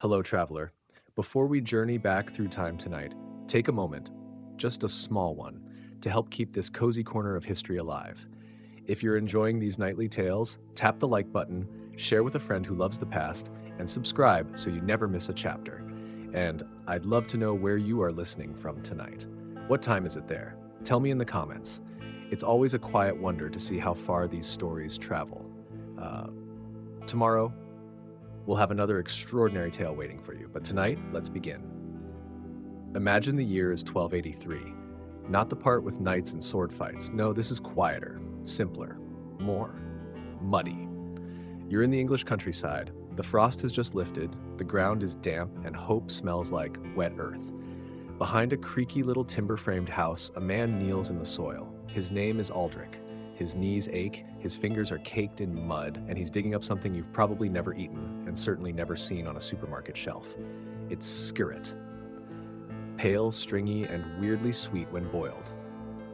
Hello, traveler. Before we journey back through time tonight, take a moment, just a small one, to help keep this cozy corner of history alive. If you're enjoying these nightly tales, tap the like button, share with a friend who loves the past, and subscribe so you never miss a chapter. And I'd love to know where you are listening from tonight. What time is it there? Tell me in the comments. It's always a quiet wonder to see how far these stories travel. Uh, Tomorrow, we'll have another extraordinary tale waiting for you, but tonight, let's begin. Imagine the year is 1283. Not the part with knights and sword fights. No, this is quieter, simpler, more muddy. You're in the English countryside. The frost has just lifted, the ground is damp, and hope smells like wet earth. Behind a creaky little timber-framed house, a man kneels in the soil. His name is Aldrich. His knees ache, his fingers are caked in mud, and he's digging up something you've probably never eaten and certainly never seen on a supermarket shelf. It's skirret. Pale, stringy, and weirdly sweet when boiled.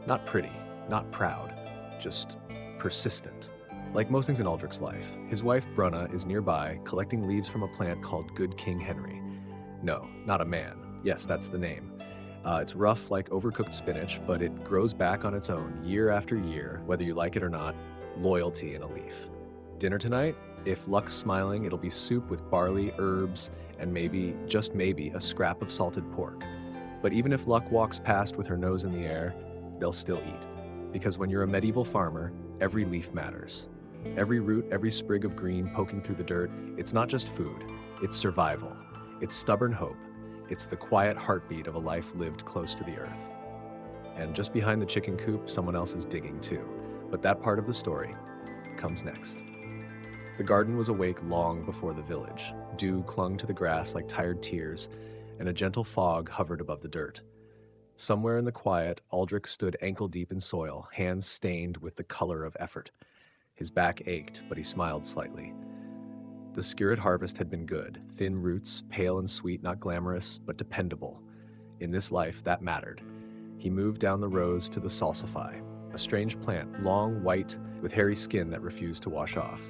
Not pretty, not proud, just persistent. Like most things in Aldrich's life, his wife Brunna is nearby collecting leaves from a plant called Good King Henry. No, not a man. Yes, that's the name. It's rough like overcooked spinach, but it grows back on its own year after year, whether you like it or not. Loyalty in a leaf. Dinner tonight? If luck's smiling, it'll be soup with barley, herbs, and maybe, just maybe, a scrap of salted pork. But even if luck walks past with her nose in the air, they'll still eat. Because when you're a medieval farmer, every leaf matters. Every root, every sprig of green poking through the dirt, it's not just food, it's survival. It's stubborn hope. It's the quiet heartbeat of a life lived close to the earth. And just behind the chicken coop, someone else is digging too. But that part of the story comes next. The garden was awake long before the village. Dew clung to the grass like tired tears, and a gentle fog hovered above the dirt. Somewhere in the quiet, Aldrich stood ankle-deep in soil, hands stained with the color of effort. His back ached, but he smiled slightly. The skirret harvest had been good. Thin roots, pale and sweet, not glamorous, but dependable. In this life, that mattered. He moved down the rows to the salsify, a strange plant, long, white, with hairy skin that refused to wash off.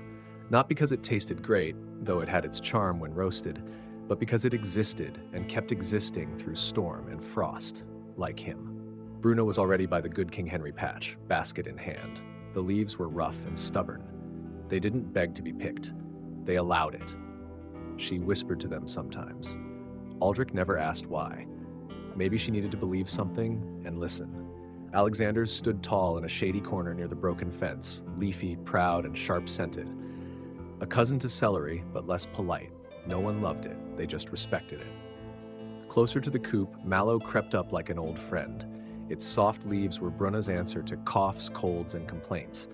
Not because it tasted great, though it had its charm when roasted, but because it existed and kept existing through storm and frost, like him. Bruno was already by the Good King Henry patch, basket in hand. The leaves were rough and stubborn. They didn't beg to be picked. They allowed it. She whispered to them sometimes. Aldrich never asked why. Maybe she needed to believe something and listen. Alexander's stood tall in a shady corner near the broken fence, leafy, proud, and sharp-scented. A cousin to celery, but less polite. No one loved it, they just respected it. Closer to the coop, mallow crept up like an old friend. Its soft leaves were Brunna's answer to coughs, colds, and complaints.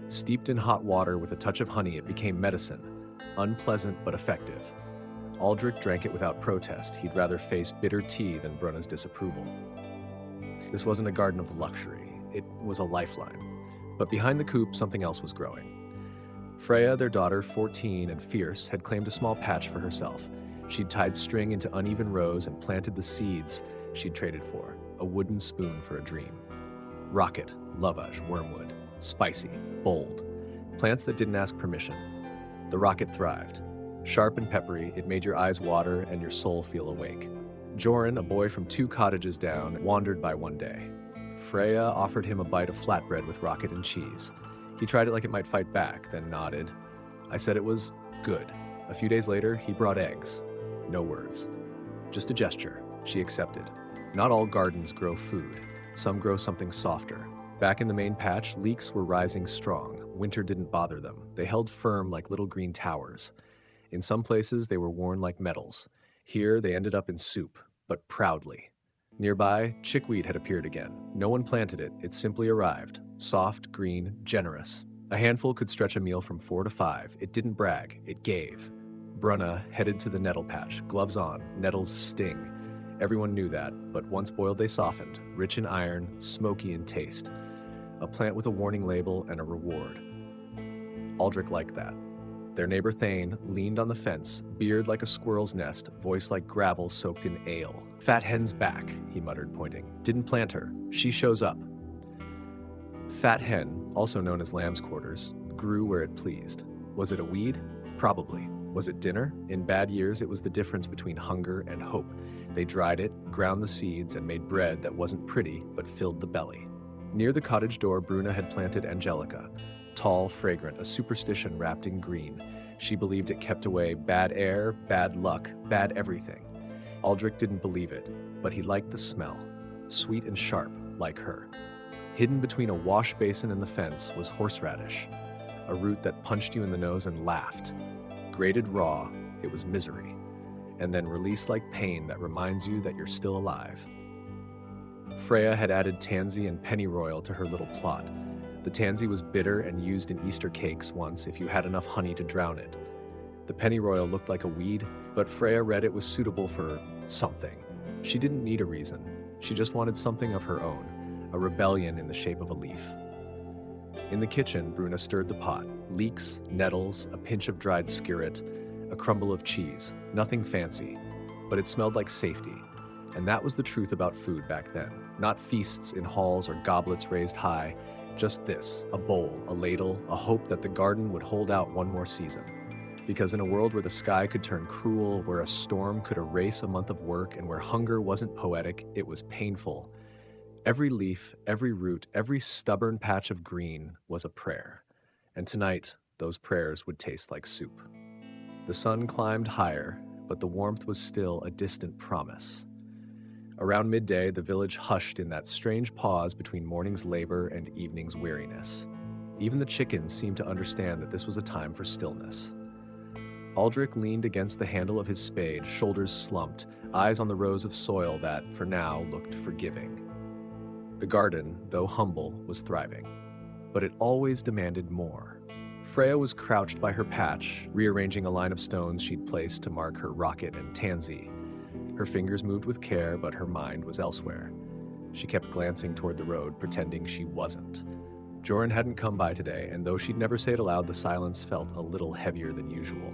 Steeped in hot water with a touch of honey, it became medicine. Unpleasant but effective. Aldrich drank it without protest. He'd rather face bitter tea than Brunna's disapproval. This wasn't a garden of luxury. It was a lifeline. But behind the coop, something else was growing. Freya, their daughter, 14 and fierce, had claimed a small patch for herself. She'd tied string into uneven rows and planted the seeds she'd traded for, a wooden spoon for a dream. Rocket, lovage, wormwood, spicy, bold. Plants that didn't ask permission. The rocket thrived. Sharp and peppery, it made your eyes water and your soul feel awake. Joran, a boy from 2 cottages down, wandered by one day. Freya offered him a bite of flatbread with rocket and cheese. He tried it like it might fight back, then nodded. I said it was good. A few days later, he brought eggs. No words. Just a gesture. She accepted. Not all gardens grow food. Some grow something softer. Back in the main patch, leeks were rising strong. Winter didn't bother them. They held firm like little green towers. In some places, they were worn like medals. Here, they ended up in soup, but proudly. Nearby, chickweed had appeared again. No one planted it. It simply arrived. Soft, green, generous. A handful could stretch a meal from 4 to 5. It didn't brag. It gave. Brunna headed to the nettle patch, gloves on. Nettles sting. Everyone knew that, but once boiled they softened, rich in iron, smoky in taste. A plant with a warning label and a reward. Aldrich liked that. Their neighbor Thane leaned on the fence, beard like a squirrel's nest, voice like gravel soaked in ale. Fat hen's back, he muttered, pointing. Didn't plant her. She shows up. Fat hen, also known as lamb's quarters, grew where it pleased. Was it a weed? Probably. Was it dinner? In bad years, it was the difference between hunger and hope. They dried it, ground the seeds, and made bread that wasn't pretty but filled the belly. Near the cottage door, Bruna had planted angelica. Tall, fragrant, a superstition wrapped in green. She believed it kept away bad air, bad luck, bad everything. Aldrich didn't believe it, but he liked the smell. Sweet and sharp, like her. Hidden between a wash basin and the fence was horseradish, a root that punched you in the nose and laughed. Grated raw, it was misery, and then released like pain that reminds you that you're still alive. Freya had added tansy and pennyroyal to her little plot. The tansy was bitter and used in Easter cakes once if you had enough honey to drown it. The pennyroyal looked like a weed, but Freya read it was suitable for something. She didn't need a reason. She just wanted something of her own, a rebellion in the shape of a leaf. In the kitchen, Bruna stirred the pot. Leeks, nettles, a pinch of dried skirret, a crumble of cheese. Nothing fancy, but it smelled like safety. And that was the truth about food back then. Not feasts in halls or goblets raised high. Just this, a bowl, a ladle, a hope that the garden would hold out one more season. Because in a world where the sky could turn cruel, where a storm could erase a month of work, and where hunger wasn't poetic, it was painful. Every leaf, every root, every stubborn patch of green was a prayer. And tonight, those prayers would taste like soup. The sun climbed higher, but the warmth was still a distant promise. Around midday, the village hushed in that strange pause between morning's labor and evening's weariness. Even the chickens seemed to understand that this was a time for stillness. Aldrich leaned against the handle of his spade, shoulders slumped, eyes on the rows of soil that, for now, looked forgiving. The garden, though humble, was thriving, but it always demanded more. Freya was crouched by her patch, rearranging a line of stones she'd placed to mark her rocket and tansy. Her fingers moved with care, but her mind was elsewhere. She kept glancing toward the road, pretending she wasn't. Joran hadn't come by today, and though she'd never say it aloud, the silence felt a little heavier than usual.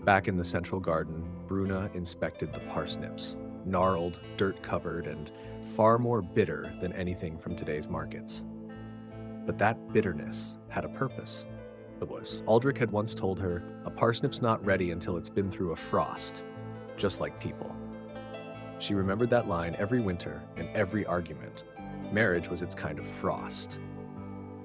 Back in the central garden, Bruna inspected the parsnips, gnarled, dirt-covered, and far more bitter than anything from today's markets. But that bitterness had a purpose. Aldrich had once told her, a parsnip's not ready until it's been through a frost, just like people. She remembered that line every winter and every argument. Marriage was its kind of frost.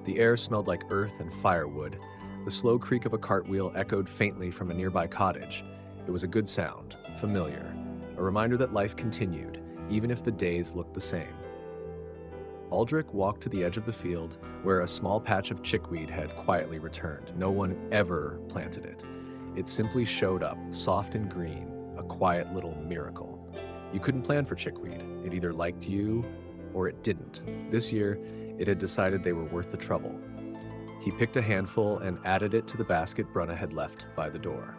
The air smelled like earth and firewood. The slow creak of a cartwheel echoed faintly from a nearby cottage. It was a good sound, familiar, a reminder that life continued, even if the days looked the same. Aldrich walked to the edge of the field, where a small patch of chickweed had quietly returned. No one ever planted it. It simply showed up, soft and green, a quiet little miracle. You couldn't plan for chickweed. It either liked you or it didn't. This year, it had decided they were worth the trouble. He picked a handful and added it to the basket Bruna had left by the door.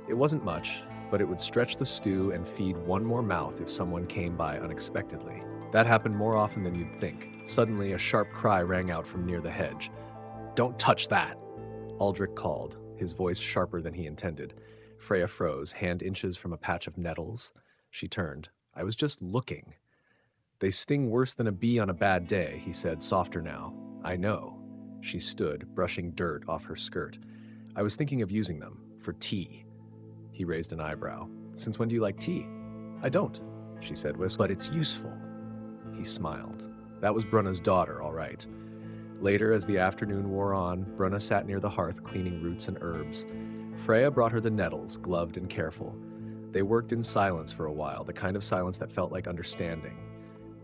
It wasn't much, but it would stretch the stew and feed one more mouth if someone came by unexpectedly. That happened more often than you'd think. Suddenly, a sharp cry rang out from near the hedge. "Don't touch that!" Aldrich called, his voice sharper than he intended. Freya froze, hand inches from a patch of nettles. She turned. "I was just looking." "They sting worse than a bee on a bad day," he said, softer now. "I know." She stood, brushing dirt off her skirt. "I was thinking of using them, for tea." He raised an eyebrow. "Since when do you like tea?" "I don't," she said, "but it's useful." He smiled. That was Bruna's daughter, all right. Later, as the afternoon wore on, Bruna sat near the hearth cleaning roots and herbs. Freya brought her the nettles, gloved and careful. They worked in silence for a while, the kind of silence that felt like understanding.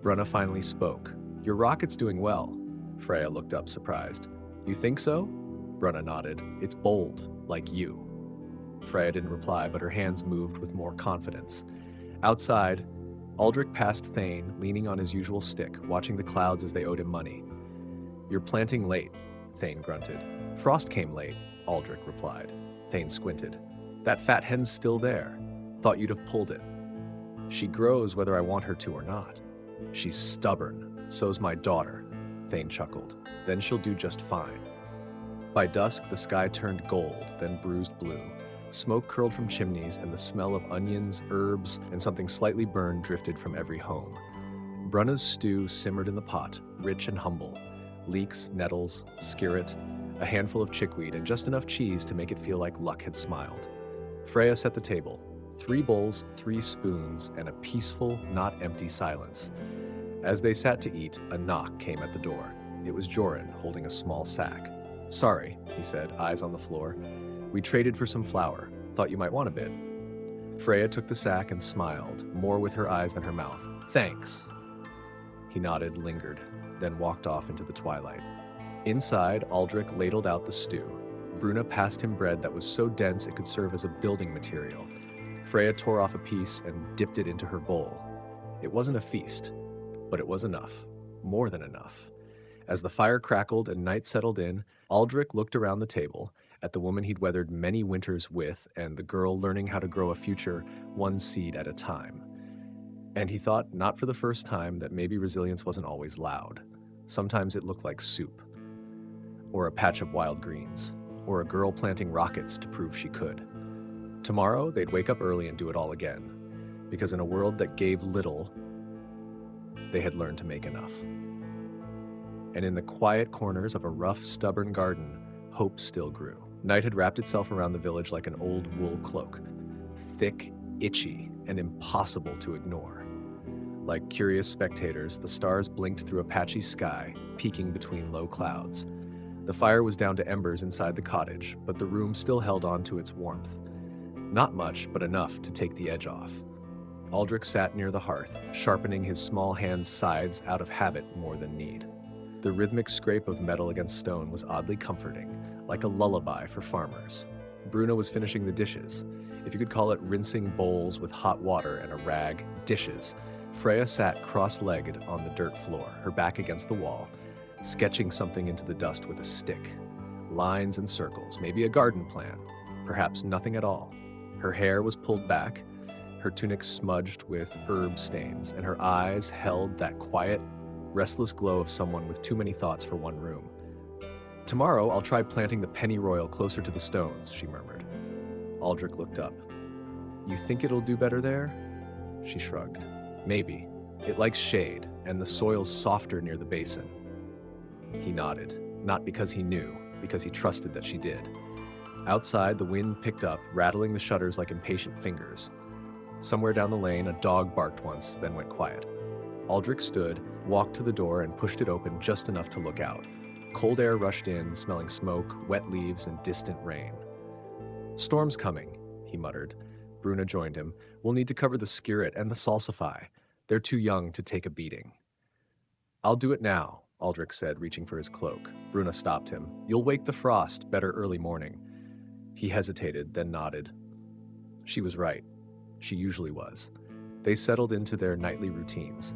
Bruna finally spoke. "Your rocket's doing well." Freya looked up, surprised. "You think so?" Bruna nodded. "It's bold, like you." Freya didn't reply, but her hands moved with more confidence. Outside, Aldrich passed Thane, leaning on his usual stick, watching the clouds as they owed him money. "You're planting late," Thane grunted. "Frost came late," Aldrich replied. Thane squinted. "That fat hen's still there. Thought you'd have pulled it." "She grows whether I want her to or not." "She's stubborn. So's my daughter," Thane chuckled. "Then she'll do just fine." By dusk, the sky turned gold, then bruised blue. Smoke curled from chimneys, and the smell of onions, herbs, and something slightly burned drifted from every home. Bruna's stew simmered in the pot, rich and humble. Leeks, nettles, skirret, a handful of chickweed, and just enough cheese to make it feel like luck had smiled. Freya set the table, 3 bowls, 3 spoons, and a peaceful, not empty silence. As they sat to eat, a knock came at the door. It was Joran, holding a small sack. "Sorry," he said, eyes on the floor. "We traded for some flour. Thought you might want a bit." Freya took the sack and smiled, more with her eyes than her mouth. "Thanks." He nodded, lingered, then walked off into the twilight. Inside, Aldrich ladled out the stew. Bruna passed him bread that was so dense it could serve as a building material. Freya tore off a piece and dipped it into her bowl. It wasn't a feast, but it was enough. More than enough. As the fire crackled and night settled in, Aldrich looked around the table, at the woman he'd weathered many winters with and the girl learning how to grow a future one seed at a time. And he thought, not for the first time, that maybe resilience wasn't always loud. Sometimes it looked like soup, or a patch of wild greens, or a girl planting rockets to prove she could. Tomorrow, they'd wake up early and do it all again, because in a world that gave little, they had learned to make enough. And in the quiet corners of a rough, stubborn garden, hope still grew. Night had wrapped itself around the village like an old wool cloak, thick, itchy, and impossible to ignore. Like curious spectators, the stars blinked through a patchy sky, peeking between low clouds. The fire was down to embers inside the cottage, but the room still held on to its warmth. Not much, but enough to take the edge off. Aldrich sat near the hearth, sharpening his small hand's scythes out of habit more than need. The rhythmic scrape of metal against stone was oddly comforting, like a lullaby for farmers. Bruna was finishing the dishes. If you could call it rinsing bowls with hot water and a rag, dishes. Freya sat cross-legged on the dirt floor, her back against the wall, sketching something into the dust with a stick. Lines and circles, maybe a garden plan, perhaps nothing at all. Her hair was pulled back, her tunic smudged with herb stains, and her eyes held that quiet, restless glow of someone with too many thoughts for one room. "Tomorrow I'll try planting the pennyroyal closer to the stones," she murmured. Aldrich looked up. "You think it'll do better there?" She shrugged. "Maybe. It likes shade, and the soil's softer near the basin." He nodded, not because he knew, because he trusted that she did. Outside, the wind picked up, rattling the shutters like impatient fingers. Somewhere down the lane, a dog barked once, then went quiet. Aldrich stood, walked to the door, and pushed it open just enough to look out. Cold air rushed in, smelling smoke, wet leaves, and distant rain. "Storm's coming," he muttered. Bruna joined him. "We'll need to cover the skirt and the salsify. They're too young to take a beating." "I'll do it now," Aldrich said, reaching for his cloak. Bruna stopped him. "You'll wake the frost, better early morning." He hesitated, then nodded. She was right. She usually was. They settled into their nightly routines.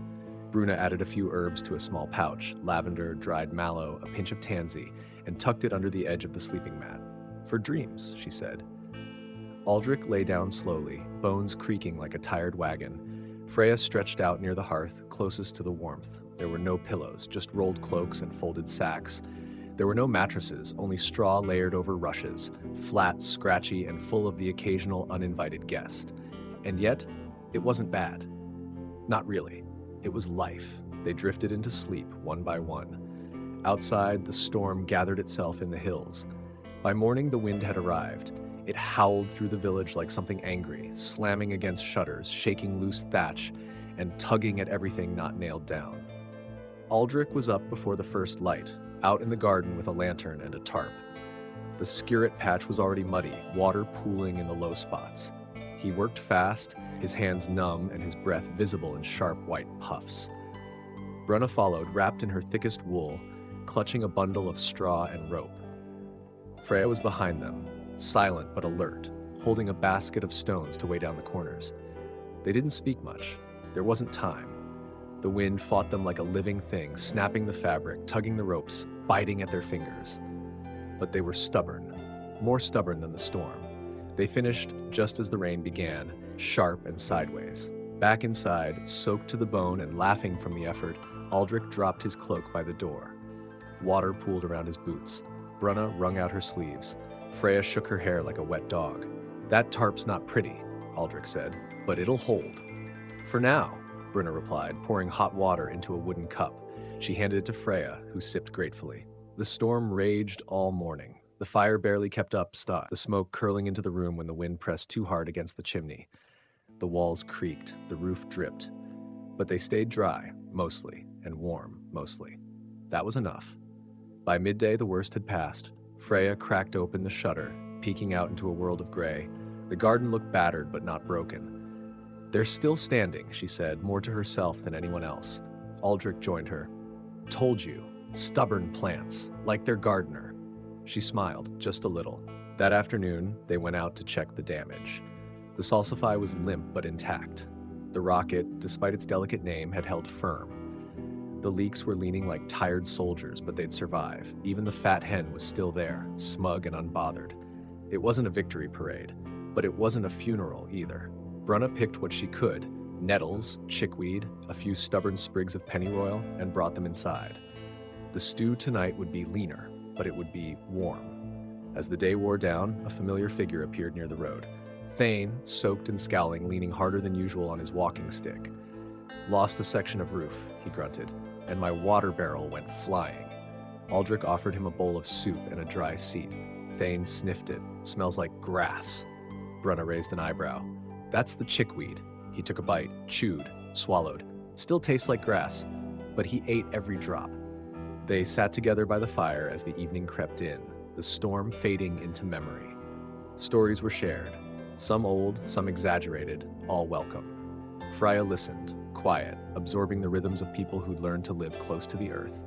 Bruna added a few herbs to a small pouch, lavender, dried mallow, a pinch of tansy, and tucked it under the edge of the sleeping mat. "For dreams," she said. Aldrich lay down slowly, bones creaking like a tired wagon. Freya stretched out near the hearth, closest to the warmth. There were no pillows, just rolled cloaks and folded sacks. There were no mattresses, only straw layered over rushes, flat, scratchy, and full of the occasional uninvited guest. And yet, it wasn't bad. Not really. It was life. They drifted into sleep, one by one. Outside, the storm gathered itself in the hills. By morning, the wind had arrived. It howled through the village like something angry, slamming against shutters, shaking loose thatch, and tugging at everything not nailed down. Aldrich was up before the first light, out in the garden with a lantern and a tarp. The skirt patch was already muddy, water pooling in the low spots. He worked fast, his hands numb and his breath visible in sharp white puffs. Bruna followed, wrapped in her thickest wool, clutching a bundle of straw and rope. Freya was behind them, silent but alert, holding a basket of stones to weigh down the corners. They didn't speak much. There wasn't time. The wind fought them like a living thing, snapping the fabric, tugging the ropes, biting at their fingers. But they were stubborn, more stubborn than the storm. They finished just as the rain began, sharp and sideways. Back inside, soaked to the bone and laughing from the effort, Aldrich dropped his cloak by the door. Water pooled around his boots. Bruna wrung out her sleeves. Freya shook her hair like a wet dog. "That tarp's not pretty," Aldrich said, "but it'll hold." "For now," Bruna replied, pouring hot water into a wooden cup. She handed it to Freya, who sipped gratefully. The storm raged all morning. The fire barely kept up stock, the smoke curling into the room when the wind pressed too hard against the chimney. The walls creaked, the roof dripped. But they stayed dry, mostly, and warm, mostly. That was enough. By midday, the worst had passed. Freya cracked open the shutter, peeking out into a world of gray. The garden looked battered but not broken. "They're still standing," she said, more to herself than anyone else. Aldrich joined her. "Told you. Stubborn plants, like their gardener." She smiled, just a little. That afternoon, they went out to check the damage. The salsify was limp but intact. The rocket, despite its delicate name, had held firm. The leaks were leaning like tired soldiers, but they'd survive. Even the fat hen was still there, smug and unbothered. It wasn't a victory parade, but it wasn't a funeral either. Brunna picked what she could, nettles, chickweed, a few stubborn sprigs of pennyroyal, and brought them inside. The stew tonight would be leaner, but it would be warm. As the day wore down, a familiar figure appeared near the road. Thyme, soaked and scowling, leaning harder than usual on his walking stick. "Lost a section of roof," he grunted, "and my water barrel went flying." Aldrich offered him a bowl of soup and a dry seat. Thyme sniffed it. "Smells like grass." Brunna raised an eyebrow. "That's the chickweed." He took a bite, chewed, swallowed. "Still tastes like grass," but he ate every drop. They sat together by the fire as the evening crept in, the storm fading into memory. Stories were shared. Some old, some exaggerated, all welcome. Freya listened, quiet, absorbing the rhythms of people who'd learned to live close to the earth.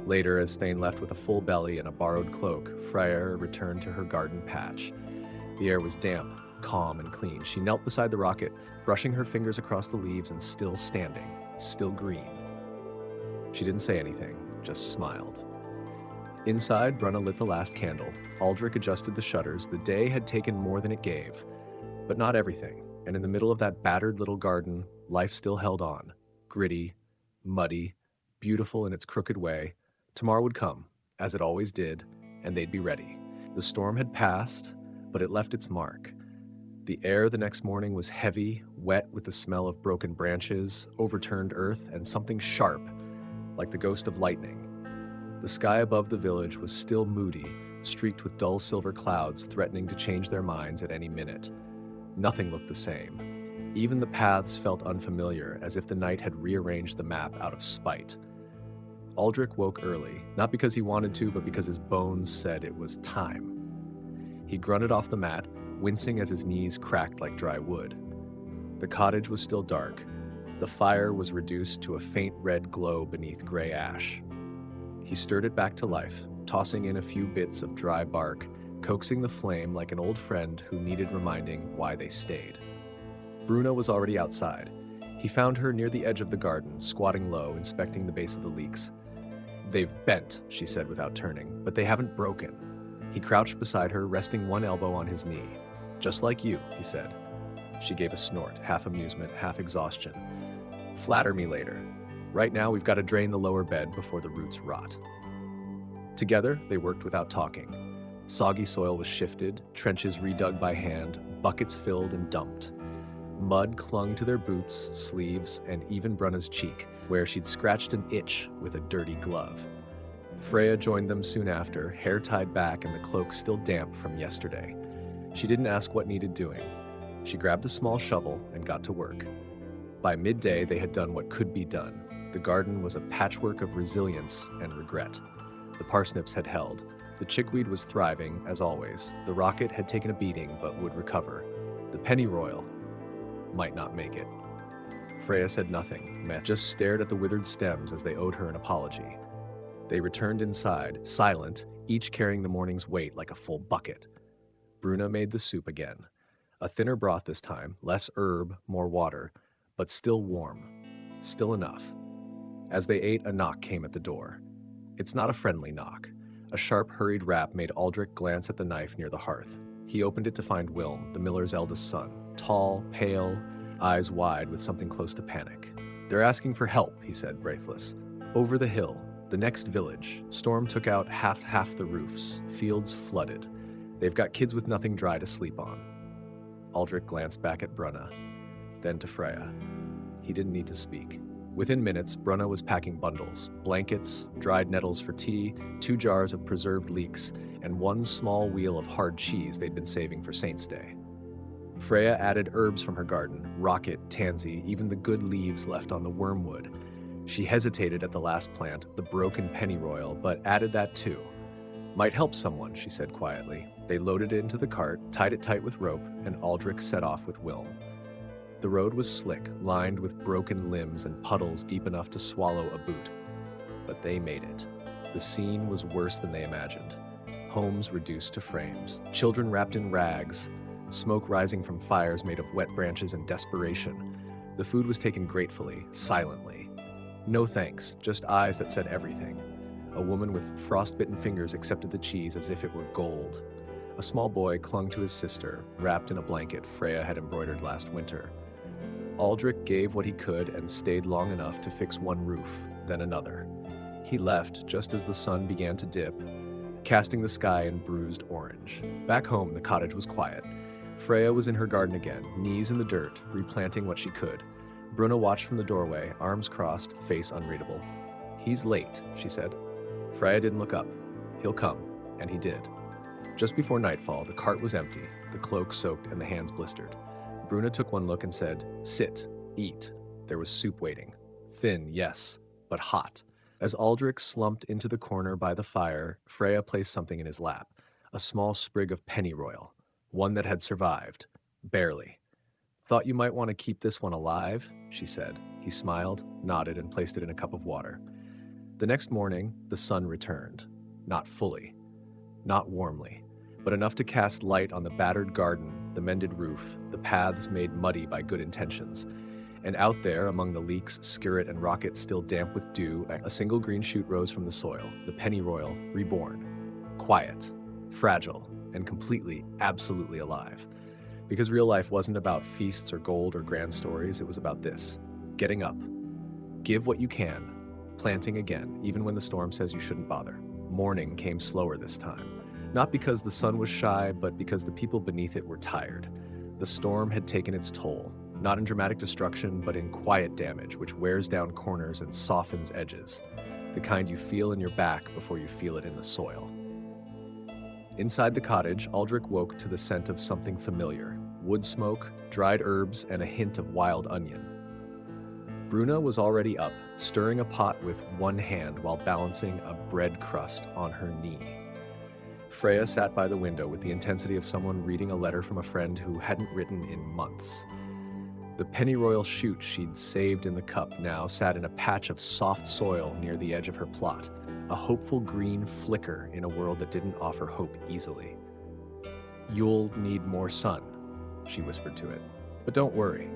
Later, as Thane left with a full belly and a borrowed cloak, Freya returned to her garden patch. The air was damp, calm, and clean. She knelt beside the rocket, brushing her fingers across the leaves and still standing, still green. She didn't say anything, just smiled. Inside, Brunna lit the last candle. Aldrich adjusted the shutters. The day had taken more than it gave, but not everything. And in the middle of that battered little garden, life still held on. Gritty, muddy, beautiful in its crooked way. Tomorrow would come, as it always did, and they'd be ready. The storm had passed, but it left its mark. The air the next morning was heavy, wet with the smell of broken branches, overturned earth, and something sharp, like the ghost of lightning. The sky above the village was still moody, streaked with dull silver clouds threatening to change their minds at any minute. Nothing looked the same. Even the paths felt unfamiliar, as if the night had rearranged the map out of spite. Aldrich woke early, not because he wanted to, but because his bones said it was time. He grunted off the mat, wincing as his knees cracked like dry wood. The cottage was still dark. The fire was reduced to a faint red glow beneath gray ash. He stirred it back to life, tossing in a few bits of dry bark, coaxing the flame like an old friend who needed reminding why they stayed. Bruna was already outside. He found her near the edge of the garden, squatting low, inspecting the base of the leaks. "They've bent," she said without turning, "but they haven't broken." He crouched beside her, resting one elbow on his knee. "Just like you," he said. She gave a snort, half amusement, half exhaustion. "Flatter me later. Right now, we've got to drain the lower bed before the roots rot." Together, they worked without talking. Soggy soil was shifted, trenches redug by hand, buckets filled and dumped. Mud clung to their boots, sleeves, and even Brunna's cheek, where she'd scratched an itch with a dirty glove. Freya joined them soon after, hair tied back and the cloak still damp from yesterday. She didn't ask what needed doing. She grabbed a small shovel and got to work. By midday, they had done what could be done. The garden was a patchwork of resilience and regret. The parsnips had held. The chickweed was thriving, as always. The rocket had taken a beating, but would recover. The pennyroyal might not make it. Freya said nothing, just stared at the withered stems as they owed her an apology. They returned inside, silent, each carrying the morning's weight like a full bucket. Bruna made the soup again. A thinner broth this time, less herb, more water, but still warm. Still enough. As they ate, a knock came at the door. It's not a friendly knock. A sharp, hurried rap made Aldrich glance at the knife near the hearth. He opened it to find Wilm, the miller's eldest son, tall, pale, eyes wide with something close to panic. "They're asking for help," he said, breathless. "Over the hill, the next village. Storm took out half the roofs, fields flooded. They've got kids with nothing dry to sleep on." Aldrich glanced back at Brunna, then to Freya. He didn't need to speak. Within minutes, Bruna was packing bundles, blankets, dried nettles for tea, 2 jars of preserved leeks, and 1 small wheel of hard cheese they'd been saving for Saint's Day. Freya added herbs from her garden, rocket, tansy, even the good leaves left on the wormwood. She hesitated at the last plant, the broken pennyroyal, but added that too. Might help someone, she said quietly. They loaded it into the cart, tied it tight with rope, and Aldrich set off with Wilm. The road was slick, lined with broken limbs and puddles deep enough to swallow a boot. But they made it. The scene was worse than they imagined. Homes reduced to frames, children wrapped in rags, smoke rising from fires made of wet branches and desperation. The food was taken gratefully, silently. No thanks, just eyes that said everything. A woman with frostbitten fingers accepted the cheese as if it were gold. A small boy clung to his sister, wrapped in a blanket Freya had embroidered last winter. Aldrich gave what he could and stayed long enough to fix one roof, then another. He left just as the sun began to dip, casting the sky in bruised orange. Back home, the cottage was quiet. Freya was in her garden again, knees in the dirt, replanting what she could. Bruna watched from the doorway, arms crossed, face unreadable. "He's late," she said. Freya didn't look up. "He'll come," and he did. Just before nightfall, the cart was empty, the cloak soaked and the hands blistered. Bruna took one look and said, "Sit, eat." There was soup waiting. Thin, yes, but hot. As Aldrich slumped into the corner by the fire, Freya placed something in his lap, a small sprig of pennyroyal, one that had survived, barely. "Thought you might want to keep this one alive," she said. He smiled, nodded, and placed it in a cup of water. The next morning, the sun returned. Not fully, not warmly, but enough to cast light on the battered garden, the mended roof, the paths made muddy by good intentions. And out there, among the leeks, skirret, and rockets still damp with dew, a single green shoot rose from the soil, the pennyroyal, reborn. Quiet, fragile, and completely, absolutely alive. Because real life wasn't about feasts or gold or grand stories, it was about this: getting up. Give what you can, planting again, even when the storm says you shouldn't bother. Morning came slower this time. Not because the sun was shy, but because the people beneath it were tired. The storm had taken its toll, not in dramatic destruction, but in quiet damage, which wears down corners and softens edges. The kind you feel in your back before you feel it in the soil. Inside the cottage, Aldrich woke to the scent of something familiar: wood smoke, dried herbs, and a hint of wild onion. Bruna was already up, stirring a pot with one hand while balancing a bread crust on her knee. Freya sat by the window with the intensity of someone reading a letter from a friend who hadn't written in months. The pennyroyal shoot she'd saved in the cup now sat in a patch of soft soil near the edge of her plot, a hopeful green flicker in a world that didn't offer hope easily. "You'll need more sun," she whispered to it. "But don't worry.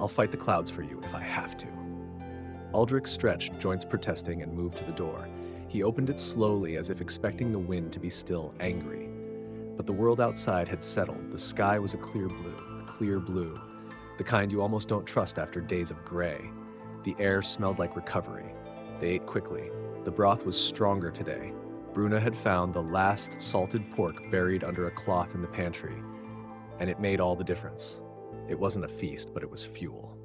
I'll fight the clouds for you if I have to." Aldrich stretched, joints protesting, and moved to the door. He opened it slowly, as if expecting the wind to be still angry. But the world outside had settled. The sky was a clear blue, the kind you almost don't trust after days of gray. The air smelled like recovery. They ate quickly. The broth was stronger today. Bruna had found the last salted pork buried under a cloth in the pantry, and it made all the difference. It wasn't a feast, but it was fuel.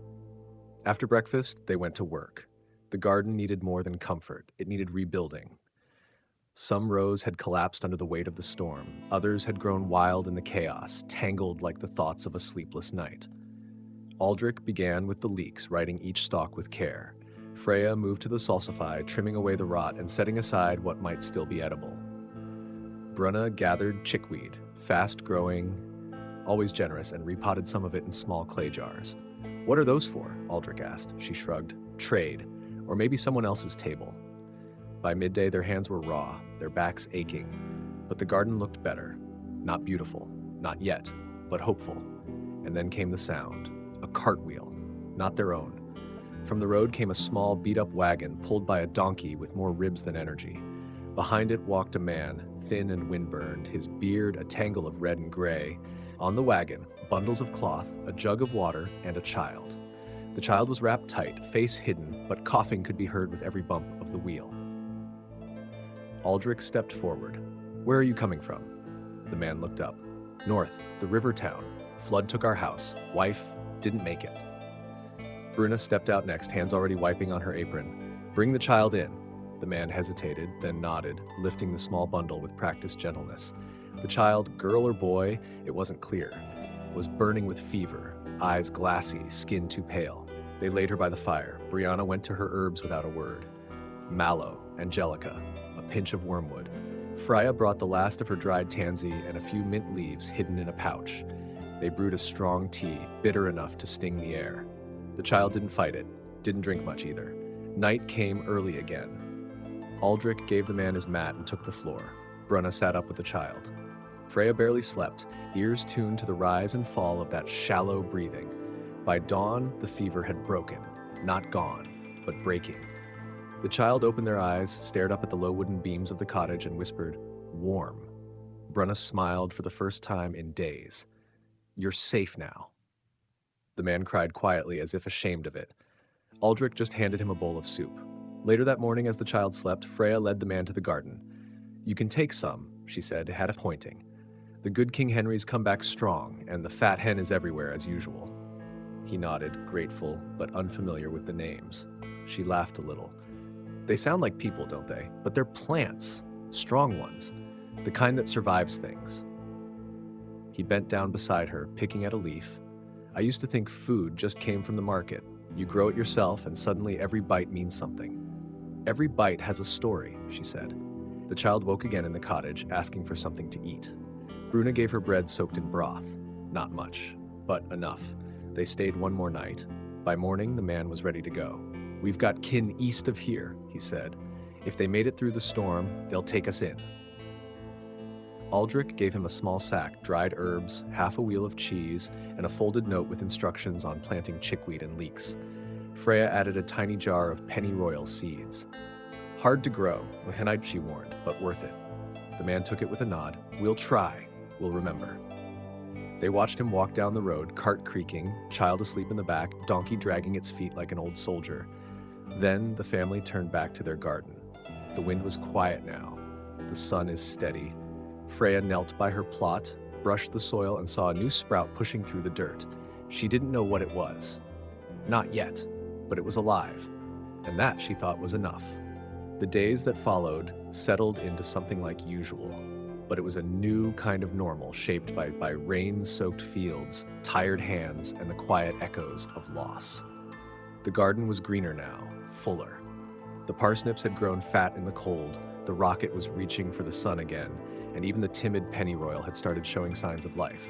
After breakfast, they went to work. The garden needed more than comfort. It needed rebuilding. Some rows had collapsed under the weight of the storm. Others had grown wild in the chaos, tangled like the thoughts of a sleepless night. Aldrich began with the leeks, writing each stalk with care. Freya moved to the salsify, trimming away the rot and setting aside what might still be edible. Bruna gathered chickweed, fast-growing, always generous, and repotted some of it in small clay jars. "What are those for?" Aldrich asked. She shrugged. "Trade, or maybe someone else's table." By midday, their hands were raw, their backs aching, but the garden looked better. Not beautiful, not yet, but hopeful. And then came the sound. A cartwheel, not their own. From the road came a small, beat-up wagon pulled by a donkey with more ribs than energy. Behind it walked a man, thin and windburned, his beard a tangle of red and gray. On the wagon, bundles of cloth, a jug of water, and a child. The child was wrapped tight, face hidden, but coughing could be heard with every bump of the wheel. Aldrich stepped forward. "Where are you coming from?" The man looked up. "North, the river town. Flood took our house. Wife didn't make it." Bruna stepped out next, hands already wiping on her apron. "Bring the child in." The man hesitated, then nodded, lifting the small bundle with practiced gentleness. The child, girl or boy, it wasn't clear, was burning with fever, eyes glassy, skin too pale. They laid her by the fire. Brianna went to her herbs without a word. Mallow, angelica, a pinch of wormwood. Freya brought the last of her dried tansy and a few mint leaves hidden in a pouch. They brewed a strong tea, bitter enough to sting the air. The child didn't fight it, didn't drink much either. Night came early again. Aldrich gave the man his mat and took the floor. Bruna sat up with the child. Freya barely slept, ears tuned to the rise and fall of that shallow breathing. By dawn, the fever had broken, not gone, but breaking. The child opened their eyes, stared up at the low wooden beams of the cottage, and whispered, "Warm." Bruna smiled for the first time in days. "You're safe now." The man cried quietly, as if ashamed of it. Aldrich just handed him a bowl of soup. Later that morning, as the child slept, Freya led the man to the garden. "You can take some," she said, had a pointing. "The good King Henry's come back strong, and the fat hen is everywhere as usual." He nodded, grateful, but unfamiliar with the names. She laughed a little. "They sound like people, don't they? But they're plants, strong ones, the kind that survives things." He bent down beside her, picking at a leaf. "I used to think food just came from the market. You grow it yourself, and suddenly every bite means something." "Every bite has a story," she said. The child woke again in the cottage, asking for something to eat. Bruna gave her bread soaked in broth. Not much, but enough. They stayed one more night. By morning, the man was ready to go. "We've got kin east of here," he said. "If they made it through the storm, they'll take us in." Aldrich gave him a small sack, dried herbs, half a wheel of cheese, and a folded note with instructions on planting chickweed and leeks. Freya added a tiny jar of pennyroyal seeds. "Hard to grow," she warned, "but worth it." The man took it with a nod. "We'll try. We'll remember." They watched him walk down the road, cart creaking, child asleep in the back, donkey dragging its feet like an old soldier. Then the family turned back to their garden. The wind was quiet now. The sun is steady. Freya knelt by her plot, brushed the soil, and saw a new sprout pushing through the dirt. She didn't know what it was. Not yet, but it was alive. And that, she thought, was enough. The days that followed settled into something like usual. But it was a new kind of normal, shaped by rain-soaked fields, tired hands, and the quiet echoes of loss. The garden was greener now, fuller. The parsnips had grown fat in the cold, the rocket was reaching for the sun again, and even the timid pennyroyal had started showing signs of life.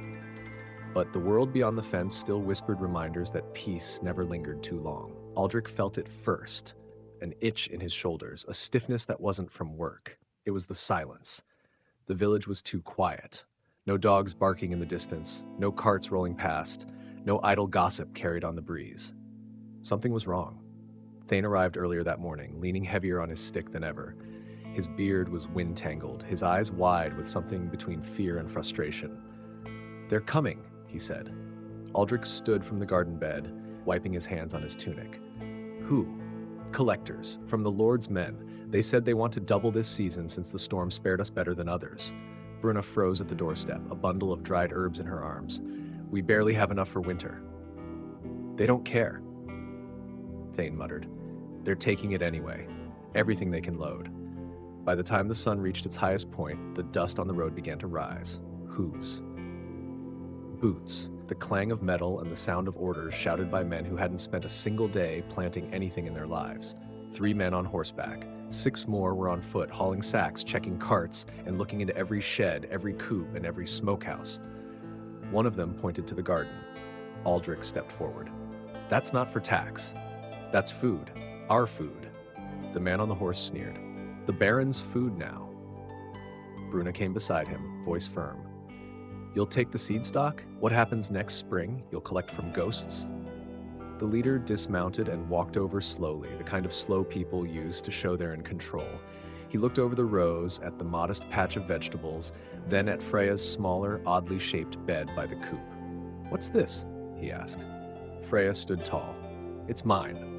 But the world beyond the fence still whispered reminders that peace never lingered too long. Aldrich felt it first, an itch in his shoulders, a stiffness that wasn't from work. It was the silence. The village was too quiet. No dogs barking in the distance, no carts rolling past, no idle gossip carried on the breeze. Something was wrong. Thane arrived earlier that morning, leaning heavier on his stick than ever. His beard was wind-tangled, his eyes wide with something between fear and frustration. "They're coming," he said. Aldrich stood from the garden bed, wiping his hands on his tunic. "Who?" "Collectors, from the Lord's men. They said they want to double this season since the storm spared us better than others." Bruna froze at the doorstep, a bundle of dried herbs in her arms. "We barely have enough for winter." "They don't care," Thane muttered. "They're taking it anyway. Everything they can load." By the time the sun reached its highest point, the dust on the road began to rise. Hooves. Boots. The clang of metal and the sound of orders shouted by men who hadn't spent a single day planting anything in their lives. 3 men on horseback. 6 more were on foot, hauling sacks, checking carts, and looking into every shed, every coop, and every smokehouse. One of them pointed to the garden. Aldrich stepped forward. "That's not for tax. That's food. Our food." The man on the horse sneered. "The Baron's food now." Bruna came beside him, voice firm. "You'll take the seed stock? What happens next spring? You'll collect from ghosts?" The leader dismounted and walked over slowly, the kind of slow people use to show they're in control. He looked over the rows, at the modest patch of vegetables, then at Freya's smaller, oddly shaped bed by the coop. "What's this?" he asked. Freya stood tall. "It's mine."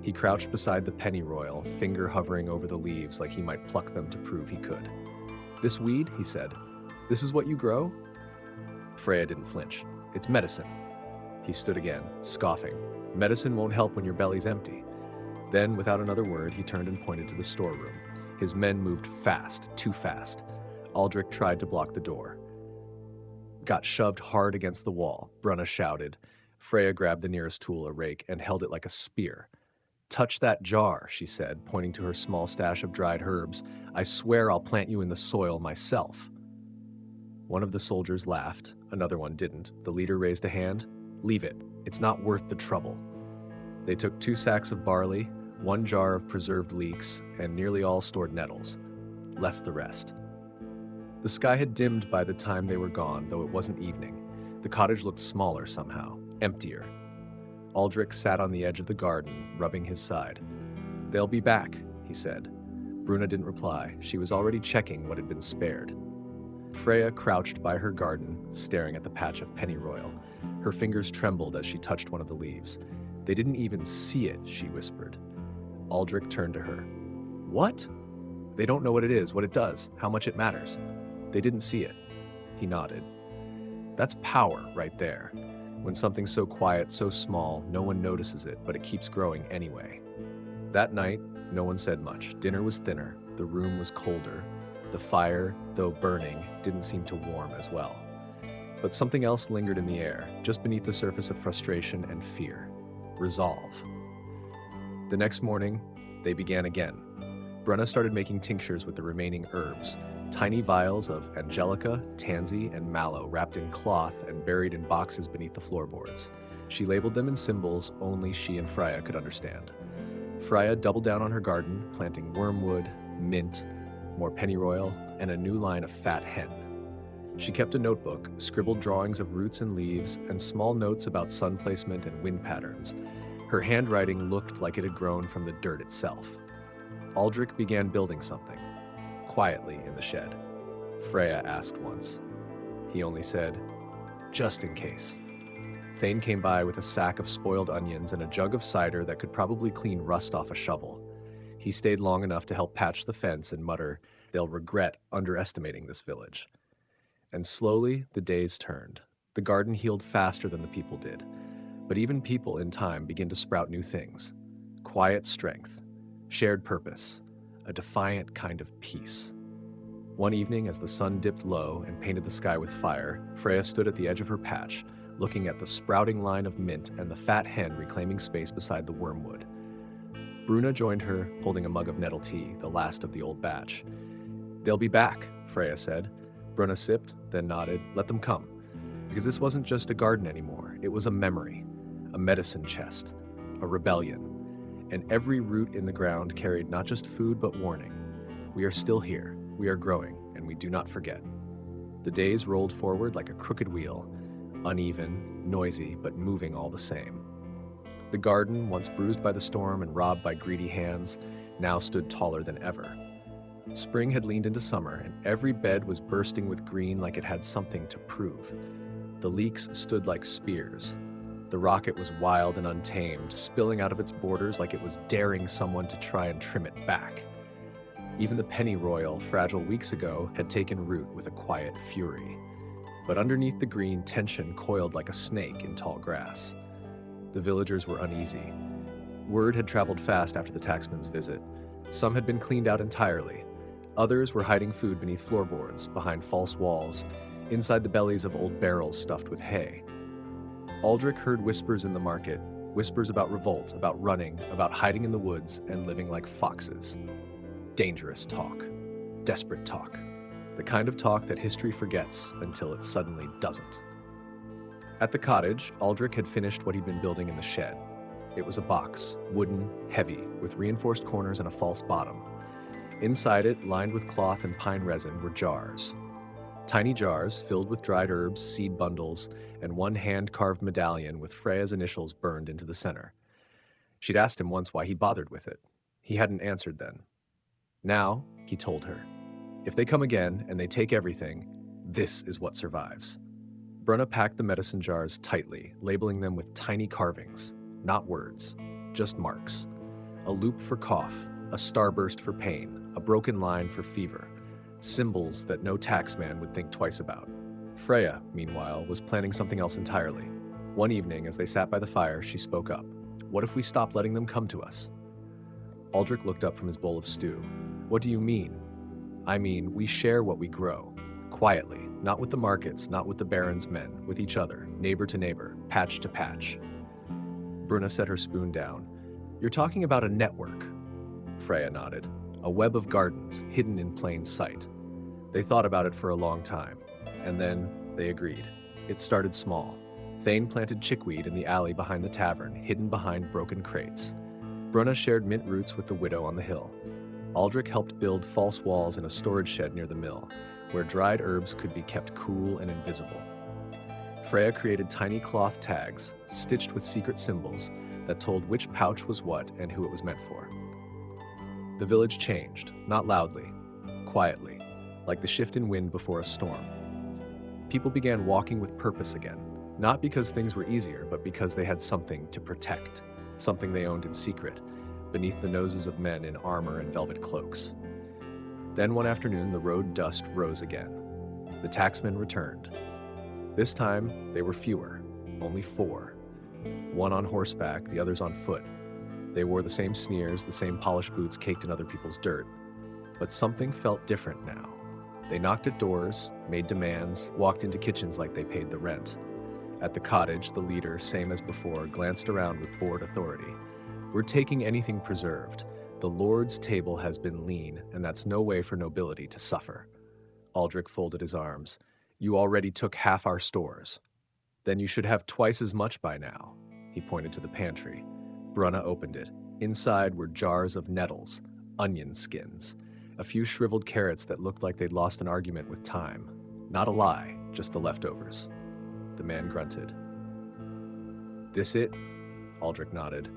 He crouched beside the pennyroyal, finger hovering over the leaves like he might pluck them to prove he could. "This weed," he said, "this is what you grow?" Freya didn't flinch. "It's medicine." He stood again, scoffing. Medicine won't help when your belly's empty. Then, without another word, he turned and pointed to the storeroom. His men moved fast, too fast. Aldrich tried to block the door. Got shoved hard against the wall, Brunna shouted. Freya grabbed the nearest tool, a rake, and held it like a spear. "Touch that jar," she said, pointing to her small stash of dried herbs. "I swear I'll plant you in the soil myself." One of the soldiers laughed. Another one didn't. The leader raised a hand. "Leave it. It's not worth the trouble." They took 2 sacks of barley, 1 jar of preserved leeks, and nearly all stored nettles. Left the rest. The sky had dimmed by the time they were gone, though it wasn't evening. The cottage looked smaller somehow, emptier. Aldrich sat on the edge of the garden, rubbing his side. "They'll be back," he said. Bruna didn't reply. She was already checking what had been spared. Freya crouched by her garden, staring at the patch of pennyroyal. Her fingers trembled as she touched one of the leaves. "They didn't even see it," she whispered. Aldrich turned to her. "What?" "They don't know what it is, what it does, how much it matters. They didn't see it." He nodded. "That's power right there. When something's so quiet, so small, no one notices it, but it keeps growing anyway." That night, no one said much. Dinner was thinner, the room was colder. The fire, though burning, didn't seem to warm as well. But something else lingered in the air, just beneath the surface of frustration and fear. Resolve. The next morning, they began again. Brunna started making tinctures with the remaining herbs, tiny vials of angelica, tansy, and mallow wrapped in cloth and buried in boxes beneath the floorboards. She labeled them in symbols only she and Freya could understand. Freya doubled down on her garden, planting wormwood, mint, more pennyroyal, and a new line of fat hen. She kept a notebook, scribbled drawings of roots and leaves, and small notes about sun placement and wind patterns. Her handwriting looked like it had grown from the dirt itself. Aldrich began building something, quietly in the shed. Freya asked once. He only said, "Just in case." Thane came by with a sack of spoiled onions and a jug of cider that could probably clean rust off a shovel. He stayed long enough to help patch the fence and mutter, "They'll regret underestimating this village." And slowly, the days turned. The garden healed faster than the people did. But even people, in time, begin to sprout new things. Quiet strength, shared purpose, a defiant kind of peace. One evening, as the sun dipped low and painted the sky with fire, Freya stood at the edge of her patch, looking at the sprouting line of mint and the fat hen reclaiming space beside the wormwood. Bruna joined her, holding a mug of nettle tea, the last of the old batch. "They'll be back," Freya said. Bruna sipped, then nodded. "Let them come." Because this wasn't just a garden anymore. It was a memory, a medicine chest, a rebellion. And every root in the ground carried not just food but warning. We are still here, we are growing, and we do not forget. The days rolled forward like a crooked wheel, uneven, noisy, but moving all the same. The garden, once bruised by the storm and robbed by greedy hands, now stood taller than ever. Spring had leaned into summer, and every bed was bursting with green like it had something to prove. The leeks stood like spears. The rocket was wild and untamed, spilling out of its borders like it was daring someone to try and trim it back. Even the pennyroyal, fragile weeks ago, had taken root with a quiet fury. But underneath the green, tension coiled like a snake in tall grass. The villagers were uneasy. Word had traveled fast after the taxman's visit. Some had been cleaned out entirely. Others were hiding food beneath floorboards, behind false walls, inside the bellies of old barrels stuffed with hay. Aldrich heard whispers in the market, whispers about revolt, about running, about hiding in the woods and living like foxes. Dangerous talk. Desperate talk. The kind of talk that history forgets until it suddenly doesn't. At the cottage, Aldrich had finished what he'd been building in the shed. It was a box, wooden, heavy, with reinforced corners and a false bottom. Inside it, lined with cloth and pine resin, were jars. Tiny jars filled with dried herbs, seed bundles, and one hand-carved medallion with Freya's initials burned into the center. She'd asked him once why he bothered with it. He hadn't answered then. Now, he told her, if they come again and they take everything, this is what survives. Bruna packed the medicine jars tightly, labeling them with tiny carvings, not words, just marks. A loop for cough, a starburst for pain, a broken line for fever. Symbols that no taxman would think twice about. Freya, meanwhile, was planning something else entirely. One evening, as they sat by the fire, she spoke up. What if we stop letting them come to us? Aldrich looked up from his bowl of stew. What do you mean? I mean, we share what we grow. Quietly, not with the markets, not with the baron's men, with each other, neighbor to neighbor, patch to patch. Bruna set her spoon down. You're talking about a network. Freya nodded. A web of gardens, hidden in plain sight. They thought about it for a long time, and then they agreed. It started small. Thane planted chickweed in the alley behind the tavern, hidden behind broken crates. Bruna shared mint roots with the widow on the hill. Aldrich helped build false walls in a storage shed near the mill, where dried herbs could be kept cool and invisible. Freya created tiny cloth tags, stitched with secret symbols, that told which pouch was what and who it was meant for. The village changed, not loudly, quietly, like the shift in wind before a storm. People began walking with purpose again, not because things were easier, but because they had something to protect, something they owned in secret, beneath the noses of men in armor and velvet cloaks. Then one afternoon, the road dust rose again. The tacksmen returned. This time, they were fewer, only 4. One on horseback, the others on foot. They wore the same sneers, the same polished boots caked in other people's dirt. But something felt different now. They knocked at doors, made demands, walked into kitchens like they paid the rent. At the cottage, the leader, same as before, glanced around with bored authority. We're taking anything preserved. The Lord's table has been lean, and that's no way for nobility to suffer. Aldrich folded his arms. You already took half our stores. Then you should have twice as much by now. He pointed to the pantry. Bruna opened it. Inside were jars of nettles, onion skins, a few shriveled carrots that looked like they'd lost an argument with time. Not a lie, just the leftovers. The man grunted. This it? Aldrich nodded.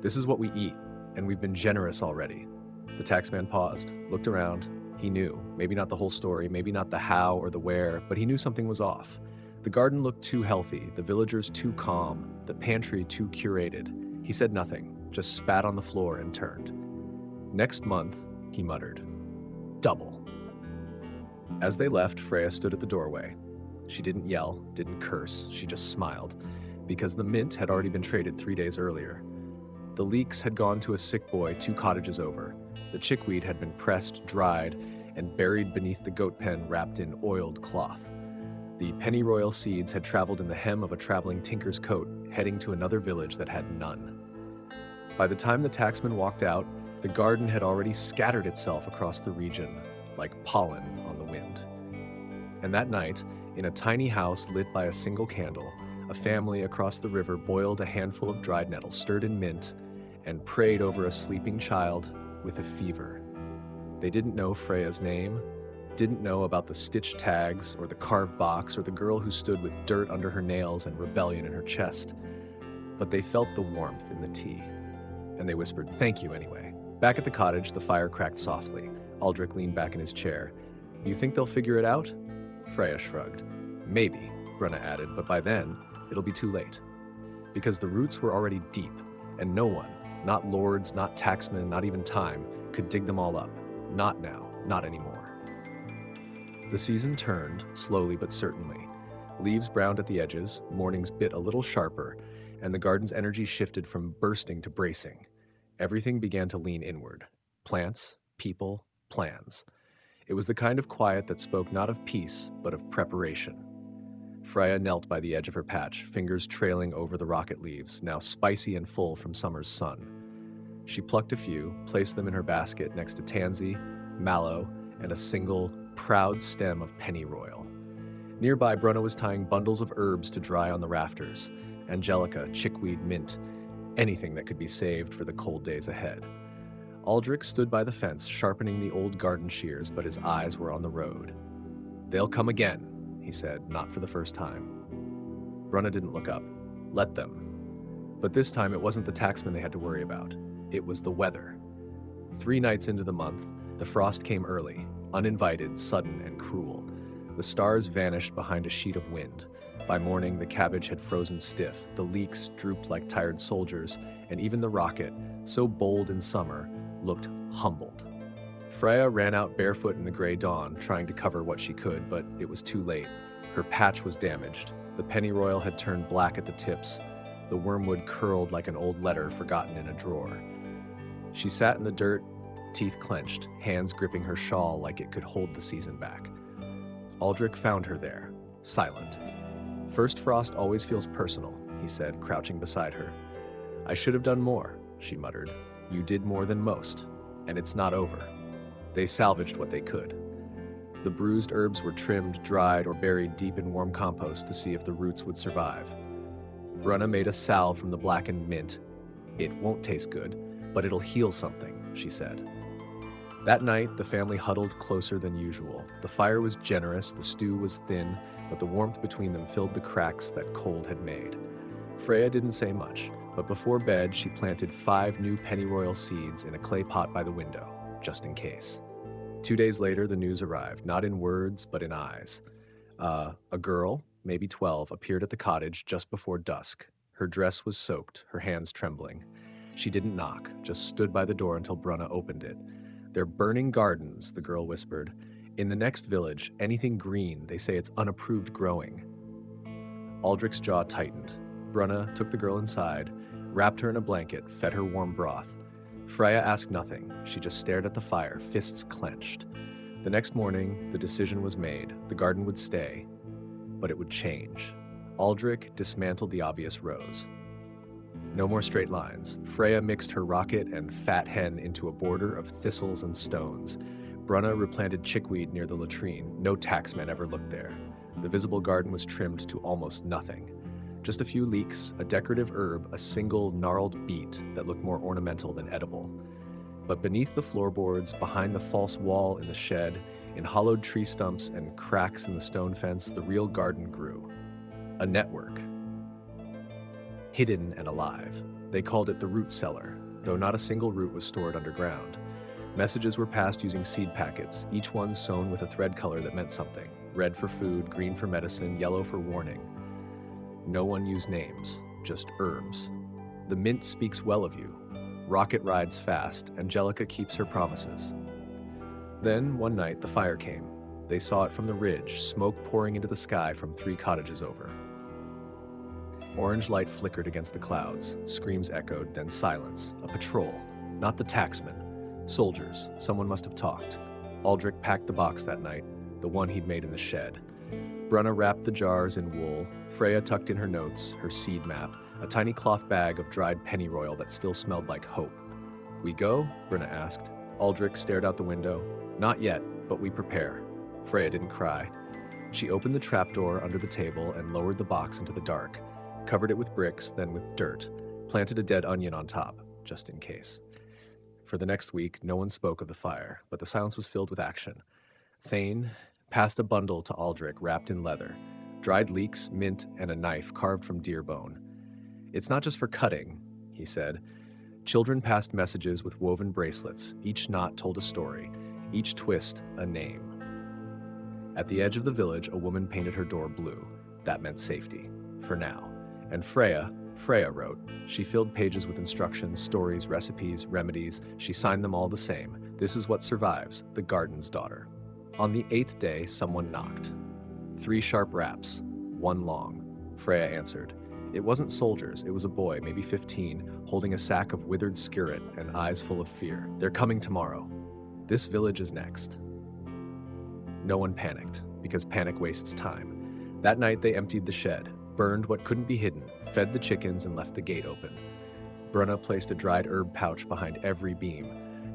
This is what we eat, and we've been generous already. The taxman paused, looked around. He knew, maybe not the whole story, maybe not the how or the where, but he knew something was off. The garden looked too healthy, the villagers too calm, the pantry too curated. He said nothing, just spat on the floor and turned. Next month, he muttered, double. As they left, Freya stood at the doorway. She didn't yell, didn't curse, she just smiled, because the mint had already been traded 3 days earlier. The leeks had gone to a sick boy 2 cottages over. The chickweed had been pressed, dried, and buried beneath the goat pen wrapped in oiled cloth. The pennyroyal seeds had traveled in the hem of a traveling tinker's coat, heading to another village that had none. By the time the tacksman walked out, the garden had already scattered itself across the region, like pollen on the wind. And that night, in a tiny house lit by a single candle, a family across the river boiled a handful of dried nettles stirred in mint and prayed over a sleeping child with a fever. They didn't know Freya's name, didn't know about the stitched tags or the carved box or the girl who stood with dirt under her nails and rebellion in her chest. But they felt the warmth in the tea, and they whispered, "Thank you anyway." Back at the cottage, the fire cracked softly. Aldrich leaned back in his chair. You think they'll figure it out? Freya shrugged. Maybe, Bruna added, but by then, it'll be too late. Because the roots were already deep, and no one, not lords, not tacksmen, not even time, could dig them all up. Not now, not anymore. The season turned, slowly but certainly. Leaves browned at the edges, mornings bit a little sharper, and the garden's energy shifted from bursting to bracing. Everything began to lean inward. Plants, people, plans. It was the kind of quiet that spoke not of peace, but of preparation. Freya knelt by the edge of her patch, fingers trailing over the rocket leaves, now spicy and full from summer's sun. She plucked a few, placed them in her basket next to tansy, mallow, and a single, proud stem of pennyroyal. Nearby, Bruna was tying bundles of herbs to dry on the rafters. Angelica, chickweed, mint, anything that could be saved for the cold days ahead. Aldrich stood by the fence, sharpening the old garden shears, but his eyes were on the road. They'll come again, he said, not for the first time. Bruna didn't look up. Let them. But this time it wasn't the tacksman they had to worry about. It was the weather. 3 nights into the month, the frost came early, uninvited, sudden, and cruel. The stars vanished behind a sheet of wind. By morning, the cabbage had frozen stiff, the leeks drooped like tired soldiers, and even the rocket, so bold in summer, looked humbled. Freya ran out barefoot in the gray dawn, trying to cover what she could, but it was too late. Her patch was damaged. The pennyroyal had turned black at the tips. The wormwood curled like an old letter forgotten in a drawer. She sat in the dirt, teeth clenched, hands gripping her shawl like it could hold the season back. Aldrich found her there, silent. "First frost always feels personal," he said, crouching beside her. "I should have done more," she muttered. "You did more than most, and it's not over." They salvaged what they could. The bruised herbs were trimmed, dried, or buried deep in warm compost to see if the roots would survive. Brunna made a salve from the blackened mint. "It won't taste good, but it'll heal something," she said. That night, the family huddled closer than usual. The fire was generous, the stew was thin, but the warmth between them filled the cracks that cold had made. Freya didn't say much, but before bed, she planted 5 new pennyroyal seeds in a clay pot by the window, just in case. 2 days later, the news arrived, not in words, but in eyes. A girl, maybe 12, appeared at the cottage just before dusk. Her dress was soaked, her hands trembling. She didn't knock, just stood by the door until Brunna opened it. "They're burning gardens," the girl whispered. "In the next village, anything green, they say it's unapproved growing." Aldrich's jaw tightened. Brunna took the girl inside, wrapped her in a blanket, fed her warm broth. Freya asked nothing. She just stared at the fire, fists clenched. The next morning, the decision was made. The garden would stay, but it would change. Aldrich dismantled the obvious rows. No more straight lines. Freya mixed her rocket and fat hen into a border of thistles and stones. Brunna replanted chickweed near the latrine. No taxman ever looked there. The visible garden was trimmed to almost nothing. Just a few leeks, a decorative herb, a single gnarled beet that looked more ornamental than edible. But beneath the floorboards, behind the false wall in the shed, in hollowed tree stumps and cracks in the stone fence, the real garden grew. A network. Hidden and alive. They called it the root cellar, though not a single root was stored underground. Messages were passed using seed packets, each one sewn with a thread color that meant something. Red for food, green for medicine, yellow for warning. No one used names, just herbs. The mint speaks well of you. Rocket rides fast. Angelica keeps her promises. Then, one night, the fire came. They saw it from the ridge, smoke pouring into the sky from 3 cottages over. Orange light flickered against the clouds. Screams echoed, then silence. A patrol. Not the taxman. Soldiers. Someone must have talked. Aldrich packed the box that night, the one he'd made in the shed. Brunna wrapped the jars in wool. Freya tucked in her notes, her seed map, a tiny cloth bag of dried pennyroyal that still smelled like hope. "We go?" Brunna asked. Aldrich stared out the window. "Not yet, but we prepare." Freya didn't cry. She opened the trapdoor under the table and lowered the box into the dark, covered it with bricks, then with dirt, planted a dead onion on top, just in case. For the next week, no one spoke of the fire, but the silence was filled with action. Thane passed a bundle to Aldrich wrapped in leather, dried leeks, mint, and a knife carved from deer bone. "It's not just for cutting," he said. Children passed messages with woven bracelets. Each knot told a story, each twist a name. At the edge of the village, a woman painted her door blue. That meant safety, for now. And Freya wrote. She filled pages with instructions, stories, recipes, remedies. She signed them all the same. "This is what survives, the garden's daughter." On the 8th day, someone knocked. 3 sharp raps, 1 long. Freya answered. It wasn't soldiers, it was a boy, maybe 15, holding a sack of withered skirret and eyes full of fear. "They're coming tomorrow. This village is next." No one panicked, because panic wastes time. That night they emptied the shed, burned what couldn't be hidden, fed the chickens, and left the gate open. Brunna placed a dried herb pouch behind every beam.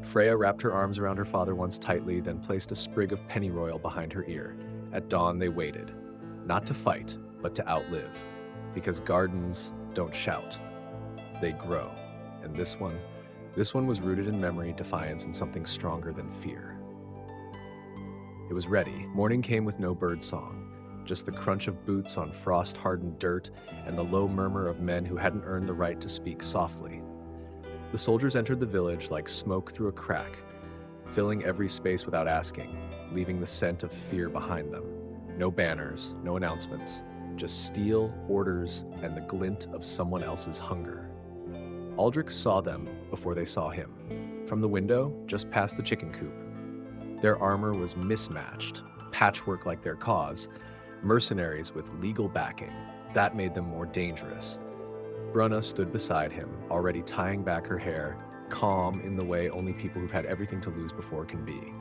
Freya wrapped her arms around her father once tightly, then placed a sprig of pennyroyal behind her ear. At dawn they waited. Not to fight, but to outlive. Because gardens don't shout. They grow. And this one was rooted in memory, defiance, and something stronger than fear. It was ready. Morning came with no bird song. Just the crunch of boots on frost-hardened dirt and the low murmur of men who hadn't earned the right to speak softly. The soldiers entered the village like smoke through a crack, filling every space without asking, leaving the scent of fear behind them. No banners, no announcements, just steel, orders, and the glint of someone else's hunger. Aldrich saw them before they saw him. From the window, just past the chicken coop. Their armor was mismatched, patchwork like their cause, mercenaries with legal backing. That made them more dangerous. Brunna stood beside him, already tying back her hair, calm in the way only people who've had everything to lose before can be.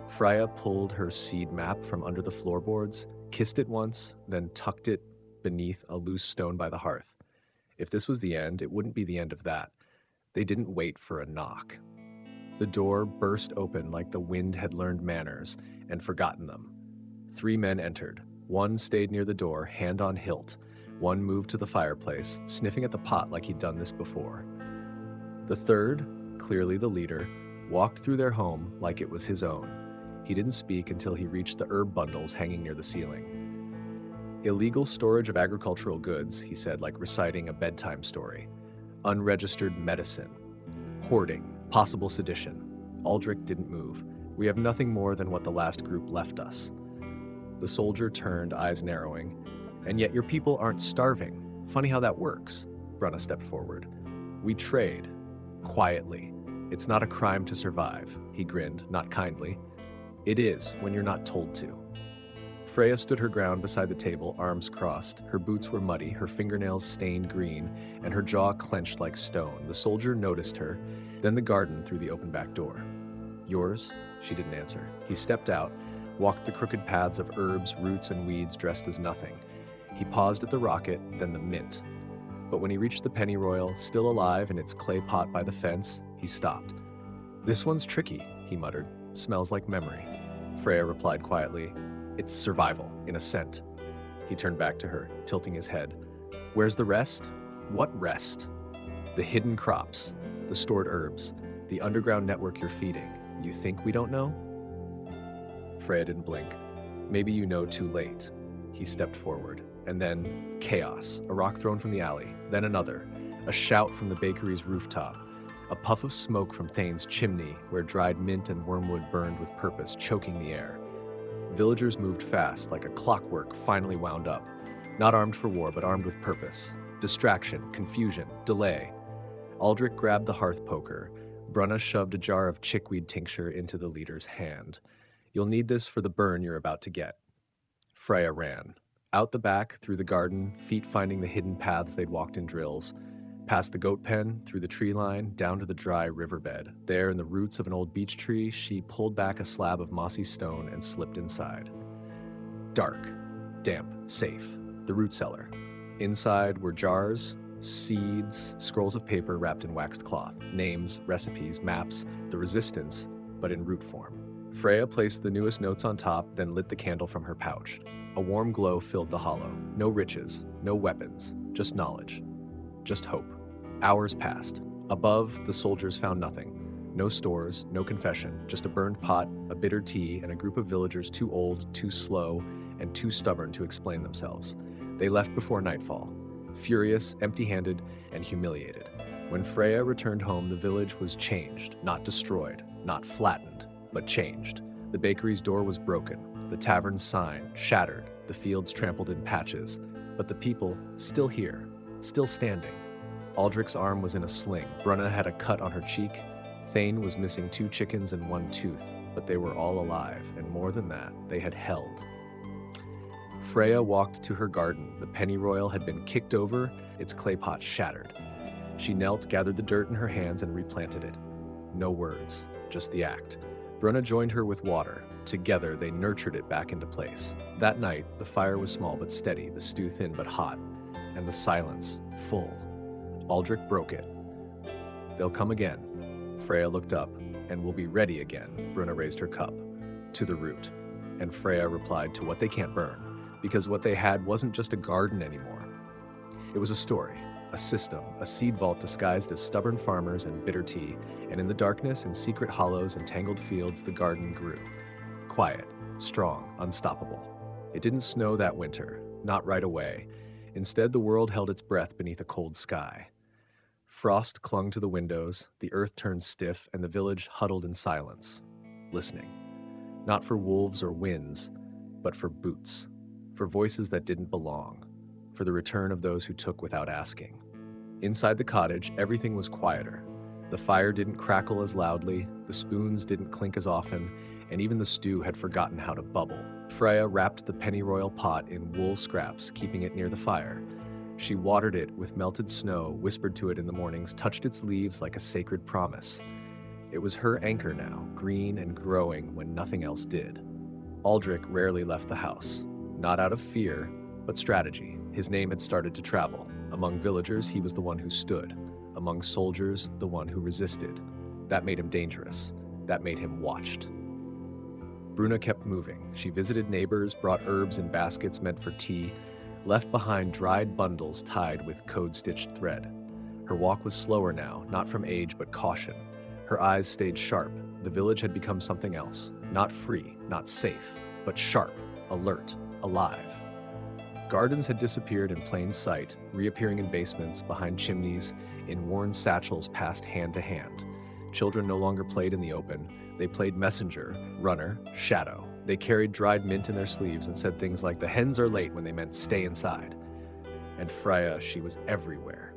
Freya pulled her seed map from under the floorboards, kissed it once, then tucked it beneath a loose stone by the hearth. If this was the end, it wouldn't be the end of that. They didn't wait for a knock. The door burst open like the wind had learned manners and forgotten them. 3 men entered. One stayed near the door, hand on hilt. One moved to the fireplace, sniffing at the pot like he'd done this before. The third, clearly the leader, walked through their home like it was his own. He didn't speak until he reached the herb bundles hanging near the ceiling. Illegal storage of agricultural goods, he said, like reciting a bedtime story. Unregistered medicine. Hoarding. Possible sedition. Aldrich didn't move. We have nothing more than what the last group left us. The soldier turned, eyes narrowing. And yet your people aren't starving. Funny how that works. Brunna stepped forward. We trade. Quietly. It's not a crime to survive. He grinned, not kindly. It is, when you're not told to. Freya stood her ground beside the table, arms crossed. Her boots were muddy, her fingernails stained green, and her jaw clenched like stone. The soldier noticed her, then the garden through the open back door. Yours? She didn't answer. He stepped out, walked the crooked paths of herbs, roots, and weeds dressed as nothing. He paused at the rocket, then the mint. But when he reached the pennyroyal, still alive in its clay pot by the fence, he stopped. This one's tricky, he muttered. Smells like memory. Freya replied quietly, It's survival, in a scent. He turned back to her, tilting his head. Where's the rest? What rest? The hidden crops, the stored herbs, the underground network you're feeding. You think we don't know? Freya didn't blink. Maybe you know too late. He stepped forward. And then chaos, a rock thrown from the alley, then another, a shout from the bakery's rooftop, a puff of smoke from Thane's chimney where dried mint and wormwood burned with purpose, choking the air. Villagers moved fast, like a clockwork finally wound up, not armed for war, but armed with purpose. Distraction, confusion, delay. Aldrich grabbed the hearth poker. Brunna shoved a jar of chickweed tincture into the leader's hand. You'll need this for the burn you're about to get. Freya ran. Out the back, through the garden, feet finding the hidden paths they'd walked in drills. Past the goat pen, through the tree line, down to the dry riverbed. There, in the roots of an old beech tree, she pulled back a slab of mossy stone and slipped inside. Dark, damp, safe. The root cellar. Inside were jars, seeds, scrolls of paper wrapped in waxed cloth, names, recipes, maps, the resistance, but in root form. Freya placed the newest notes on top, then lit the candle from her pouch. A warm glow filled the hollow. No riches, no weapons, just knowledge, just hope. Hours passed. Above, the soldiers found nothing. No stores, no confession, just a burned pot, a bitter tea, and a group of villagers too old, too slow, and too stubborn to explain themselves. They left before nightfall, furious, empty-handed, and humiliated. When Freya returned home, the village was changed, not destroyed, not flattened, but changed. The bakery's door was broken. The tavern's sign, shattered, the fields trampled in patches, but the people, still here, still standing. Aldrich's arm was in a sling, Brunna had a cut on her cheek, Thane was missing 2 chickens and 1 tooth, but they were all alive, and more than that, they had held. Freya walked to her garden. The pennyroyal had been kicked over, its clay pot shattered. She knelt, gathered the dirt in her hands, and replanted it. No words, just the act. Brunna joined her with water. Together, they nurtured it back into place. That night, the fire was small but steady, the stew thin but hot, and the silence full. Aldrich broke it. They'll come again. Freya looked up, and we'll be ready again. Brunna raised her cup. To the root. And Freya replied, to what they can't burn, because what they had wasn't just a garden anymore. It was a story, a system, a seed vault disguised as stubborn farmers and bitter tea, and in the darkness and secret hollows and tangled fields, the garden grew. Quiet, strong, unstoppable. It didn't snow that winter, not right away. Instead, the world held its breath beneath a cold sky. Frost clung to the windows, the earth turned stiff, and the village huddled in silence, listening. Not for wolves or winds, but for boots, for voices that didn't belong, for the return of those who took without asking. Inside the cottage, everything was quieter. The fire didn't crackle as loudly, the spoons didn't clink as often, and even the stew had forgotten how to bubble. Freya wrapped the pennyroyal pot in wool scraps, keeping it near the fire. She watered it with melted snow, whispered to it in the mornings, touched its leaves like a sacred promise. It was her anchor now, green and growing when nothing else did. Aldrich rarely left the house, not out of fear, but strategy. His name had started to travel. Among villagers, he was the one who stood. Among soldiers, the one who resisted. That made him dangerous. That made him watched. Bruna kept moving. She visited neighbors, brought herbs in baskets meant for tea, left behind dried bundles tied with code-stitched thread. Her walk was slower now, not from age but caution. Her eyes stayed sharp. The village had become something else. Not free, not safe, but sharp, alert, alive. Gardens had disappeared in plain sight, reappearing in basements, behind chimneys, in worn satchels passed hand to hand. Children no longer played in the open. They played messenger, runner, shadow. They carried dried mint in their sleeves and said things like, "The hens are late," when they meant stay inside. And Freya, she was everywhere.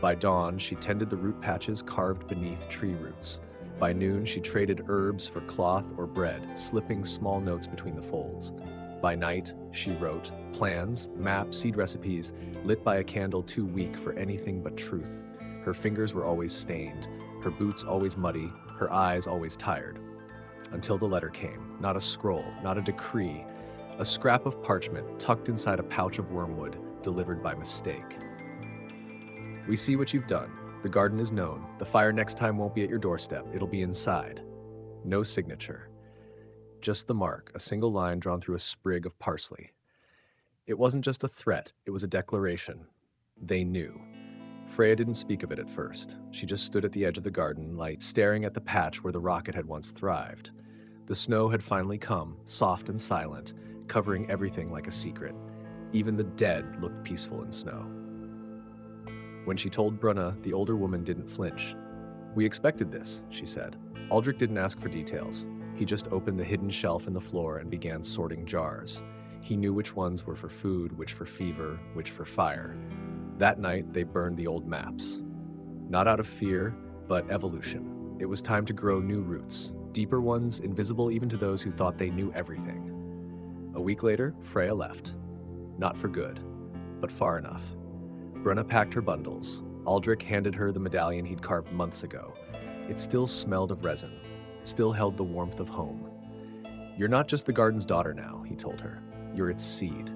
By dawn, she tended the root patches carved beneath tree roots. By noon, she traded herbs for cloth or bread, slipping small notes between the folds. By night, she wrote plans, maps, seed recipes, lit by a candle too weak for anything but truth. Her fingers were always stained, her boots always muddy, her eyes always tired. Until the letter came, not a scroll, not a decree, a scrap of parchment tucked inside a pouch of wormwood, delivered by mistake. "We see what you've done. The garden is known. The fire next time won't be at your doorstep. It'll be inside." No signature. Just the mark, a single line drawn through a sprig of parsley. It wasn't just a threat, it was a declaration. They knew. Freya didn't speak of it at first. She just stood at the edge of the garden, light, staring at the patch where the rocket had once thrived. The snow had finally come, soft and silent, covering everything like a secret. Even the dead looked peaceful in snow. When she told Bruna, the older woman didn't flinch. "We expected this," she said. Aldrich didn't ask for details. He just opened the hidden shelf in the floor and began sorting jars. He knew which ones were for food, which for fever, which for fire. That night, they burned the old maps. Not out of fear, but evolution. It was time to grow new roots, deeper ones, invisible even to those who thought they knew everything. A week later, Freya left. Not for good, but far enough. Bruna packed her bundles. Aldrich handed her the medallion he'd carved months ago. It still smelled of resin, still held the warmth of home. "You're not just the garden's daughter now," he told her. "You're its seed."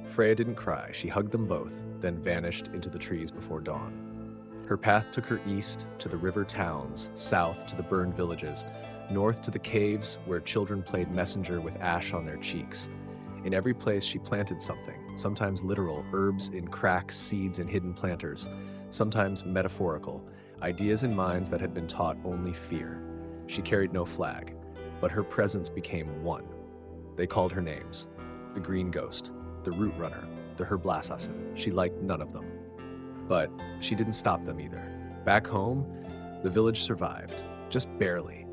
Freya didn't cry. She hugged them both, then vanished into the trees before dawn. Her path took her east to the river towns, south to the burned villages, north to the caves where children played messenger with ash on their cheeks. In every place she planted something, sometimes literal, herbs in cracks, seeds in hidden planters, sometimes metaphorical, ideas in minds that had been taught only fear. She carried no flag, but her presence became one. They called her names: the Green Ghost, the Root Runner, the Herblassassin. She liked none of them. But she didn't stop them either. Back home, the village survived, just barely.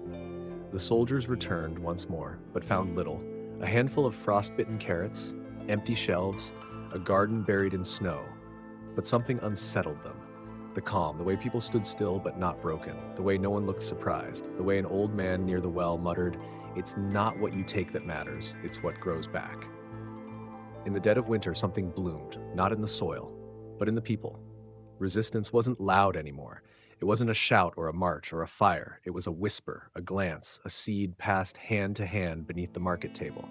The soldiers returned once more, but found little. A handful of frostbitten carrots, empty shelves, a garden buried in snow. But something unsettled them. The calm, the way people stood still but not broken, the way no one looked surprised, the way an old man near the well muttered, "It's not what you take that matters, it's what grows back." In the dead of winter, something bloomed, not in the soil, but in the people. Resistance wasn't loud anymore. It wasn't a shout or a march or a fire. It was a whisper, a glance, a seed passed hand to hand beneath the market table.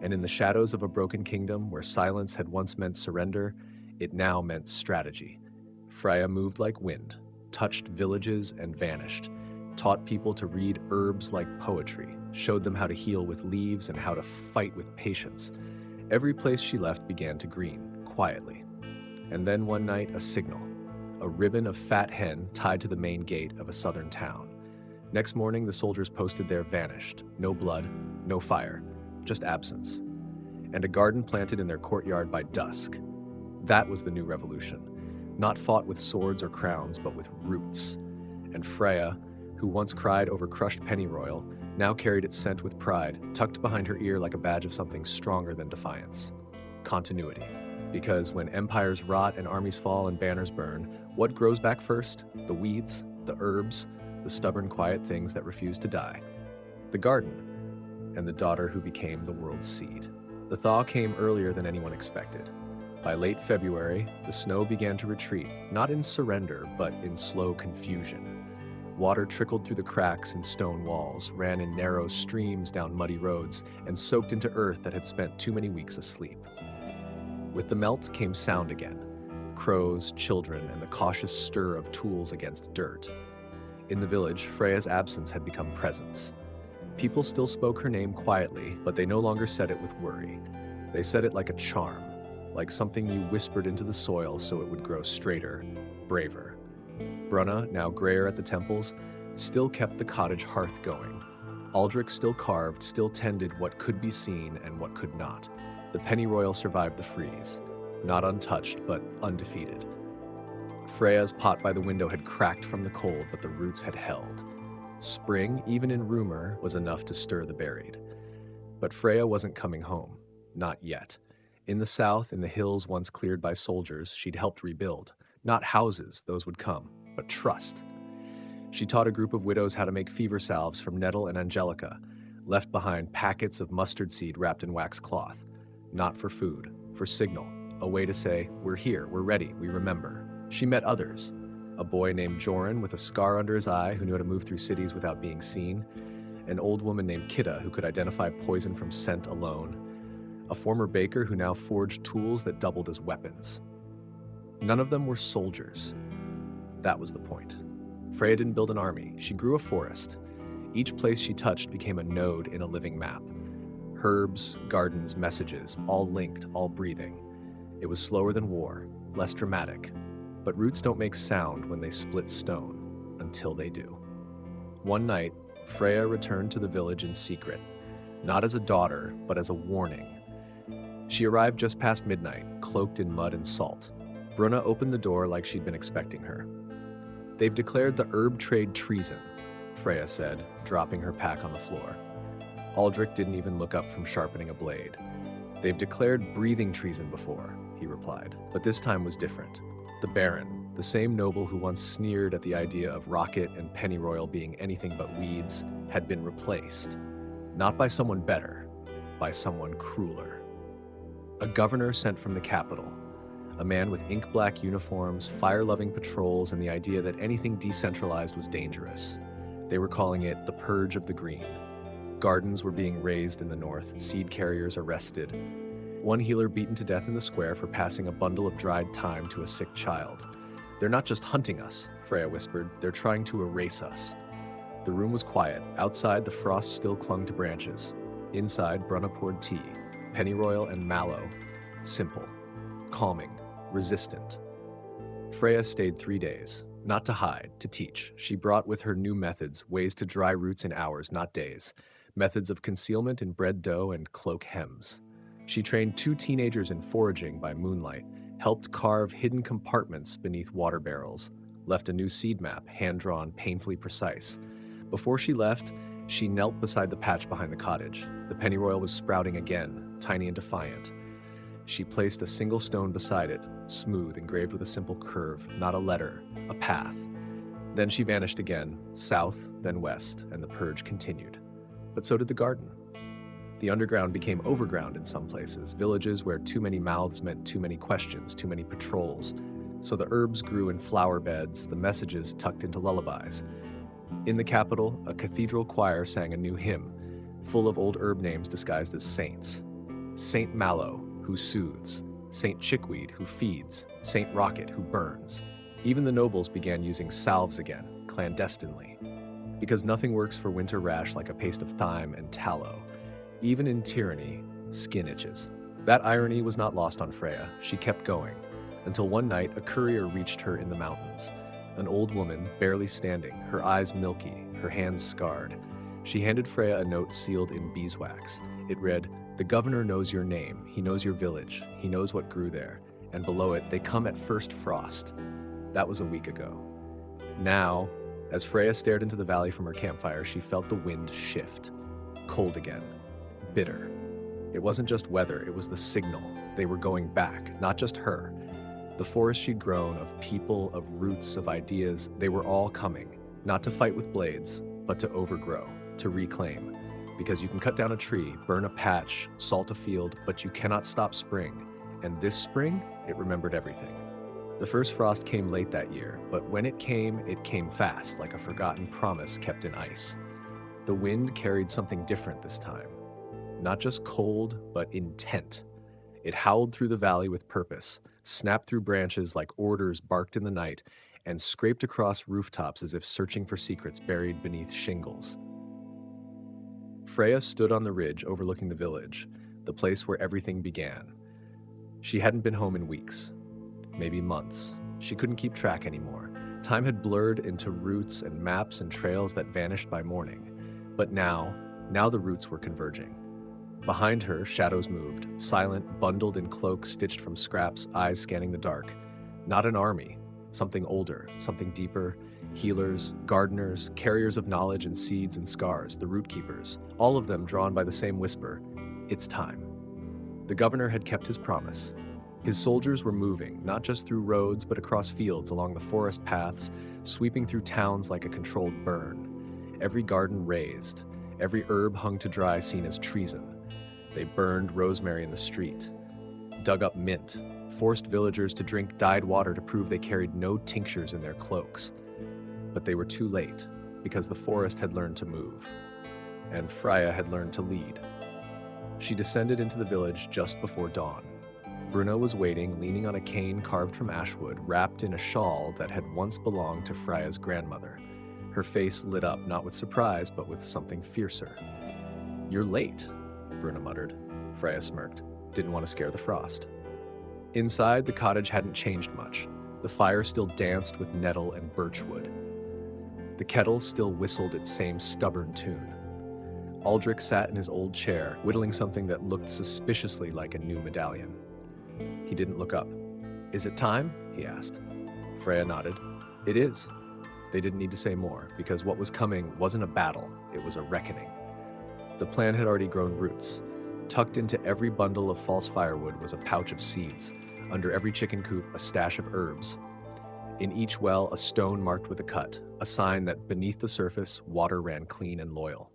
And in the shadows of a broken kingdom where silence had once meant surrender, it now meant strategy. Freya moved like wind, touched villages and vanished, taught people to read herbs like poetry, showed them how to heal with leaves and how to fight with patience. Every place she left began to green, quietly. And then one night, a signal. A ribbon of fat hen tied to the main gate of a southern town. Next morning, the soldiers posted there vanished. No blood, no fire, just absence. And a garden planted in their courtyard by dusk. That was the new revolution. Not fought with swords or crowns, but with roots. And Freya, who once cried over crushed pennyroyal, now carried its scent with pride, tucked behind her ear like a badge of something stronger than defiance. Continuity. Because when empires rot and armies fall and banners burn, what grows back first? The weeds, the herbs, the stubborn quiet things that refuse to die. The garden, and the daughter who became the world's seed. The thaw came earlier than anyone expected. By late February, the snow began to retreat, not in surrender, but in slow confusion. Water trickled through the cracks in stone walls, ran in narrow streams down muddy roads, and soaked into earth that had spent too many weeks asleep. With the melt came sound again: crows, children, and the cautious stir of tools against dirt. In the village, Freya's absence had become presence. People still spoke her name quietly, but they no longer said it with worry. They said it like a charm, like something you whispered into the soil so it would grow straighter, braver. Brunna, now grayer at the temples, still kept the cottage hearth going. Aldrich still carved, still tended what could be seen and what could not. The pennyroyal survived the freeze, not untouched, but undefeated. Freya's pot by the window had cracked from the cold, but the roots had held. Spring, even in rumor, was enough to stir the buried. But Freya wasn't coming home. Not yet. In the south, in the hills once cleared by soldiers, she'd helped rebuild. Not houses, those would come, but trust. She taught a group of widows how to make fever salves from nettle and angelica, left behind packets of mustard seed wrapped in wax cloth. Not for food, for signal, a way to say, we're here, we're ready, we remember. She met others. A boy named Joran with a scar under his eye who knew how to move through cities without being seen. An old woman named Kitta who could identify poison from scent alone. A former baker who now forged tools that doubled as weapons. None of them were soldiers. That was the point. Freya didn't build an army, she grew a forest. Each place she touched became a node in a living map. Herbs, gardens, messages, all linked, all breathing. It was slower than war, less dramatic. But roots don't make sound when they split stone, until they do. One night, Freya returned to the village in secret, not as a daughter, but as a warning. She arrived just past midnight, cloaked in mud and salt. Brunna opened the door like she'd been expecting her. They've declared the herb trade treason, Freya said, dropping her pack on the floor. Aldrich didn't even look up from sharpening a blade. They've declared breathing treason before, he replied, but this time was different. The Baron, the same noble who once sneered at the idea of Rocket and Pennyroyal being anything but weeds, had been replaced. Not by someone better, by someone crueler. A governor sent from the capital. A man with ink-black uniforms, fire-loving patrols, and the idea that anything decentralized was dangerous. They were calling it the Purge of the Green. Gardens were being razed in the north, seed carriers arrested. One healer beaten to death in the square for passing a bundle of dried thyme to a sick child. They're not just hunting us, Freya whispered, they're trying to erase us. The room was quiet. Outside, the frost still clung to branches. Inside, Brunna poured tea, pennyroyal and mallow. Simple, calming, resistant. Freya stayed 3 days, not to hide, to teach. She brought with her new methods, ways to dry roots in hours, not days. Methods of concealment in bread dough and cloak hems. She trained 2 teenagers in foraging by moonlight, helped carve hidden compartments beneath water barrels, left a new seed map, hand-drawn, painfully precise. Before she left, she knelt beside the patch behind the cottage. The pennyroyal was sprouting again, tiny and defiant. She placed a single stone beside it, smooth, engraved with a simple curve, not a letter, a path. Then she vanished again, south, then west, and the purge continued. But so did the garden. The underground became overground in some places, villages where too many mouths meant too many questions, too many patrols. So the herbs grew in flower beds, the messages tucked into lullabies. In the capital, a cathedral choir sang a new hymn, full of old herb names disguised as saints. Saint Mallow, who soothes, Saint Chickweed, who feeds, Saint Rocket, who burns. Even the nobles began using salves again, clandestinely. Because nothing works for winter rash like a paste of thyme and tallow. Even in tyranny, skin itches. That irony was not lost on Freya. She kept going, until one night a courier reached her in the mountains. An old woman, barely standing, her eyes milky, her hands scarred. She handed Freya a note sealed in beeswax. It read, "The governor knows your name, he knows your village, he knows what grew there." And below it, "They come at first frost." That was a week ago. Now, as Freya stared into the valley from her campfire, she felt the wind shift. Cold again. Bitter. It wasn't just weather, it was the signal. They were going back, not just her. The forest she'd grown, of people, of roots, of ideas, they were all coming. Not to fight with blades, but to overgrow, to reclaim. Because you can cut down a tree, burn a patch, salt a field, but you cannot stop spring. And this spring, It remembered everything. The first frost came late that year, but when it came fast, like a forgotten promise kept in ice. The wind carried something different this time. Not just cold, but intent. It howled through the valley with purpose, snapped through branches like orders barked in the night, and scraped across rooftops as if searching for secrets buried beneath shingles. Freya stood on the ridge overlooking the village, the place where everything began. She hadn't been home in weeks, maybe months. She couldn't keep track anymore. Time had blurred into routes and maps and trails that vanished by morning. But now the routes were converging. Behind her, shadows moved, silent, bundled in cloaks stitched from scraps, eyes scanning the dark. Not an army, something older, something deeper. Healers, gardeners, carriers of knowledge and seeds and scars, the root keepers, all of them drawn by the same whisper, it's time. The governor had kept his promise. His soldiers were moving, not just through roads, but across fields, along the forest paths, sweeping through towns like a controlled burn. Every garden razed, every herb hung to dry seen as treason. They burned rosemary in the street, dug up mint, forced villagers to drink dyed water to prove they carried no tinctures in their cloaks. But they were too late, because the forest had learned to move, and Freya had learned to lead. She descended into the village just before dawn. Bruno was waiting, leaning on a cane carved from ashwood, wrapped in a shawl that had once belonged to Freya's grandmother. Her face lit up, not with surprise, but with something fiercer. "You're late," Bruno muttered. Freya smirked. Didn't want to scare the frost. Inside, the cottage hadn't changed much. The fire still danced with nettle and birchwood. The kettle still whistled its same stubborn tune. Aldrich sat in his old chair, whittling something that looked suspiciously like a new medallion. He didn't look up. "Is it time?" he asked. Freya nodded. "It is." They didn't need to say more, because what was coming wasn't a battle, it was a reckoning. The plan had already grown roots. Tucked into every bundle of false firewood was a pouch of seeds. Under every chicken coop, a stash of herbs. In each well, a stone marked with a cut, a sign that beneath the surface, water ran clean and loyal.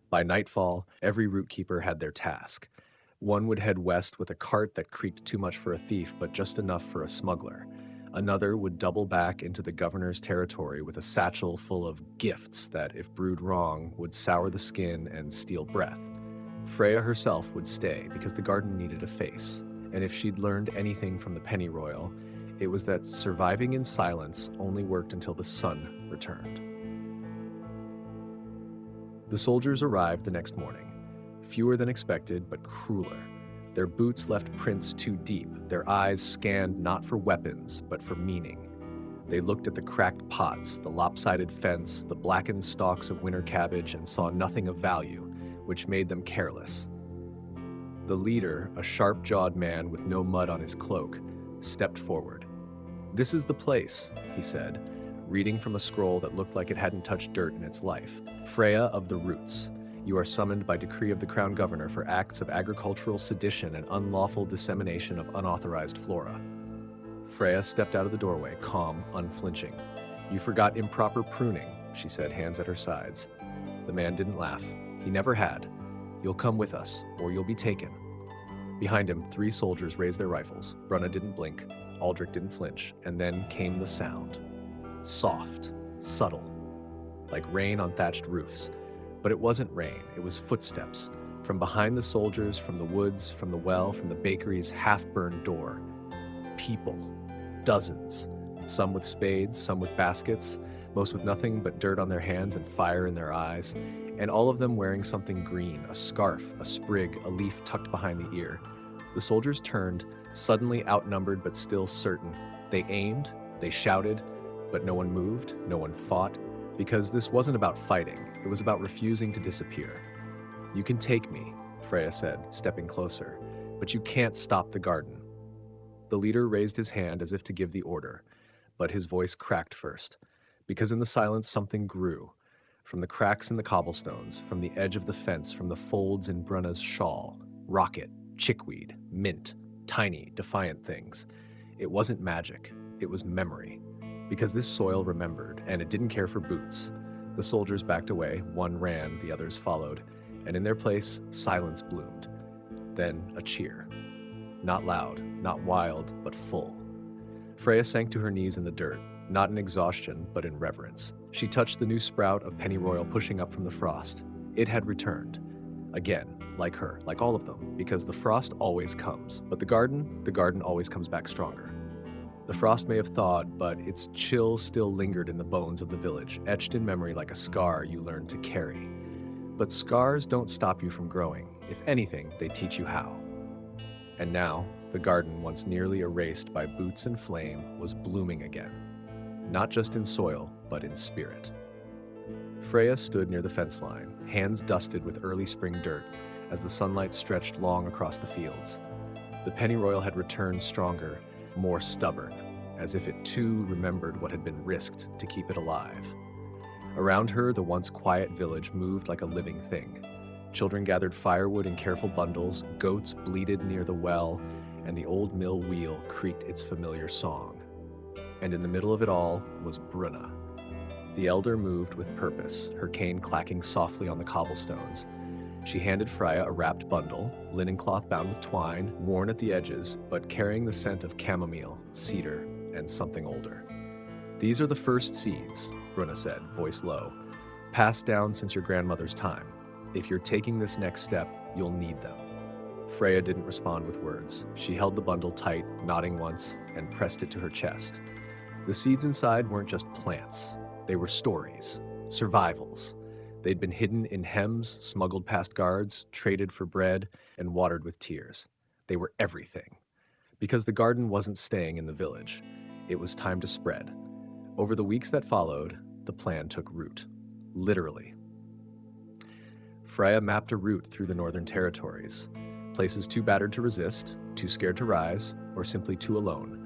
By nightfall, every root keeper had their task. One would head west with a cart that creaked too much for a thief, but just enough for a smuggler. Another would double back into the governor's territory with a satchel full of gifts that, if brewed wrong, would sour the skin and steal breath. Freya herself would stay, because the garden needed a face. And if she'd learned anything from the pennyroyal, it was that surviving in silence only worked until the sun returned. The soldiers arrived the next morning. Fewer than expected, but crueler. Their boots left prints too deep. Their eyes scanned not for weapons, but for meaning. They looked at the cracked pots, the lopsided fence, the blackened stalks of winter cabbage, and saw nothing of value, which made them careless. The leader, a sharp-jawed man with no mud on his cloak, stepped forward. "This is the place," he said, reading from a scroll that looked like it hadn't touched dirt in its life. "Freya of the Roots, you are summoned by decree of the Crown Governor for acts of agricultural sedition and unlawful dissemination of unauthorized flora." Freya stepped out of the doorway, calm, unflinching. "You forgot improper pruning," she said, hands at her sides. The man didn't laugh. He never had. "You'll come with us, or you'll be taken." Behind him, 3 soldiers raised their rifles. Brunna didn't blink. Aldrich didn't flinch. And then came the sound. Soft, subtle, like rain on thatched roofs. But it wasn't rain, it was footsteps. From behind the soldiers, from the woods, from the well, from the bakery's half-burned door. People. Dozens. Some with spades, some with baskets, most with nothing but dirt on their hands and fire in their eyes, and all of them wearing something green, a scarf, a sprig, a leaf tucked behind the ear. The soldiers turned, suddenly outnumbered but still certain. They aimed, they shouted, but no one moved, no one fought, because this wasn't about fighting, it was about refusing to disappear. "You can take me," Freya said, stepping closer, "but you can't stop the garden." The leader raised his hand as if to give the order, but his voice cracked first, because in the silence something grew. From the cracks in the cobblestones, from the edge of the fence, from the folds in Brunna's shawl, rocket, chickweed, mint, tiny, defiant things. It wasn't magic, it was memory. Because this soil remembered, and it didn't care for boots. The soldiers backed away, one ran, the others followed, and in their place, silence bloomed. Then a cheer. Not loud, not wild, but full. Freya sank to her knees in the dirt, not in exhaustion, but in reverence. She touched the new sprout of pennyroyal pushing up from the frost. It had returned. Again, like her, like all of them, because the frost always comes. But the garden always comes back stronger. The frost may have thawed, but its chill still lingered in the bones of the village, etched in memory like a scar you learn to carry. But scars don't stop you from growing. If anything, they teach you how. And now, the garden, once nearly erased by boots and flame, was blooming again. Not just in soil, but in spirit. Freya stood near the fence line, hands dusted with early spring dirt, as the sunlight stretched long across the fields. The pennyroyal had returned stronger, more stubborn, as if it too remembered what had been risked to keep it alive. Around her, the once quiet village moved like a living thing. Children gathered firewood in careful bundles, goats bleated near the well, and the old mill wheel creaked its familiar song. And in the middle of it all was Bruna. The elder moved with purpose, her cane clacking softly on the cobblestones. She handed Freya a wrapped bundle, linen cloth bound with twine, worn at the edges, but carrying the scent of chamomile, cedar, and something older. "These are the first seeds," Bruna said, voice low, "passed down since your grandmother's time. If you're taking this next step, you'll need them." Freya didn't respond with words. She held the bundle tight, nodding once, and pressed it to her chest. The seeds inside weren't just plants. They were stories, survivals. They'd been hidden in hems, smuggled past guards, traded for bread, and watered with tears. They were everything. Because the garden wasn't staying in the village. It was time to spread. Over the weeks that followed, the plan took root. Literally. Freya mapped a route through the northern territories. Places too battered to resist, too scared to rise, or simply too alone.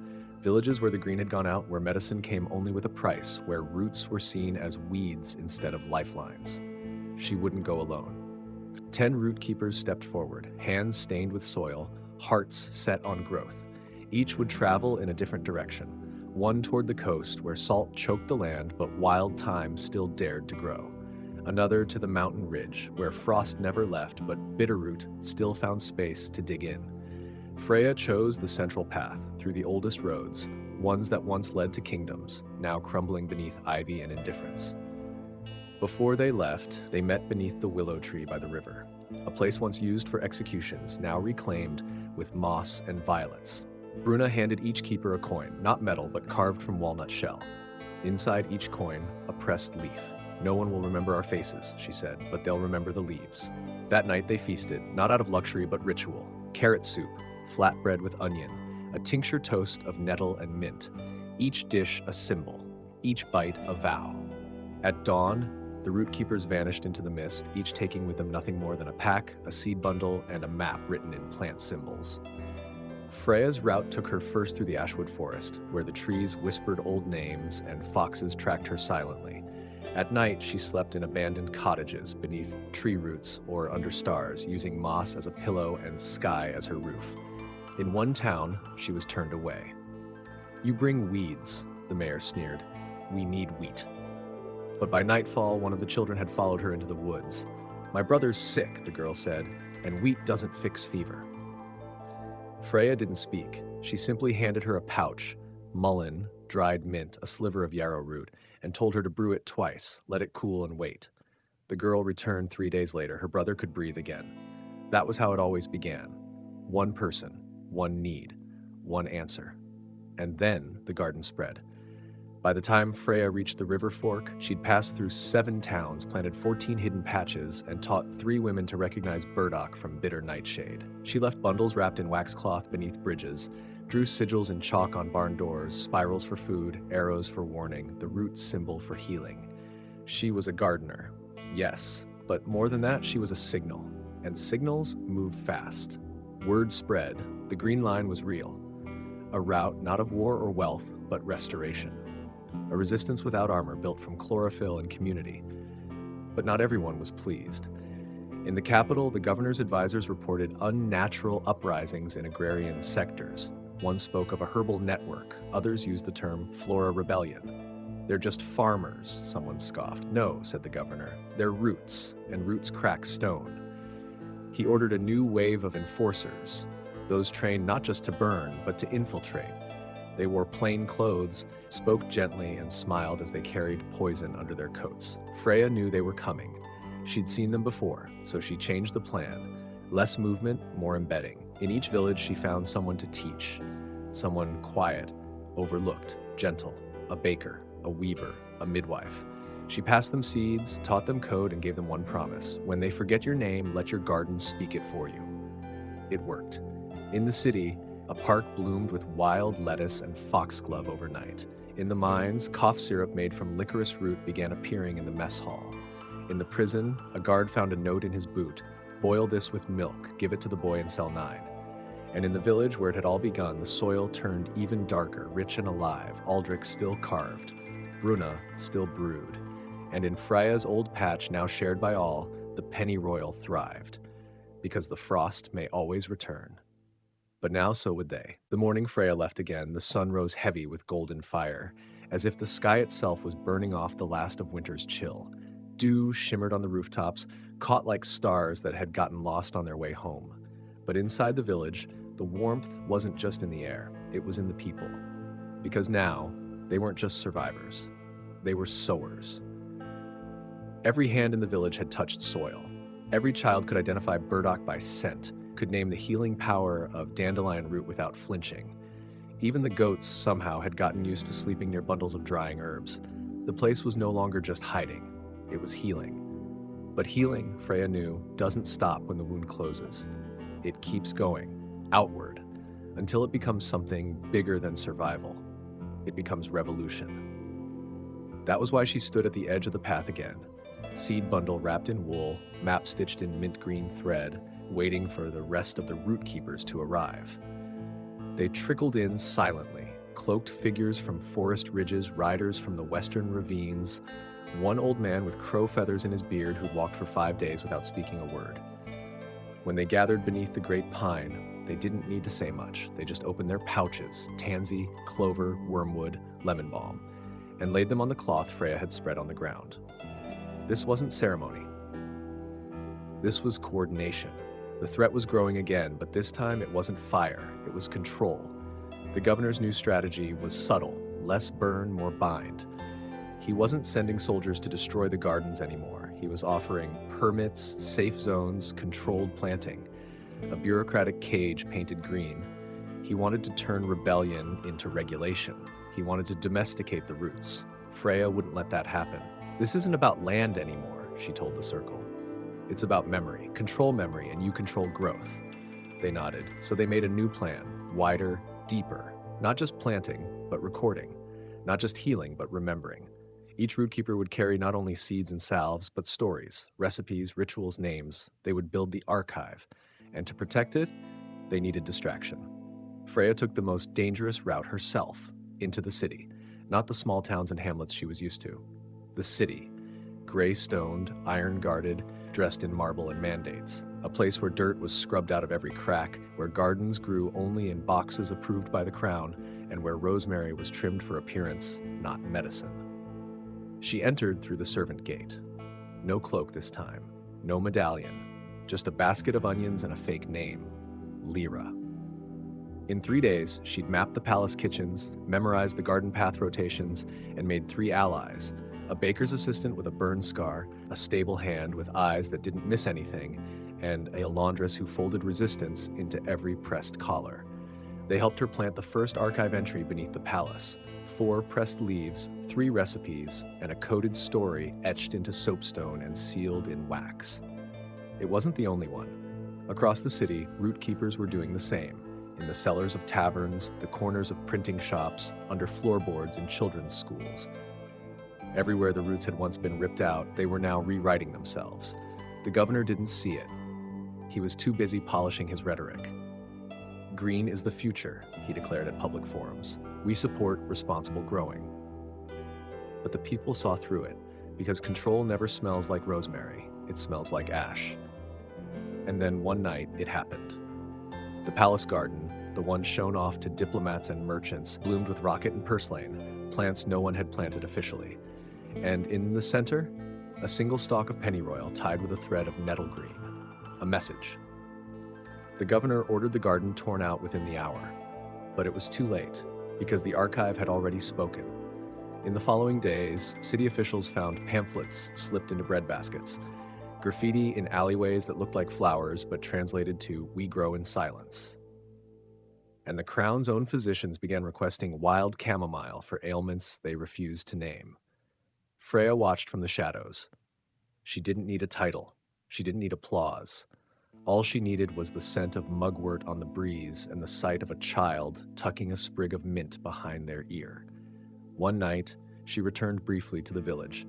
Villages where the green had gone out, where medicine came only with a price, where roots were seen as weeds instead of lifelines. She wouldn't go alone. 10 root keepers stepped forward, hands stained with soil, hearts set on growth. Each would travel in a different direction. One toward the coast, where salt choked the land, but wild thyme still dared to grow. Another to the mountain ridge, where frost never left, but bitterroot still found space to dig in. Freya chose the central path, through the oldest roads, ones that once led to kingdoms, now crumbling beneath ivy and indifference. Before they left, they met beneath the willow tree by the river, a place once used for executions, now reclaimed with moss and violets. Bruna handed each keeper a coin, not metal, but carved from walnut shell. Inside each coin, a pressed leaf. "No one will remember our faces," she said, "but they'll remember the leaves." That night they feasted, not out of luxury but ritual. Carrot soup, flatbread with onion, a tincture toast of nettle and mint. Each dish a symbol, each bite a vow. At dawn, the root keepers vanished into the mist, each taking with them nothing more than a pack, a seed bundle, and a map written in plant symbols. Freya's route took her first through the ashwood forest, where the trees whispered old names and foxes tracked her silently. At night, she slept in abandoned cottages beneath tree roots or under stars, using moss as a pillow and sky as her roof. In one town, she was turned away. "You bring weeds," the mayor sneered. "We need wheat." But by nightfall, one of the children had followed her into the woods. "My brother's sick," the girl said, "and wheat doesn't fix fever." Freya didn't speak. She simply handed her a pouch, mullein, dried mint, a sliver of yarrow root, and told her to brew it twice, let it cool and wait. The girl returned 3 days later. Her brother could breathe again. That was how it always began. One person, one need, one answer. And then the garden spread. By the time Freya reached the river fork, she'd passed through 7 towns, planted 14 hidden patches, and taught 3 women to recognize burdock from bitter nightshade. She left bundles wrapped in waxcloth beneath bridges, drew sigils in chalk on barn doors, spirals for food, arrows for warning, the root symbol for healing. She was a gardener, yes, but more than that, she was a signal. And signals move fast. Word spread. The green line was real. A route not of war or wealth, but restoration. A resistance without armor built from chlorophyll and community. But not everyone was pleased. In the capital, the governor's advisors reported unnatural uprisings in agrarian sectors. One spoke of a herbal network, others used the term flora rebellion. "They're just farmers," someone scoffed. "No," said the governor, "they're roots, and roots crack stone." He ordered a new wave of enforcers, those trained not just to burn, but to infiltrate. They wore plain clothes, spoke gently, and smiled as they carried poison under their coats. Freya knew they were coming. She'd seen them before, so she changed the plan. Less movement, more embedding. In each village, she found someone to teach. Someone quiet, overlooked, gentle. A baker, a weaver, a midwife. She passed them seeds, taught them code, and gave them one promise. When they forget your name, let your garden speak it for you. It worked. In the city, a park bloomed with wild lettuce and foxglove overnight. In the mines, cough syrup made from licorice root began appearing in the mess hall. In the prison, a guard found a note in his boot. Boil this with milk, give it to the boy in cell 9. And in the village where it had all begun, the soil turned even darker, rich and alive, Aldrich still carved, Bruna still brewed. And in Freya's old patch, now shared by all, the pennyroyal thrived, because the frost may always return. But now so would they. The morning Freya left again, the sun rose heavy with golden fire, as if the sky itself was burning off the last of winter's chill. Dew shimmered on the rooftops, caught like stars that had gotten lost on their way home. But inside the village, the warmth wasn't just in the air, it was in the people. Because now, they weren't just survivors, they were sowers. Every hand in the village had touched soil. Every child could identify burdock by scent, could name the healing power of dandelion root without flinching. Even the goats somehow had gotten used to sleeping near bundles of drying herbs. The place was no longer just hiding, it was healing. But healing, Freya knew, doesn't stop when the wound closes. It keeps going, outward, until it becomes something bigger than survival. It becomes revolution. That was why she stood at the edge of the path again, seed bundle wrapped in wool, map stitched in mint green thread, waiting for the rest of the root keepers to arrive. They trickled in silently, cloaked figures from forest ridges, riders from the western ravines, one old man with crow feathers in his beard who'd walked for 5 days without speaking a word. When they gathered beneath the great pine, they didn't need to say much. They just opened their pouches, tansy, clover, wormwood, lemon balm, and laid them on the cloth Freya had spread on the ground. This wasn't ceremony. This was coordination. The threat was growing again, but this time it wasn't fire, it was control. The governor's new strategy was subtle, less burn, more bind. He wasn't sending soldiers to destroy the gardens anymore. He was offering permits, safe zones, controlled planting, a bureaucratic cage painted green. He wanted to turn rebellion into regulation. He wanted to domesticate the roots. Freya wouldn't let that happen. This isn't about land anymore, she told the circle. It's about memory. Control memory and you control growth. They nodded, so they made a new plan, wider, deeper. Not just planting, but recording. Not just healing, but remembering. Each root keeper would carry not only seeds and salves, but stories, recipes, rituals, names. They would build the archive. And to protect it, they needed distraction. Freya took the most dangerous route herself, into the city. Not the small towns and hamlets she was used to. The city, gray-stoned, iron-guarded, dressed in marble and mandates. A place where dirt was scrubbed out of every crack, where gardens grew only in boxes approved by the crown, and where rosemary was trimmed for appearance, not medicine. She entered through the servant gate. No cloak this time, no medallion, just a basket of onions and a fake name, Lyra. In 3 days, she'd mapped the palace kitchens, memorized the garden path rotations, and made 3 allies, a baker's assistant with a burn scar, a stable hand with eyes that didn't miss anything, and a laundress who folded resistance into every pressed collar. They helped her plant the first archive entry beneath the palace, 4 pressed leaves, 3 recipes, and a coded story etched into soapstone and sealed in wax. It wasn't the only one. Across the city, root keepers were doing the same, in the cellars of taverns, the corners of printing shops, under floorboards in children's schools. Everywhere the roots had once been ripped out, they were now rewriting themselves. The governor didn't see it. He was too busy polishing his rhetoric. Green is the future, he declared at public forums. We support responsible growing. But the people saw through it, because control never smells like rosemary, it smells like ash. And then one night, it happened. The palace garden, the one shown off to diplomats and merchants, bloomed with rocket and purslane, plants no one had planted officially. And in the center, a single stalk of pennyroyal tied with a thread of nettle green. A message. The governor ordered the garden torn out within the hour, but it was too late, because the archive had already spoken. In the following days, city officials found pamphlets slipped into bread baskets, graffiti in alleyways that looked like flowers but translated to "We grow in silence." And the crown's own physicians began requesting wild chamomile for ailments they refused to name. Freya watched from the shadows. She didn't need a title. She didn't need applause. All she needed was the scent of mugwort on the breeze and the sight of a child tucking a sprig of mint behind their ear. One night, she returned briefly to the village.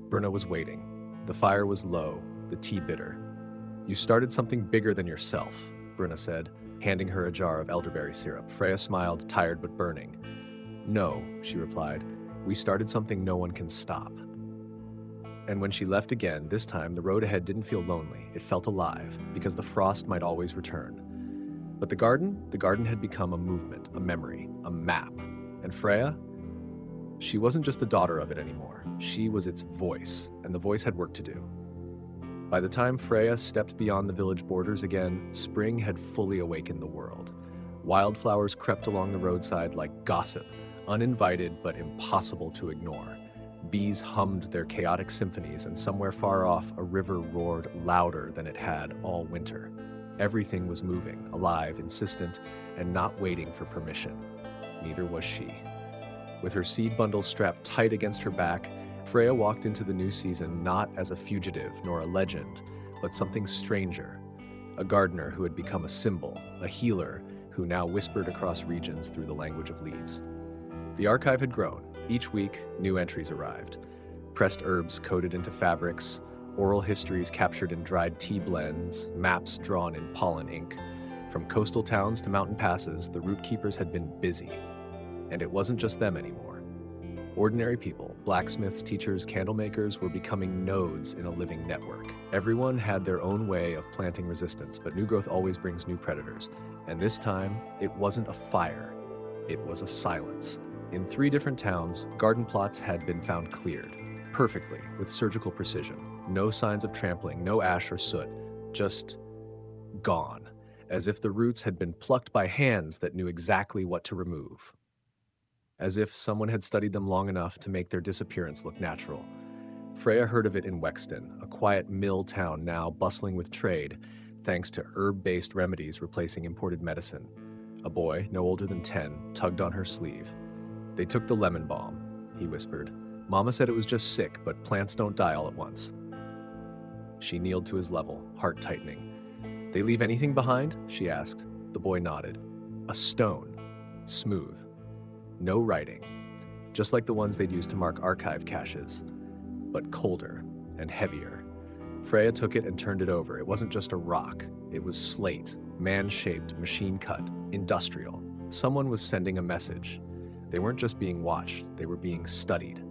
Bruna was waiting. The fire was low, the tea bitter. "You started something bigger than yourself," Bruna said, handing her a jar of elderberry syrup. Freya smiled, tired but burning. "No," she replied, "we started something no one can stop." And when she left again, this time the road ahead didn't feel lonely. It felt alive, because the frost might always return. But the garden had become a movement, a memory, a map. And Freya? She wasn't just the daughter of it anymore. She was its voice, and the voice had work to do. By the time Freya stepped beyond the village borders again, spring had fully awakened the world. Wildflowers crept along the roadside like gossip, uninvited but impossible to ignore. Bees hummed their chaotic symphonies, and somewhere far off, a river roared louder than it had all winter. Everything was moving, alive, insistent, and not waiting for permission. Neither was she. With her seed bundles strapped tight against her back, Freya walked into the new season not as a fugitive nor a legend, but something stranger. A gardener who had become a symbol, a healer who now whispered across regions through the language of leaves. The archive had grown. Each week, new entries arrived. Pressed herbs coated into fabrics, oral histories captured in dried tea blends, maps drawn in pollen ink. From coastal towns to mountain passes, the root keepers had been busy. And it wasn't just them anymore. Ordinary people, blacksmiths, teachers, candlemakers, were becoming nodes in a living network. Everyone had their own way of planting resistance, but new growth always brings new predators. And this time, it wasn't a fire. It was a silence. In 3 different towns, garden plots had been found cleared, perfectly, with surgical precision. No signs of trampling, no ash or soot, just gone, as if the roots had been plucked by hands that knew exactly what to remove. As if someone had studied them long enough to make their disappearance look natural. Freya heard of it in Wexton, a quiet mill town now bustling with trade, thanks to herb-based remedies replacing imported medicine. A boy, no older than 10, tugged on her sleeve. "They took the lemon balm," he whispered. "Mama said it was just sick, but plants don't die all at once." She kneeled to his level, heart tightening. "They leave anything behind?" she asked. The boy nodded. "A stone. Smooth. No writing. Just like the ones they'd used to mark archive caches. But colder and heavier." Freya took it and turned it over. It wasn't just a rock. It was slate, man-shaped, machine-cut, industrial. Someone was sending a message. They weren't just being watched, they were being studied.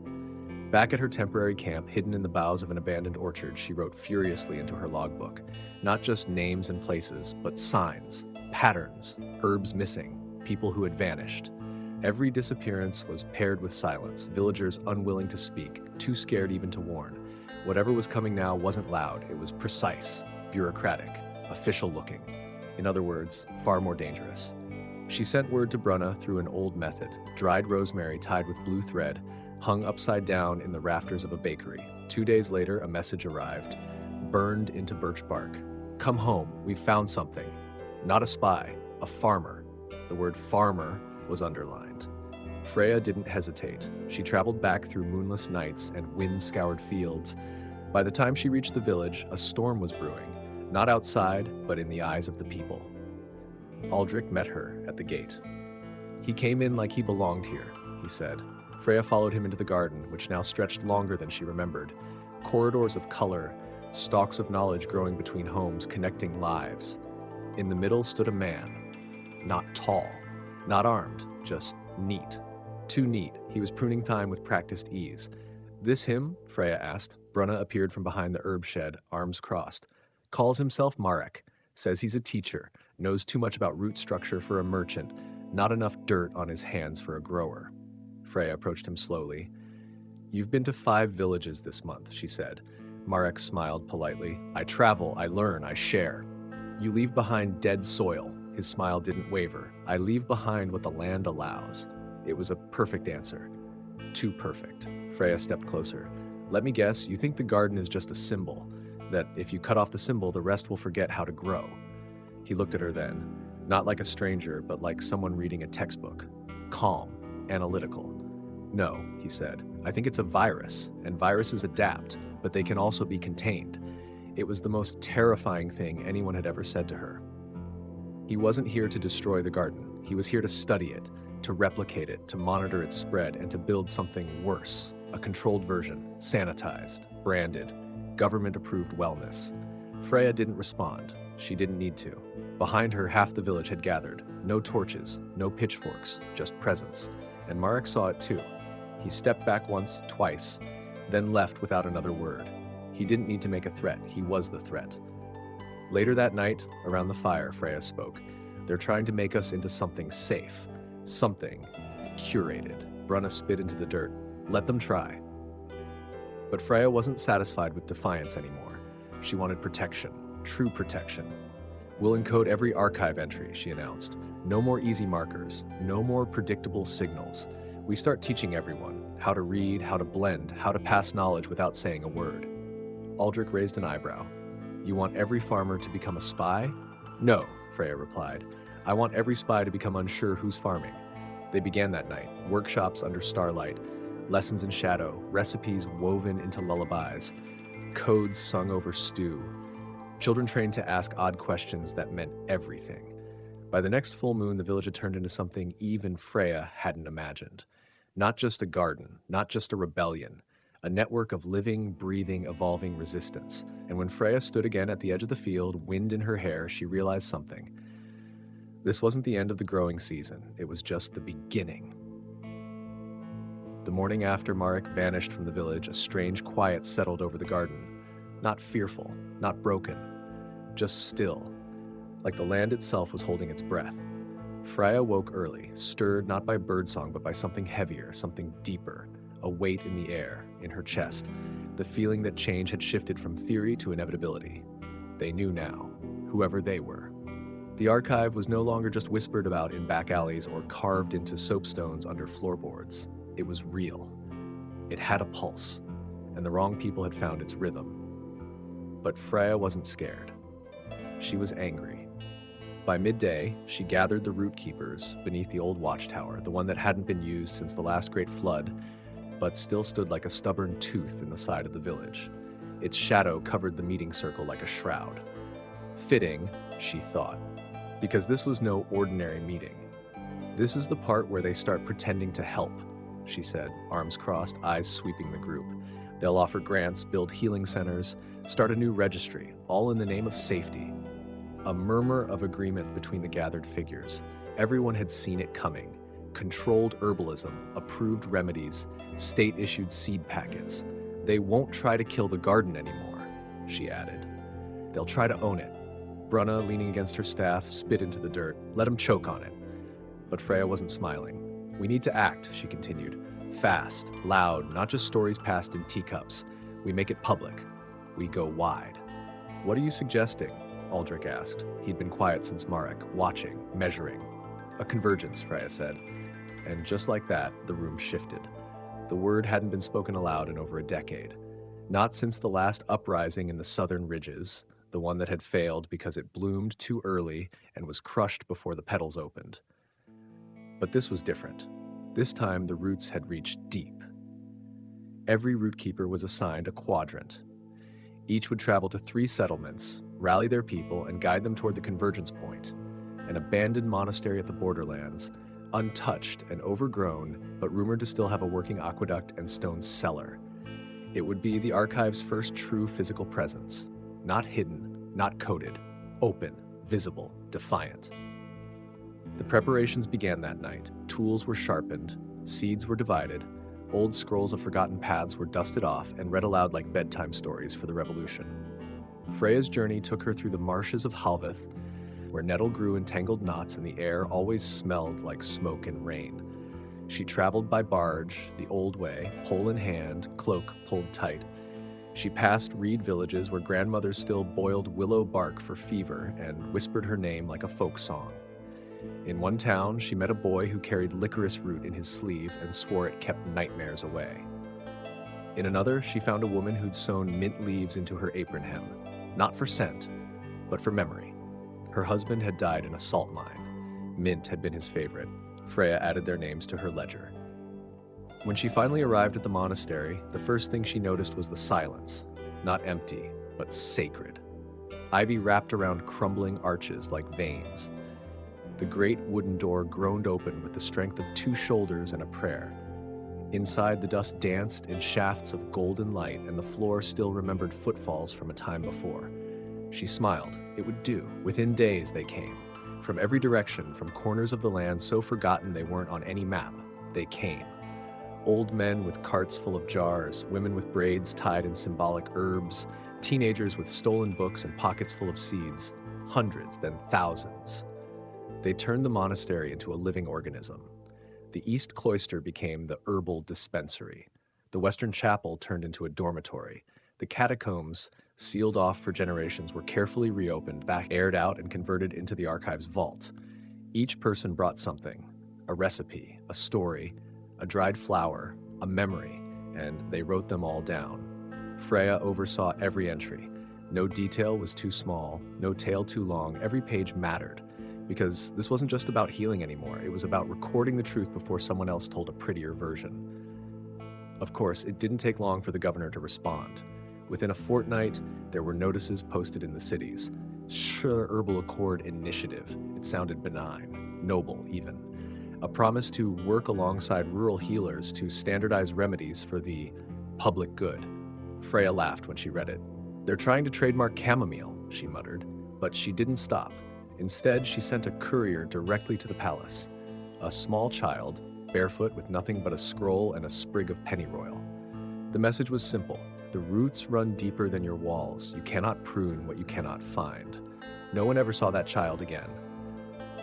Back at her temporary camp, hidden in the boughs of an abandoned orchard, she wrote furiously into her logbook. Not just names and places, but signs, patterns, herbs missing, people who had vanished. Every disappearance was paired with silence, villagers unwilling to speak, too scared even to warn. Whatever was coming now wasn't loud, it was precise, bureaucratic, official-looking. In other words, far more dangerous. She sent word to Bruna through an old method, dried rosemary tied with blue thread, hung upside down in the rafters of a bakery. 2 days later, a message arrived, burned into birch bark. "Come home, we've found something." Not a spy, a farmer. The word farmer was underlined. Freya didn't hesitate. She traveled back through moonless nights and wind-scoured fields. By the time she reached the village, a storm was brewing, not outside, but in the eyes of the people. Aldrich met her at the gate. "He came in like he belonged here," he said. Freya followed him into the garden, which now stretched longer than she remembered. Corridors of color, stalks of knowledge growing between homes, connecting lives. In the middle stood a man. Not tall, not armed, just neat. Too neat, he was pruning thyme with practiced ease. "This him?" Freya asked. Bruna appeared from behind the herb shed, arms crossed. "Calls himself Marek. Says he's a teacher. Knows too much about root structure for a merchant. Not enough dirt on his hands for a grower." Freya approached him slowly. "You've been to 5 villages this month," she said. Marek smiled politely. "I travel, I learn, I share." You leave behind dead soil. His smile didn't waver. I leave behind what the land allows. It was a perfect answer. Too perfect. Freya stepped closer. Let me guess, you think the garden is just a symbol, that if you cut off the symbol, the rest will forget how to grow. He looked at her then, not like a stranger, but like someone reading a textbook. Calm, analytical. No, he said, I think it's a virus, and viruses adapt, but they can also be contained. It was the most terrifying thing anyone had ever said to her. He wasn't here to destroy the garden. He was here to study it, to replicate it, to monitor its spread, and to build something worse. A controlled version, sanitized, branded, government-approved wellness. Freya didn't respond. She didn't need to. Behind her, half the village had gathered. No torches, no pitchforks, just presence. And Marek saw it too. He stepped back once, twice, then left without another word. He didn't need to make a threat. He was the threat. Later that night, around the fire, Freya spoke. They're trying to make us into something safe. Something curated. Brunna spit into the dirt. Let them try. But Freya wasn't satisfied with defiance anymore. She wanted protection. True protection. We'll encode every archive entry, she announced. No more easy markers. No more predictable signals. We start teaching everyone how to read, how to blend, how to pass knowledge without saying a word. Aldrich raised an eyebrow. You want every farmer to become a spy? No, Freya replied. I want every spy to become unsure who's farming. They began that night, workshops under starlight, lessons in shadow, recipes woven into lullabies, codes sung over stew. Children trained to ask odd questions that meant everything. By the next full moon, the village had turned into something even Freya hadn't imagined. Not just a garden, not just a rebellion, a network of living, breathing, evolving resistance. And when Freya stood again at the edge of the field, wind in her hair, she realized something. This wasn't the end of the growing season. It was just the beginning. The morning after Marek vanished from the village, a strange quiet settled over the garden. Not fearful, not broken, just still, like the land itself was holding its breath. Freya woke early, stirred not by birdsong but by something heavier, something deeper, a weight in the air, in her chest, the feeling that change had shifted from theory to inevitability. They knew now, whoever they were. The archive was no longer just whispered about in back alleys or carved into soapstones under floorboards. It was real. It had a pulse, and the wrong people had found its rhythm. But Freya wasn't scared. She was angry. By midday, she gathered the root keepers beneath the old watchtower, the one that hadn't been used since the last great flood, but still stood like a stubborn tooth in the side of the village. Its shadow covered the meeting circle like a shroud. Fitting, she thought, because this was no ordinary meeting. This is the part where they start pretending to help, she said, arms crossed, eyes sweeping the group. They'll offer grants, build healing centers, start a new registry, all in the name of safety. A murmur of agreement between the gathered figures. Everyone had seen it coming. Controlled herbalism, approved remedies, state-issued seed packets. They won't try to kill the garden anymore, she added. They'll try to own it. Brunna, leaning against her staff, spit into the dirt. Let him choke on it. But Freya wasn't smiling. We need to act, she continued. Fast, loud, not just stories passed in teacups. We make it public. We go wide. What are you suggesting? Aldrich asked. He'd been quiet since Marek, watching, measuring. A convergence, Freya said. And just like that, the room shifted. The word hadn't been spoken aloud in over a decade. Not since the last uprising in the southern ridges, the one that had failed because it bloomed too early and was crushed before the petals opened. But this was different. This time, the roots had reached deep. Every root keeper was assigned a quadrant. Each would travel to 3 settlements, rally their people, and guide them toward the convergence point, an abandoned monastery at the borderlands, untouched and overgrown, but rumored to still have a working aqueduct and stone cellar. It would be the archive's first true physical presence, not hidden, not coded, open, visible, defiant. The preparations began that night. Tools were sharpened, seeds were divided, old scrolls of forgotten paths were dusted off and read aloud like bedtime stories for the revolution. Freya's journey took her through the marshes of Halveth, where nettle grew in tangled knots and the air always smelled like smoke and rain. She traveled by barge, the old way, pole in hand, cloak pulled tight. She passed reed villages where grandmothers still boiled willow bark for fever and whispered her name like a folk song. In one town, she met a boy who carried licorice root in his sleeve and swore it kept nightmares away. In another, she found a woman who'd sewn mint leaves into her apron hem, not for scent, but for memory. Her husband had died in a salt mine. Mint had been his favorite. Freya added their names to her ledger. When she finally arrived at the monastery, the first thing she noticed was the silence. Not empty, but sacred. Ivy wrapped around crumbling arches like veins. The great wooden door groaned open with the strength of 2 shoulders and a prayer. Inside, the dust danced in shafts of golden light, and the floor still remembered footfalls from a time before. She smiled. It would do. Within days they came. From every direction, from corners of the land so forgotten they weren't on any map, they came. Old men with carts full of jars, women with braids tied in symbolic herbs, teenagers with stolen books and pockets full of seeds, hundreds, then thousands. They turned the monastery into a living organism. The East Cloister became the herbal dispensary. The Western Chapel turned into a dormitory. The catacombs, sealed off for generations, were carefully reopened, back aired out, and converted into the archive's vault. Each person brought something, a recipe, a story, a dried flower, a memory, and they wrote them all down. Freya oversaw every entry. No detail was too small, no tale too long. Every page mattered, because this wasn't just about healing anymore. It was about recording the truth before someone else told a prettier version. Of course, it didn't take long for the governor to respond. Within a fortnight, there were notices posted in the cities. Sure Herbal Accord Initiative. It sounded benign, noble even. A promise to work alongside rural healers to standardize remedies for the public good. Freya laughed when she read it. They're trying to trademark chamomile, she muttered, but she didn't stop. Instead, she sent a courier directly to the palace. A small child, barefoot with nothing but a scroll and a sprig of pennyroyal. The message was simple. The roots run deeper than your walls. You cannot prune what you cannot find. No one ever saw that child again.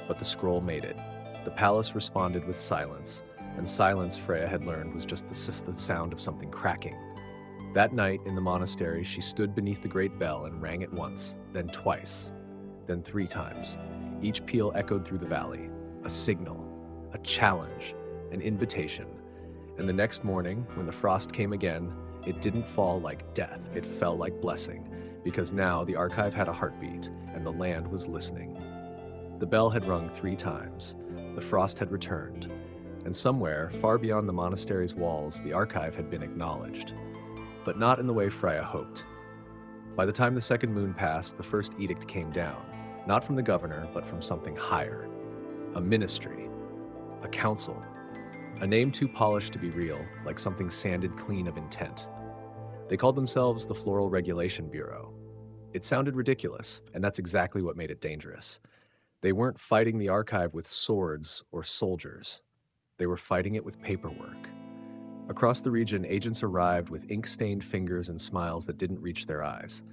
But the scroll made it. The palace responded with silence, and silence, Freya had learned, was just the sound of something cracking. That night in the monastery, she stood beneath the great bell and rang it once, then twice, then 3 times. Each peal echoed through the valley. A signal, a challenge, an invitation. And the next morning, when the frost came again, it didn't fall like death, it fell like blessing, because now the archive had a heartbeat, and the land was listening. The bell had rung 3 times. The frost had returned, and somewhere, far beyond the monastery's walls, the archive had been acknowledged. But not in the way Freya hoped. By the time the second moon passed, the first edict came down, not from the governor, but from something higher. A ministry, a council, a name too polished to be real, like something sanded clean of intent. They called themselves the Floral Regulation Bureau. It sounded ridiculous, and that's exactly what made it dangerous. They weren't fighting the archive with swords or soldiers. They were fighting it with paperwork. Across the region, agents arrived with ink-stained fingers and smiles that didn't reach their eyes.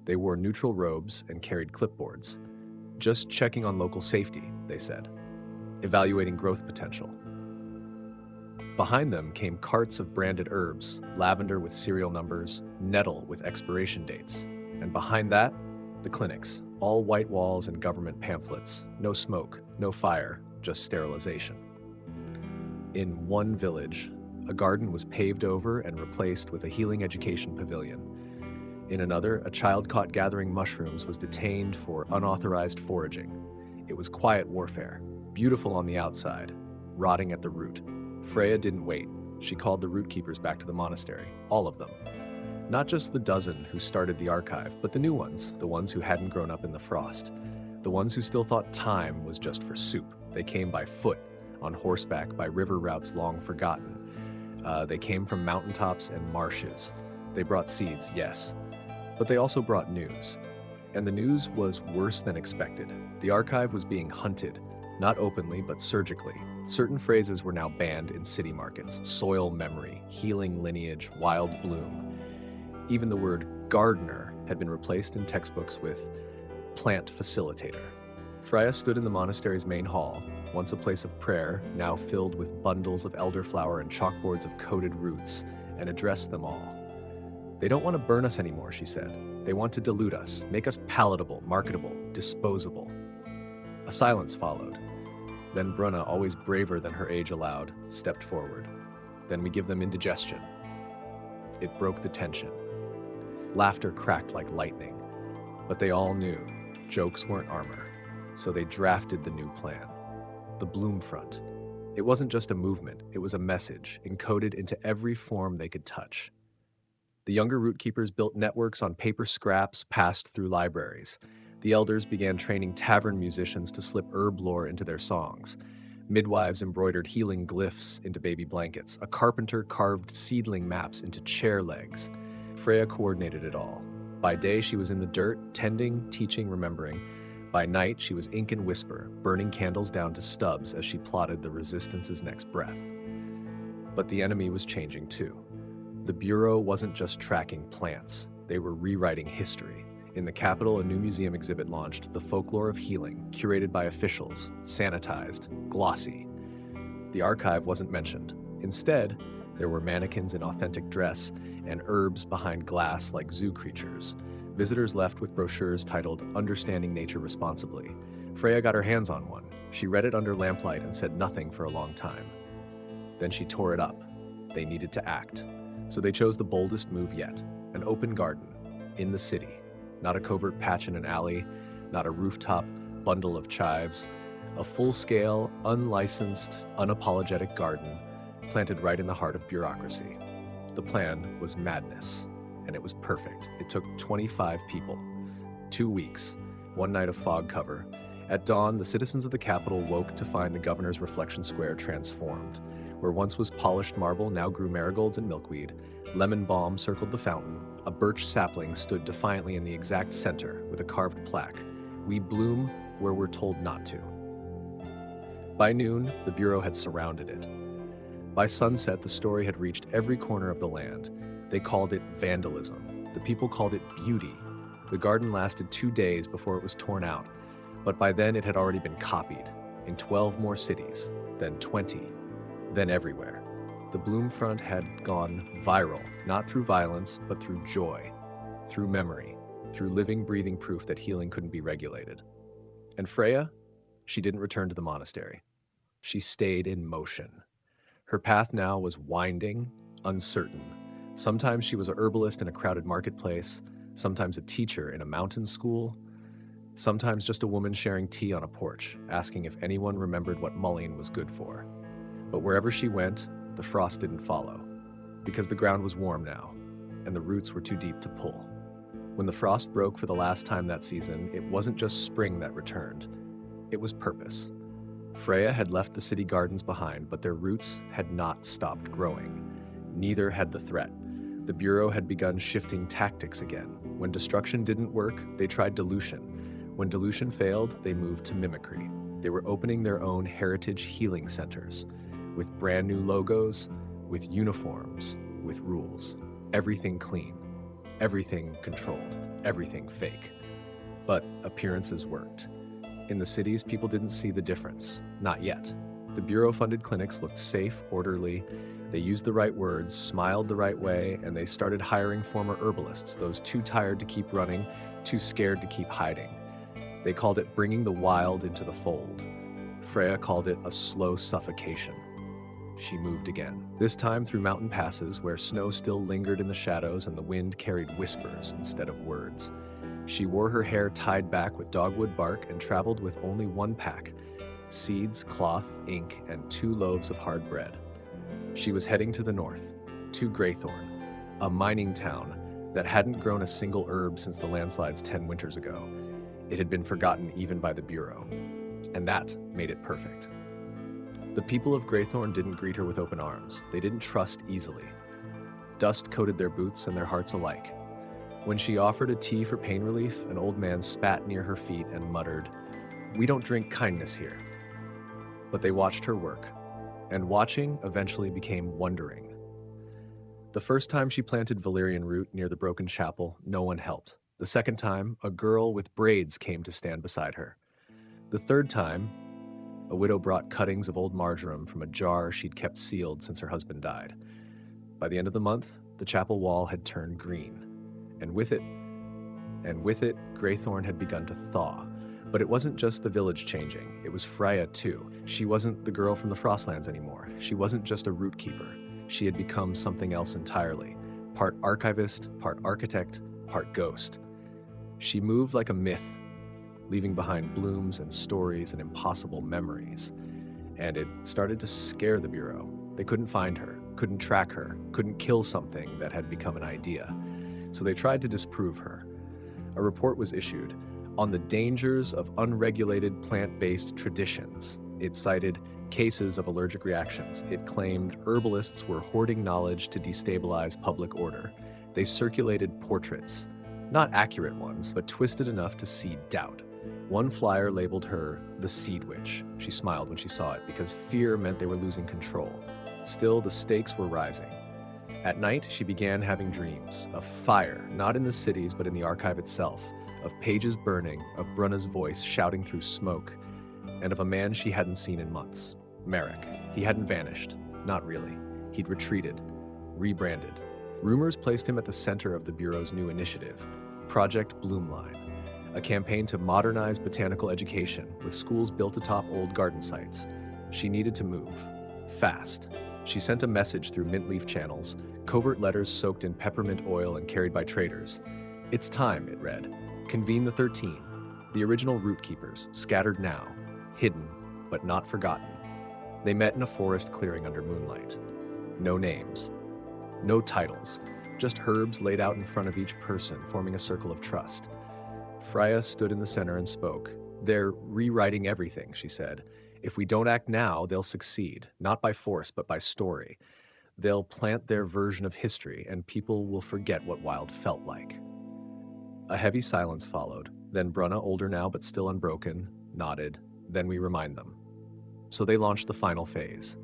They wore neutral robes and carried clipboards. Just checking on local safety, they said. Evaluating growth potential. Behind them came carts of branded herbs, lavender with serial numbers, nettle with expiration dates. And behind that, the clinics, all white walls and government pamphlets. No smoke, no fire, just sterilization. In one village, a garden was paved over and replaced with a healing education pavilion. In another, a child caught gathering mushrooms was detained for unauthorized foraging. It was quiet warfare, beautiful on the outside, rotting at the root. Freya didn't wait. She called the root keepers back to the monastery, all of them. Not just the dozen who started the archive, but the new ones, the ones who hadn't grown up in the frost. The ones who still thought time was just for soup. They came by foot, on horseback, by river routes long forgotten. They came from mountaintops and marshes. They brought seeds, yes, but they also brought news. And the news was worse than expected. The archive was being hunted, not openly, but surgically. Certain phrases were now banned in city markets: soil memory, healing lineage, wild bloom. Even the word gardener had been replaced in textbooks with plant facilitator. Freya stood in the monastery's main hall, once a place of prayer, now filled with bundles of elderflower and chalkboards of coded roots, and addressed them all. They don't want to burn us anymore, she said. They want to dilute us, make us palatable, marketable, disposable. A silence followed. Then Bruna, always braver than her age allowed, stepped forward. Then we give them indigestion. It broke the tension. Laughter cracked like lightning. But they all knew jokes weren't armor, so they drafted the new plan. The Bloom Front. It wasn't just a movement, it was a message, encoded into every form they could touch. The younger root keepers built networks on paper scraps passed through libraries. The elders began training tavern musicians to slip herb lore into their songs. Midwives embroidered healing glyphs into baby blankets. A carpenter carved seedling maps into chair legs. Freya coordinated it all. By day, she was in the dirt, tending, teaching, remembering. By night, she was ink and whisper, burning candles down to stubs as she plotted the Resistance's next breath. But the enemy was changing too. The Bureau wasn't just tracking plants, they were rewriting history. In the capital, a new museum exhibit launched, The Folklore of Healing, curated by officials, sanitized, glossy. The archive wasn't mentioned. Instead, there were mannequins in authentic dress and herbs behind glass like zoo creatures. Visitors left with brochures titled Understanding Nature Responsibly. Freya got her hands on one. She read it under lamplight and said nothing for a long time. Then she tore it up. They needed to act. So they chose the boldest move yet, an open garden, in the city. Not a covert patch in an alley, not a rooftop bundle of chives, a full-scale, unlicensed, unapologetic garden planted right in the heart of bureaucracy. The plan was madness, and it was perfect. It took 25 people, 2 weeks, one night of fog cover. At dawn, the citizens of the capital woke to find the governor's reflection square transformed. Where once was polished marble now grew marigolds and milkweed. Lemon balm circled the fountain. A birch sapling stood defiantly in the exact center with a carved plaque. We bloom where we're told not to. By noon, the Bureau had surrounded it. By sunset, the story had reached every corner of the land. They called it vandalism. The people called it beauty. The garden lasted 2 days before it was torn out, but by then it had already been copied in 12 more cities, then 20, then everywhere. The Bloom Front had gone viral, not through violence, but through joy, through memory, through living, breathing proof that healing couldn't be regulated. And Freya, she didn't return to the monastery. She stayed in motion. Her path now was winding, uncertain. Sometimes she was a herbalist in a crowded marketplace, sometimes a teacher in a mountain school, sometimes just a woman sharing tea on a porch, asking if anyone remembered what mullein was good for. But wherever she went, the frost didn't follow, because the ground was warm now, and the roots were too deep to pull. When the frost broke for the last time that season, it wasn't just spring that returned, it was purpose. Freya had left the city gardens behind, but their roots had not stopped growing. Neither had the threat. The Bureau had begun shifting tactics again. When destruction didn't work, they tried dilution. When dilution failed, they moved to mimicry. They were opening their own heritage healing centers, with brand new logos, with uniforms, with rules. Everything clean, everything controlled, everything fake. But appearances worked. In the cities, people didn't see the difference. Not yet. The Bureau-funded clinics looked safe, orderly. They used the right words, smiled the right way, and they started hiring former herbalists, those too tired to keep running, too scared to keep hiding. They called it bringing the wild into the fold. Freya called it a slow suffocation. She moved again, this time through mountain passes where snow still lingered in the shadows and the wind carried whispers instead of words. She wore her hair tied back with dogwood bark and traveled with only one pack: seeds, cloth, ink, and 2 loaves of hard bread. She was heading to the north, to Greythorn, a mining town that hadn't grown a single herb since the landslides 10 winters ago. It had been forgotten even by the Bureau, and that made it perfect. The people of Greythorn didn't greet her with open arms. They didn't trust easily. Dust coated their boots and their hearts alike. When she offered a tea for pain relief, an old man spat near her feet and muttered, "We don't drink kindness here." But they watched her work, and watching eventually became wondering. The first time she planted valerian root near the broken chapel, no one helped. The second time, a girl with braids came to stand beside her. The third time, a widow brought cuttings of old marjoram from a jar she'd kept sealed since her husband died. By the end of the month, The chapel wall had turned green, and with it, Greythorn had begun to thaw. But it wasn't just the village changing, it was Freya too. She wasn't the girl from the Frostlands anymore. She wasn't just a root keeper. She had become something else entirely. Part archivist, part architect, part ghost. She moved like a myth, leaving behind blooms and stories and impossible memories. And it started to scare the Bureau. They couldn't find her, couldn't track her, couldn't kill something that had become an idea. So they tried to disprove her. A report was issued on the dangers of unregulated plant-based traditions. It cited cases of allergic reactions. It claimed herbalists were hoarding knowledge to destabilize public order. They circulated portraits, not accurate ones, but twisted enough to seed doubt. One flyer labeled her the Seed Witch. She smiled when she saw it because fear meant they were losing control. Still, the stakes were rising. At night, she began having dreams of fire, not in the cities, but in the archive itself, of pages burning, of Brunna's voice shouting through smoke, and of a man she hadn't seen in months, Merrick. He hadn't vanished. Not really. He'd retreated, rebranded. Rumors placed him at the center of the Bureau's new initiative, Project Bloomline, a campaign to modernize botanical education with schools built atop old garden sites. She needed to move. Fast. She sent a message through mint leaf channels, covert letters soaked in peppermint oil and carried by traders. "It's time," it read. "Convene the 13, the original root keepers, scattered now, hidden, but not forgotten." They met in a forest clearing under moonlight. No names, no titles, just herbs laid out in front of each person, forming a circle of trust. Freya stood in the center and spoke. "They're rewriting everything," she said. "If we don't act now, they'll succeed, not by force, but by story. They'll plant their version of history, and people will forget what Wild felt like." A heavy silence followed. Then Brunna, older now but still unbroken, nodded. "Then we remind them." So they launched the final phase.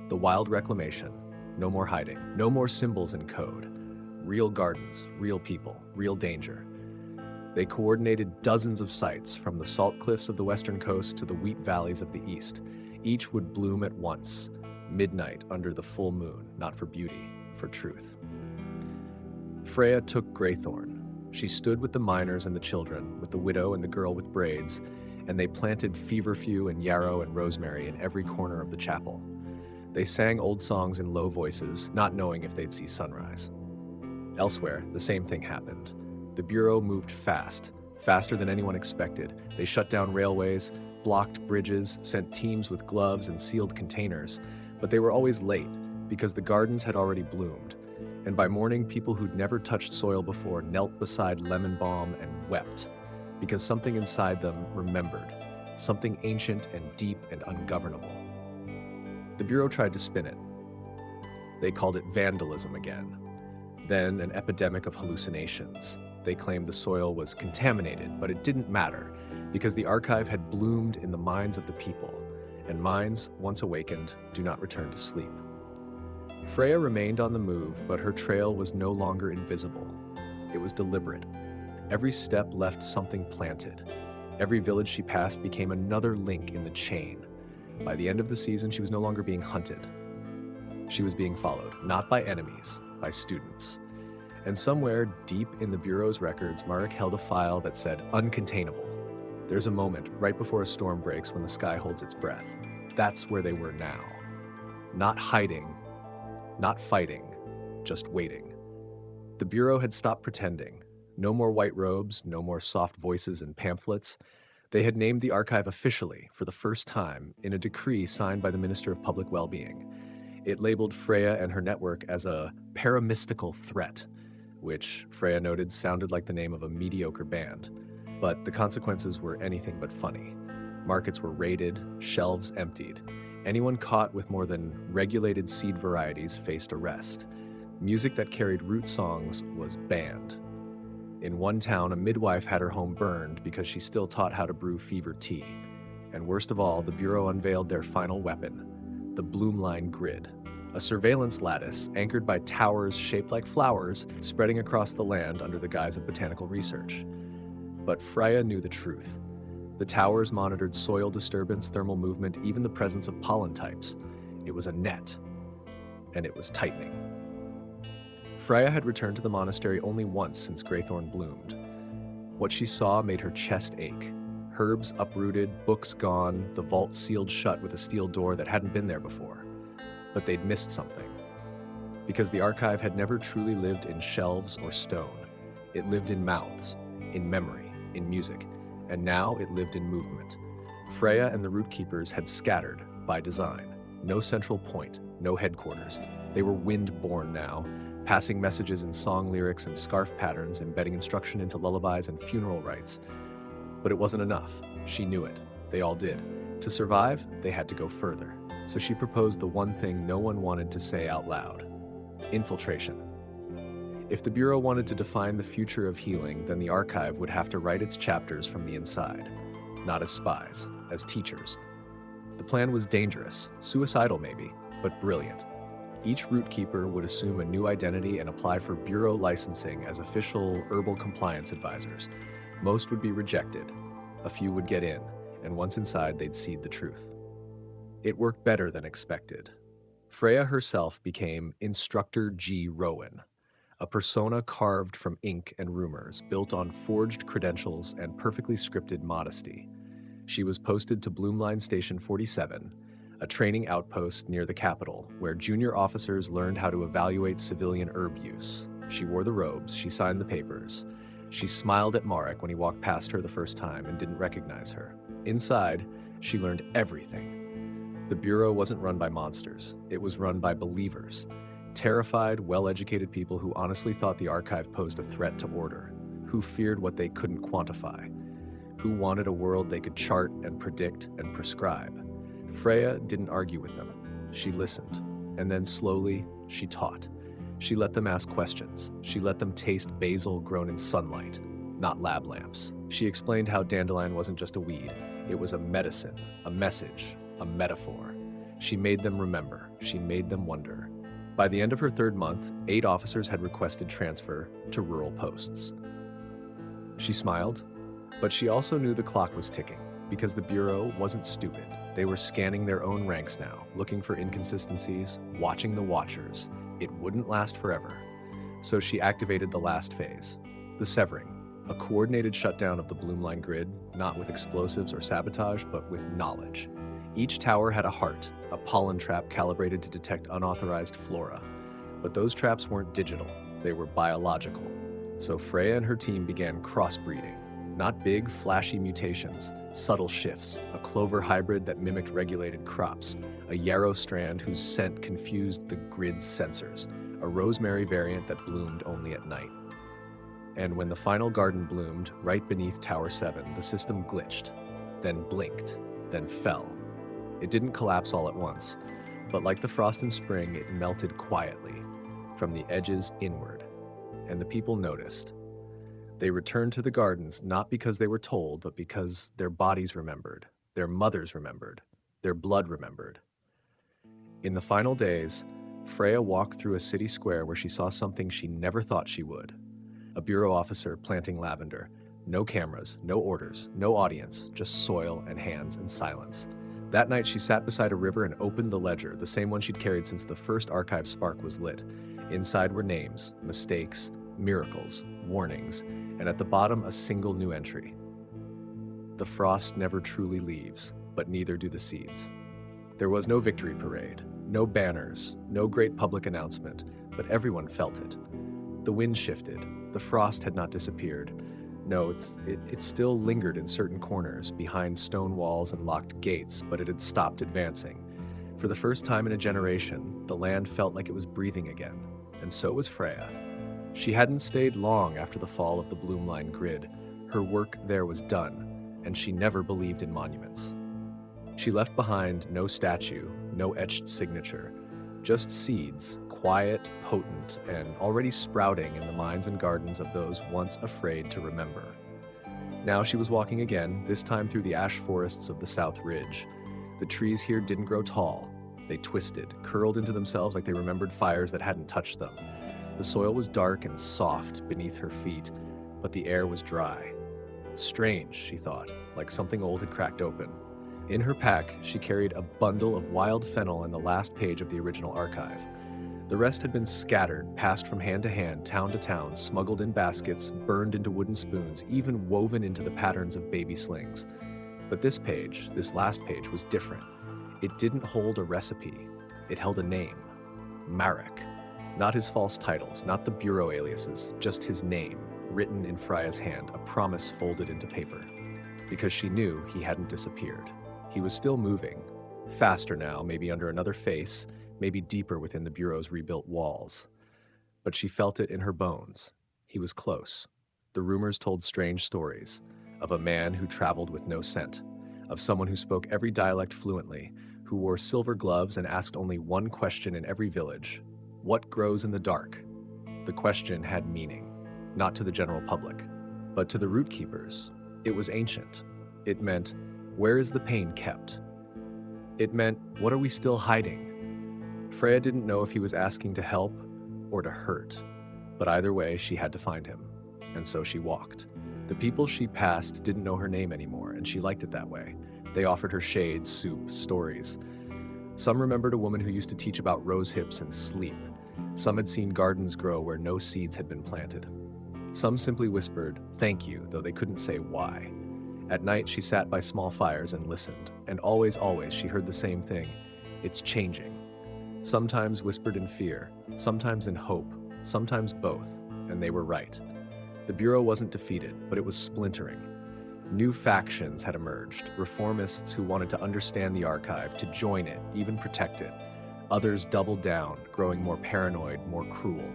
The Wild reclamation. No more hiding. No more symbols and code. Real gardens, real people, real danger. They coordinated dozens of sites, from the salt cliffs of the western coast to the wheat valleys of the east. Each would bloom at once, midnight under the full moon, not for beauty, for truth. Freya took Greythorn. She stood with the miners and the children, with the widow and the girl with braids, and they planted feverfew and yarrow and rosemary in every corner of the chapel. They sang old songs in low voices, not knowing if they'd see sunrise. Elsewhere, the same thing happened. The Bureau moved fast, faster than anyone expected. They shut down railways, blocked bridges, sent teams with gloves and sealed containers. But they were always late, because the gardens had already bloomed. And by morning, people who'd never touched soil before knelt beside lemon balm and wept, because something inside them remembered, something ancient and deep and ungovernable. The Bureau tried to spin it. They called it vandalism again. Then an epidemic of hallucinations. They claimed the soil was contaminated, but it didn't matter, because the archive had bloomed in the minds of the people, and minds, once awakened, do not return to sleep. Freya remained on the move, but her trail was no longer invisible. It was deliberate. Every step left something planted. Every village she passed became another link in the chain. By the end of the season, she was no longer being hunted. She was being followed, not by enemies, by students. And somewhere deep in the Bureau's records, Marek held a file that said, "Uncontainable." There's a moment right before a storm breaks when the sky holds its breath. That's where they were now. Not hiding, not fighting, just waiting. The Bureau had stopped pretending. No more white robes, no more soft voices and pamphlets. They had named the archive officially, for the first time, in a decree signed by the Minister of Public Well-being. It labeled Freya and her network as a paramystical threat, which Freya noted sounded like the name of a mediocre band. But the consequences were anything but funny. Markets were raided, shelves emptied. Anyone caught with more than regulated seed varieties faced arrest. Music that carried root songs was banned. In one town, a midwife had her home burned because she still taught how to brew fever tea. And worst of all, the Bureau unveiled their final weapon, the Bloomline Grid, a surveillance lattice anchored by towers shaped like flowers spreading across the land under the guise of botanical research. But Freya knew the truth. The towers monitored soil disturbance, thermal movement, even the presence of pollen types. It was a net, and it was tightening. Freya had returned to the monastery only once since Greythorn bloomed. What she saw made her chest ache. Herbs uprooted, books gone, the vault sealed shut with a steel door that hadn't been there before. But they'd missed something. Because the archive had never truly lived in shelves or stone. It lived in mouths, in memory, in music, and now it lived in movement. Freya and the root keepers had scattered by design. No central point, no headquarters. They were wind-born now, passing messages in song lyrics and scarf patterns, embedding instruction into lullabies and funeral rites. But it wasn't enough. She knew it. They all did. To survive, they had to go further. So she proposed the one thing no one wanted to say out loud: infiltration. If the Bureau wanted to define the future of healing, then the archive would have to write its chapters from the inside. Not as spies, as teachers. The plan was dangerous, suicidal maybe, but brilliant. Each root keeper would assume a new identity and apply for Bureau licensing as official herbal compliance advisors. Most would be rejected. A few would get in, and once inside, they'd seed the truth. It worked better than expected. Freya herself became Instructor G. Rowan, a persona carved from ink and rumors, built on forged credentials and perfectly scripted modesty. She was posted to Bloomline Station 47, a training outpost near the capital, where junior officers learned how to evaluate civilian herb use. She wore the robes, she signed the papers. She smiled at Marek when he walked past her the first time and didn't recognize her. Inside, she learned everything. The Bureau wasn't run by monsters. It was run by believers. Terrified, well-educated people who honestly thought the archive posed a threat to order, who feared what they couldn't quantify, who wanted a world they could chart and predict and prescribe. Freya didn't argue with them. She listened, and then slowly, she taught. She let them ask questions. She let them taste basil grown in sunlight, not lab lamps. She explained how dandelion wasn't just a weed. It was a medicine, a message, a metaphor. She made them remember. She made them wonder. By the end of her third month, 8 officers had requested transfer to rural posts. She smiled, but she also knew the clock was ticking, because the Bureau wasn't stupid. They were scanning their own ranks now, looking for inconsistencies, watching the watchers. It wouldn't last forever. So she activated the last phase, the severing, a coordinated shutdown of the Bloomline grid, not with explosives or sabotage, but with knowledge. Each tower had a heart, a pollen trap calibrated to detect unauthorized flora. But those traps weren't digital, they were biological. So Freya and her team began crossbreeding. Not big, flashy mutations, subtle shifts, a clover hybrid that mimicked regulated crops, a yarrow strand whose scent confused the grid's sensors, a rosemary variant that bloomed only at night. And when the final garden bloomed, right beneath Tower 7, the system glitched, then blinked, then fell. It didn't collapse all at once, but like the frost in spring, it melted quietly, from the edges inward, and the people noticed. They returned to the gardens not because they were told, but because their bodies remembered, their mothers remembered, their blood remembered. In the final days, Freya walked through a city square where she saw something she never thought she would. A bureau officer planting lavender. No cameras, no orders, no audience, just soil and hands and silence. That night she sat beside a river and opened the ledger, the same one she'd carried since the first archive spark was lit. Inside were names, mistakes, miracles, warnings, and at the bottom a single new entry. The frost never truly leaves, but neither do the seeds. There was no victory parade, no banners, no great public announcement, but everyone felt it. The wind shifted. The frost had not disappeared. No, it still lingered in certain corners, behind stone walls and locked gates, but it had stopped advancing. For the first time in a generation, the land felt like it was breathing again, and so was Freya. She hadn't stayed long after the fall of the Bloomline grid. Her work there was done, and she never believed in monuments. She left behind no statue, no etched signature, just seeds, quiet, potent, and already sprouting in the minds and gardens of those once afraid to remember. Now she was walking again, this time through the ash forests of the South Ridge. The trees here didn't grow tall. They twisted, curled into themselves like they remembered fires that hadn't touched them. The soil was dark and soft beneath her feet, but the air was dry. Strange, she thought, like something old had cracked open. In her pack, she carried a bundle of wild fennel and the last page of the original archive. The rest had been scattered, passed from hand to hand, town to town, smuggled in baskets, burned into wooden spoons, even woven into the patterns of baby slings. But this page, this last page, was different. It didn't hold a recipe. It held a name. Marek. Not his false titles, not the bureau aliases, just his name, written in Freya's hand, a promise folded into paper. Because she knew he hadn't disappeared. He was still moving. Faster now, maybe under another face, maybe deeper within the bureau's rebuilt walls. But she felt it in her bones. He was close. The rumors told strange stories of a man who traveled with no scent, of someone who spoke every dialect fluently, who wore silver gloves and asked only one question in every village: what grows in the dark? The question had meaning, not to the general public, but to the root keepers. It was ancient. It meant, where is the pain kept? It meant, what are we still hiding? Freya didn't know if he was asking to help or to hurt, but either way, she had to find him, and so she walked. The people she passed didn't know her name anymore, and she liked it that way. They offered her shades, soup, stories. Some remembered a woman who used to teach about rose hips and sleep. Some had seen gardens grow where no seeds had been planted. Some simply whispered, thank you, though they couldn't say why. At night, she sat by small fires and listened, and always, she heard the same thing. It's changing. Sometimes whispered in fear, sometimes in hope, sometimes both, and they were right. The Bureau wasn't defeated, but it was splintering. New factions had emerged, reformists who wanted to understand the archive, to join it, even protect it. Others doubled down, growing more paranoid, more cruel.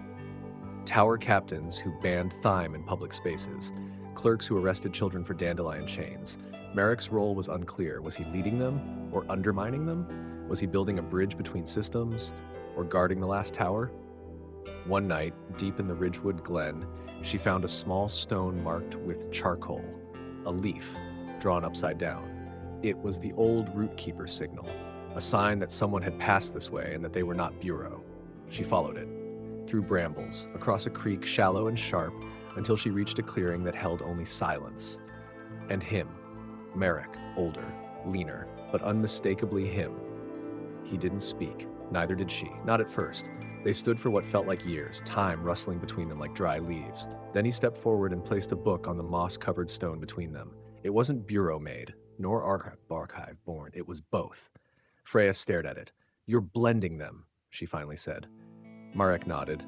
Tower captains who banned thyme in public spaces, clerks who arrested children for dandelion chains. Marek's role was unclear. Was he leading them or undermining them? Was he building a bridge between systems or guarding the last tower? One night, deep in the Ridgewood Glen, she found a small stone marked with charcoal, a leaf drawn upside down. It was the old root keeper signal, a sign that someone had passed this way and that they were not Bureau. She followed it, through brambles, across a creek shallow and sharp, until she reached a clearing that held only silence. And him, Marek, older, leaner, but unmistakably him. He didn't speak, neither did she, not at first. They stood for what felt like years, time rustling between them like dry leaves. Then he stepped forward and placed a book on the moss-covered stone between them. It wasn't Bureau-made, nor archive-born, it was both. Freya stared at it. You're blending them, she finally said. Marek nodded.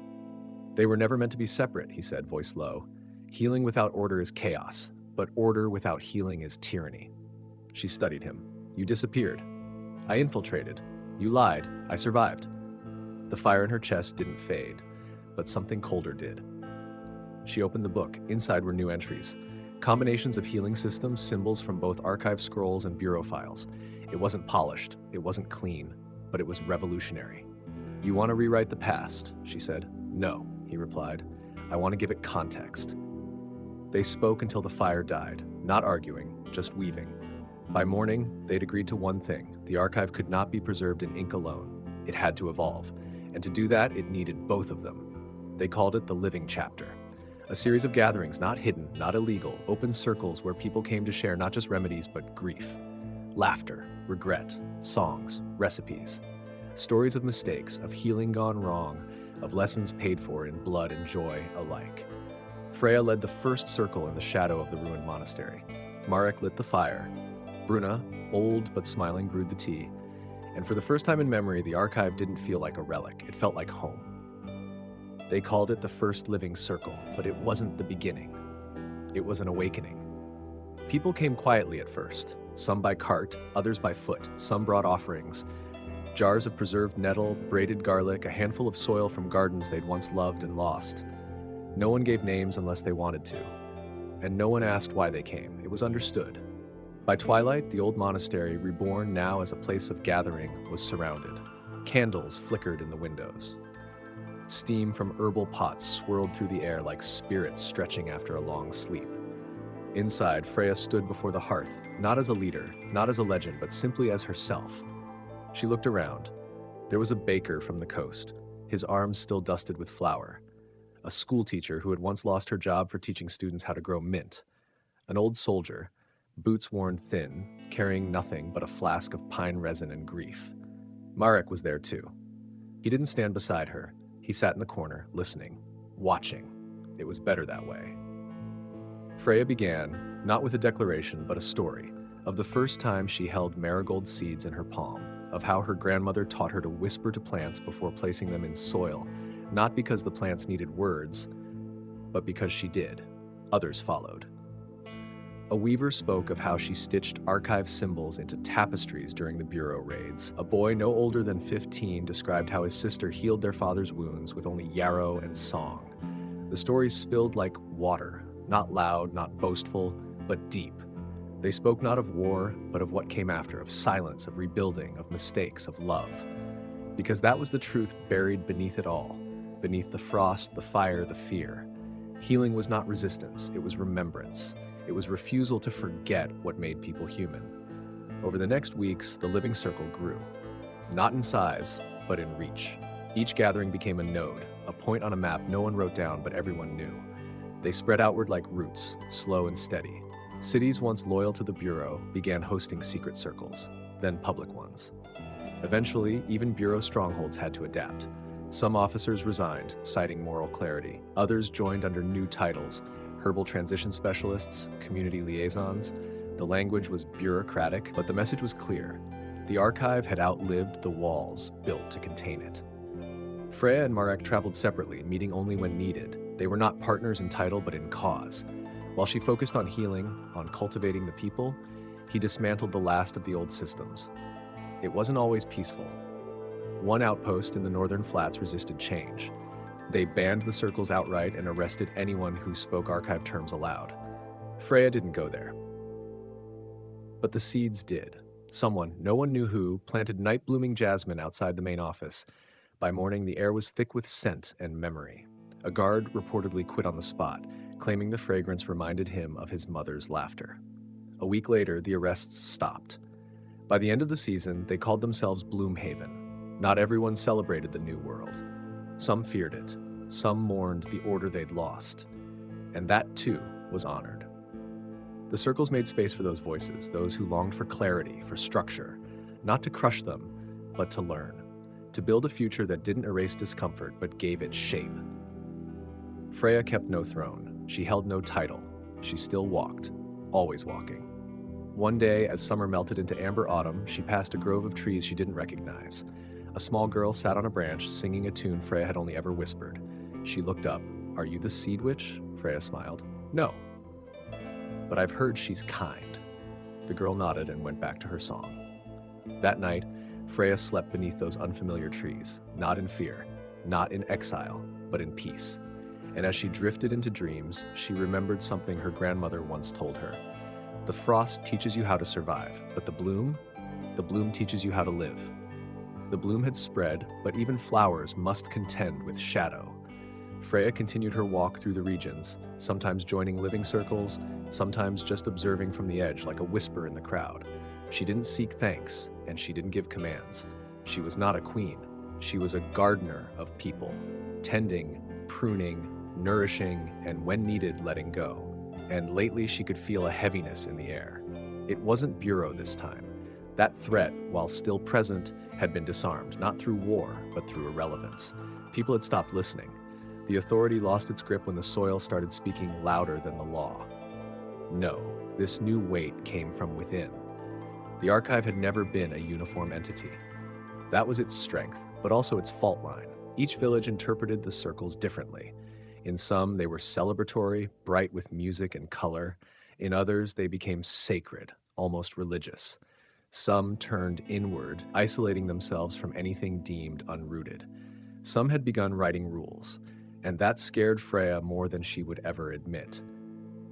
They were never meant to be separate, he said, voice low. Healing without order is chaos, but order without healing is tyranny. She studied him. You disappeared. I infiltrated. You lied. I survived. The fire in her chest didn't fade, but something colder did. She opened the book. Inside were new entries. Combinations of healing systems, symbols from both archive scrolls and bureau files. It wasn't polished. It wasn't clean, but it was revolutionary. You want to rewrite the past, she said. No, he replied. I want to give it context. They spoke until the fire died, not arguing, just weaving. By morning, they'd agreed to one thing. The archive could not be preserved in ink alone. It had to evolve. And to do that, it needed both of them. They called it the Living Chapter. A series of gatherings, not hidden, not illegal, open circles where people came to share not just remedies, but grief. Laughter, regret, songs, recipes. Stories of mistakes, of healing gone wrong, of lessons paid for in blood and joy alike. Freya led the first circle in the shadow of the ruined monastery. Marek lit the fire. Bruna, old but smiling, brewed the tea. And for the first time in memory, the archive didn't feel like a relic. It felt like home. They called it the first living circle, but it wasn't the beginning. It was an awakening. People came quietly at first, some by cart, others by foot. Some brought offerings. Jars of preserved nettle, braided garlic, a handful of soil from gardens they'd once loved and lost. No one gave names unless they wanted to. And no one asked why they came. It was understood. By twilight, the old monastery, reborn now as a place of gathering, was surrounded. Candles flickered in the windows. Steam from herbal pots swirled through the air like spirits stretching after a long sleep. Inside, Freya stood before the hearth, not as a leader, not as a legend, but simply as herself. She looked around. There was a baker from the coast, his arms still dusted with flour. A schoolteacher who had once lost her job for teaching students how to grow mint. An old soldier, boots worn thin, carrying nothing but a flask of pine resin and grief. Marek was there too. He didn't stand beside her. He sat in the corner, listening, watching. It was better that way. Freya began, not with a declaration, but a story, of the first time she held marigold seeds in her palm, of how her grandmother taught her to whisper to plants before placing them in soil, not because the plants needed words, but because she did. Others followed. A weaver spoke of how she stitched archive symbols into tapestries during the bureau raids. A boy no older than 15 described how his sister healed their father's wounds with only yarrow and song. The stories spilled like water, not loud, not boastful, but deep. They spoke not of war, but of what came after, of silence, of rebuilding, of mistakes, of love. Because that was the truth buried beneath it all, beneath the frost, the fire, the fear. Healing was not resistance, it was remembrance. It was refusal to forget what made people human. Over the next weeks, the living circle grew. Not in size, but in reach. Each gathering became a node, a point on a map no one wrote down but everyone knew. They spread outward like roots, slow and steady. Cities once loyal to the Bureau began hosting secret circles, then public ones. Eventually, even Bureau strongholds had to adapt. Some officers resigned, citing moral clarity. Others joined under new titles: herbal transition specialists, community liaisons. The language was bureaucratic, but the message was clear. The archive had outlived the walls built to contain it. Freya and Marek traveled separately, meeting only when needed. They were not partners in title, but in cause. While she focused on healing, on cultivating the people, he dismantled the last of the old systems. It wasn't always peaceful. One outpost in the northern flats resisted change. They banned the circles outright and arrested anyone who spoke archive terms aloud. Freya didn't go there. But the seeds did. Someone, no one knew who, planted night-blooming jasmine outside the main office. By morning, the air was thick with scent and memory. A guard reportedly quit on the spot, claiming the fragrance reminded him of his mother's laughter. A week later, the arrests stopped. By the end of the season, they called themselves Bloomhaven. Not everyone celebrated the new world. Some feared it. Some mourned the order they'd lost. And that, too, was honored. The circles made space for those voices, those who longed for clarity, for structure, not to crush them, but to learn, to build a future that didn't erase discomfort, but gave it shape. Freya kept no throne. She held no title. She still walked, always walking. One day, as summer melted into amber autumn, she passed a grove of trees she didn't recognize. A small girl sat on a branch, singing a tune Freya had only ever whispered. She looked up. "Are you the seed witch?" Freya smiled. "No. But I've heard she's kind." The girl nodded and went back to her song. That night, Freya slept beneath those unfamiliar trees, not in fear, not in exile, but in peace. And as she drifted into dreams, she remembered something her grandmother once told her. The frost teaches you how to survive, but the bloom teaches you how to live. The bloom had spread, but even flowers must contend with shadow. Freya continued her walk through the regions, sometimes joining living circles, sometimes just observing from the edge like a whisper in the crowd. She didn't seek thanks, and she didn't give commands. She was not a queen. She was a gardener of people, tending, pruning, nourishing, and when needed, letting go. And lately she could feel a heaviness in the air. It wasn't Bureau this time. That threat, while still present, had been disarmed, not through war, but through irrelevance. People had stopped listening. The authority lost its grip when the soil started speaking louder than the law. No, this new weight came from within. The archive had never been a uniform entity. That was its strength, but also its fault line. Each village interpreted the circles differently. In some, they were celebratory, bright with music and color. In others, they became sacred, almost religious. Some turned inward, isolating themselves from anything deemed unrooted. Some had begun writing rules, and that scared Freya more than she would ever admit.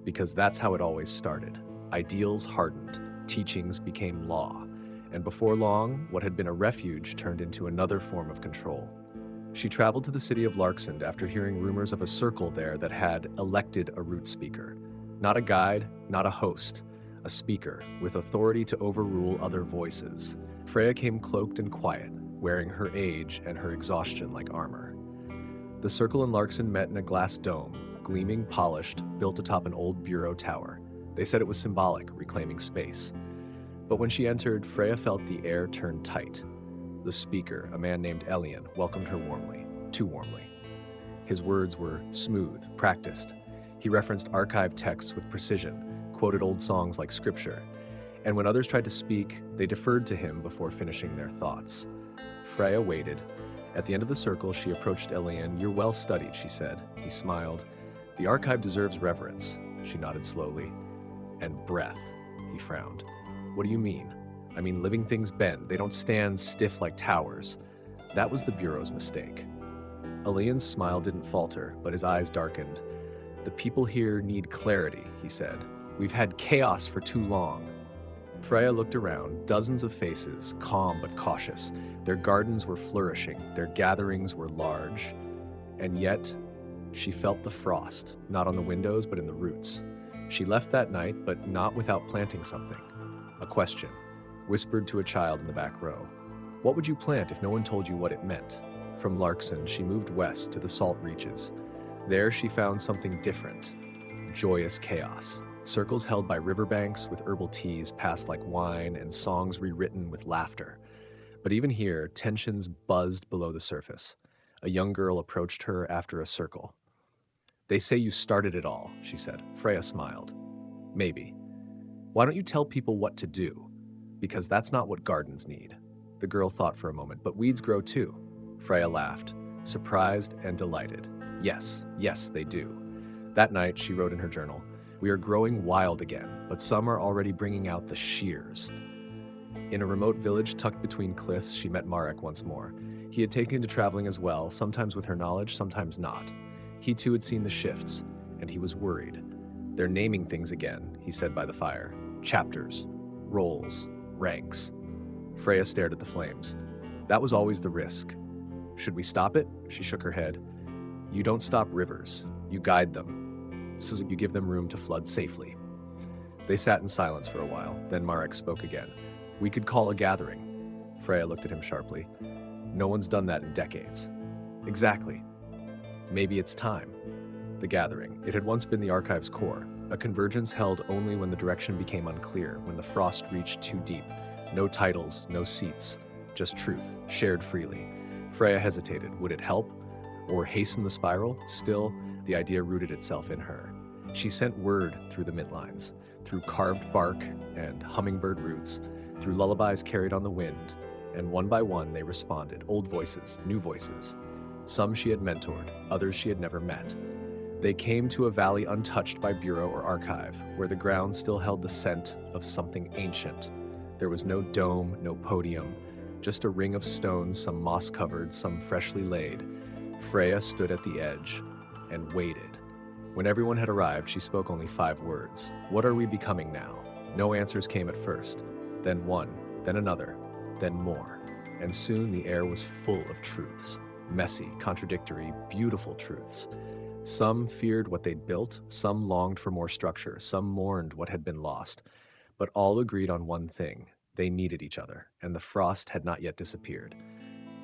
Because that's how it always started. Ideals hardened, teachings became law, and before long, what had been a refuge turned into another form of control. She traveled to the city of Larksand after hearing rumors of a circle there that had elected a root speaker. Not a guide, not a host, a speaker with authority to overrule other voices. Freya came cloaked and quiet, wearing her age and her exhaustion like armor. The circle in Larksand met in a glass dome, gleaming, polished, built atop an old bureau tower. They said it was symbolic, reclaiming space. But when she entered, Freya felt the air turn tight. The The speaker, a man named Elian, welcomed her warmly, too warmly. His words were smooth, practiced. He referenced archived texts with precision, quoted old songs like scripture, and when others tried to speak, they deferred to him before finishing their thoughts. Freya waited. At the end of the circle, she approached Elian. "You're well studied," she said. He smiled. "The archive deserves reverence." She nodded slowly. "And breath," he frowned. "What do you mean?" "I mean, living things bend. They don't stand stiff like towers." That was the Bureau's mistake. Elian's smile didn't falter, but his eyes darkened. "The people here need clarity," he said. "We've had chaos for too long." Freya looked around, dozens of faces, calm but cautious. Their gardens were flourishing, their gatherings were large. And yet, she felt the frost, not on the windows, but in the roots. She left that night, but not without planting something. A question, whispered to a child in the back row. What would you plant if no one told you what it meant? From Larkson, she moved west to the salt reaches. There she found something different, joyous chaos. Circles held by riverbanks with herbal teas passed like wine and songs rewritten with laughter. But even here, tensions buzzed below the surface. A young girl approached her after a circle. "They say you started it all," she said. Freya smiled. "Maybe. Why don't you tell people what to do? Because that's not what gardens need." The girl thought for a moment. "But weeds grow too." Freya laughed, surprised and delighted. Yes, they do." That night, she wrote in her journal, "We are growing wild again, but some are already bringing out the shears." In a remote village tucked between cliffs, she met Marek once more. He had taken to traveling as well, sometimes with her knowledge, sometimes not. He too had seen the shifts, and he was worried. "They're naming things again," he said by the fire. "Chapters, roles, ranks." Freya stared at the flames. "That was always the risk." "Should we stop it?" She shook her head. "You don't stop rivers. You guide them, so you give them room to flood safely." They sat in silence for a while. Then Marek spoke again. "We could call a gathering." Freya looked at him sharply. "No one's done that in decades." "Exactly. Maybe it's time." The gathering. It had once been the archive's core, a convergence held only when the direction became unclear, when the frost reached too deep. No titles, no seats, just truth, shared freely. Freya hesitated. Would it help? Or hasten the spiral? Still, the idea rooted itself in her. She sent word through the midlines, through carved bark and hummingbird roots, through lullabies carried on the wind, and one by one they responded, old voices, new voices. Some she had mentored, others she had never met. They came to a valley untouched by bureau or archive, where the ground still held the scent of something ancient. There was no dome, no podium, just a ring of stones, some moss-covered, some freshly laid. Freya stood at the edge and waited. When everyone had arrived, she spoke only 5 words. "What are we becoming now?" No answers came at first. Then one, then another, then more. And soon the air was full of truths. Messy, contradictory, beautiful truths. Some feared what they'd built, some longed for more structure, some mourned what had been lost. But all agreed on one thing. They needed each other, and the frost had not yet disappeared.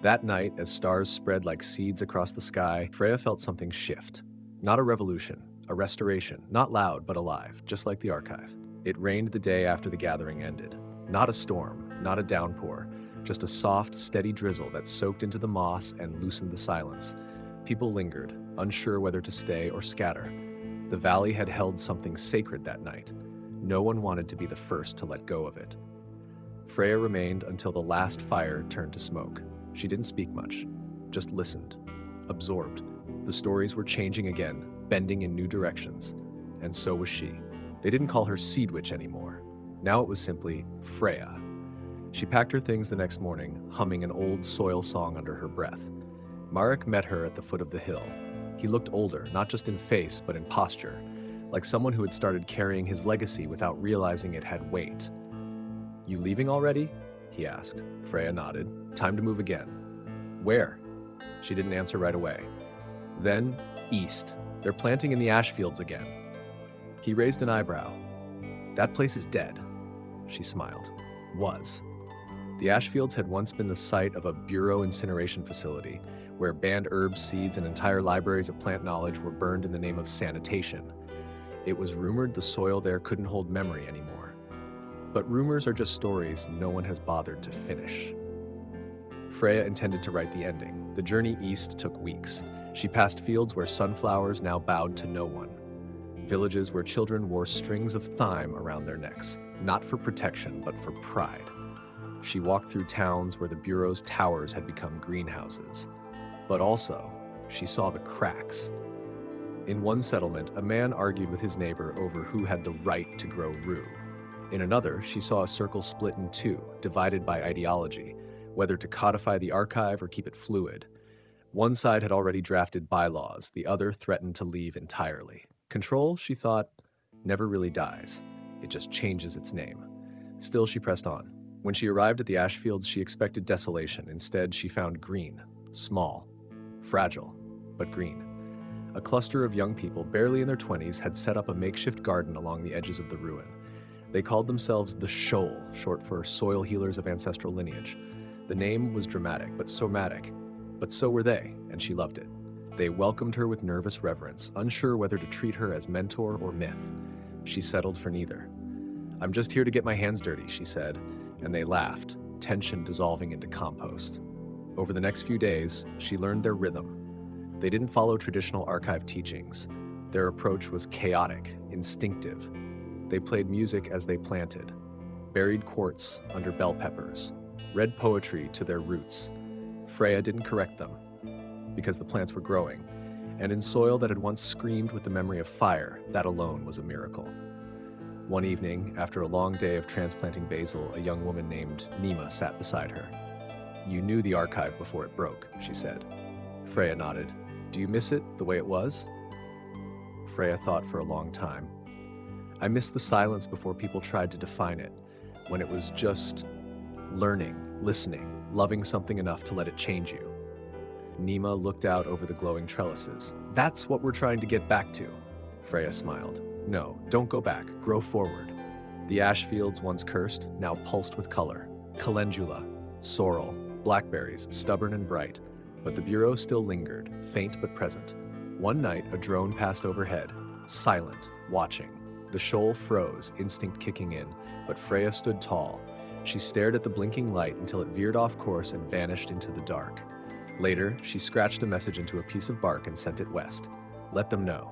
That night, as stars spread like seeds across the sky, Freya felt something shift. Not a revolution, a restoration, not loud but alive, just like the archive. It rained the day after the gathering ended. Not a storm, not a downpour, just a soft, steady drizzle that soaked into the moss and loosened the silence. People lingered, unsure whether to stay or scatter. The valley had held something sacred that night. No one wanted to be the first to let go of it. Freya remained until the last fire turned to smoke. She didn't speak much, just listened, absorbed. The stories were changing again, bending in new directions. And so was she. They didn't call her Seed Witch anymore. Now it was simply Freya. She packed her things the next morning, humming an old soil song under her breath. Marek met her at the foot of the hill. He looked older, not just in face, but in posture, like someone who had started carrying his legacy without realizing it had weight. "You leaving already?" he asked. Freya nodded. "Time to move again." "Where?" She didn't answer right away. "Then, east. They're planting in the ash fields again." He raised an eyebrow. "That place is dead." She smiled. Was. The ash fields had once been the site of a bureau incineration facility, where banned herbs, seeds, and entire libraries of plant knowledge were burned in the name of sanitation. It was rumored the soil there couldn't hold memory anymore. But rumors are just stories no one has bothered to finish. Freya intended to write the ending. The journey east took weeks. She passed fields where sunflowers now bowed to no one, villages where children wore strings of thyme around their necks, not for protection, but for pride. She walked through towns where the Bureau's towers had become greenhouses. But also, she saw the cracks. In one settlement, a man argued with his neighbor over who had the right to grow rue. In another, she saw a circle split in two, divided by ideology, whether to codify the archive or keep it fluid. One side had already drafted bylaws, the other threatened to leave entirely. Control, she thought, never really dies. It just changes its name. Still, she pressed on. When she arrived at the ash fields, she expected desolation. Instead, she found green, small, fragile, but green. A cluster of young people, barely in their 20s, had set up a makeshift garden along the edges of the ruin. They called themselves the Shoal, short for Soil Healers of Ancestral Lineage. The name was dramatic, but somatic. But so were they, and she loved it. They welcomed her with nervous reverence, unsure whether to treat her as mentor or myth. She settled for neither. "I'm just here to get my hands dirty," she said, and they laughed, tension dissolving into compost. Over the next few days, she learned their rhythm. They didn't follow traditional archive teachings. Their approach was chaotic, instinctive. They played music as they planted, buried quartz under bell peppers, read poetry to their roots. Freya didn't correct them, because the plants were growing, and in soil that had once screamed with the memory of fire, that alone was a miracle. One evening, after a long day of transplanting basil, a young woman named Nima sat beside her. "You knew the archive before it broke," she said. Freya nodded. "Do you miss it the way it was?" Freya thought for a long time. "I miss the silence before people tried to define it, when it was just learning, listening, loving something enough to let it change you." Nima looked out over the glowing trellises. "That's what we're trying to get back to." Freya smiled. "No, don't go back. Grow forward." The ash fields, once cursed, now pulsed with color. Calendula, sorrel, blackberries, stubborn and bright. But the Bureau still lingered, faint but present. One night, a drone passed overhead, silent, watching. The shoal froze, instinct kicking in, but Freya stood tall. She stared at the blinking light until it veered off course and vanished into the dark. Later, she scratched a message into a piece of bark and sent it west. "Let them know.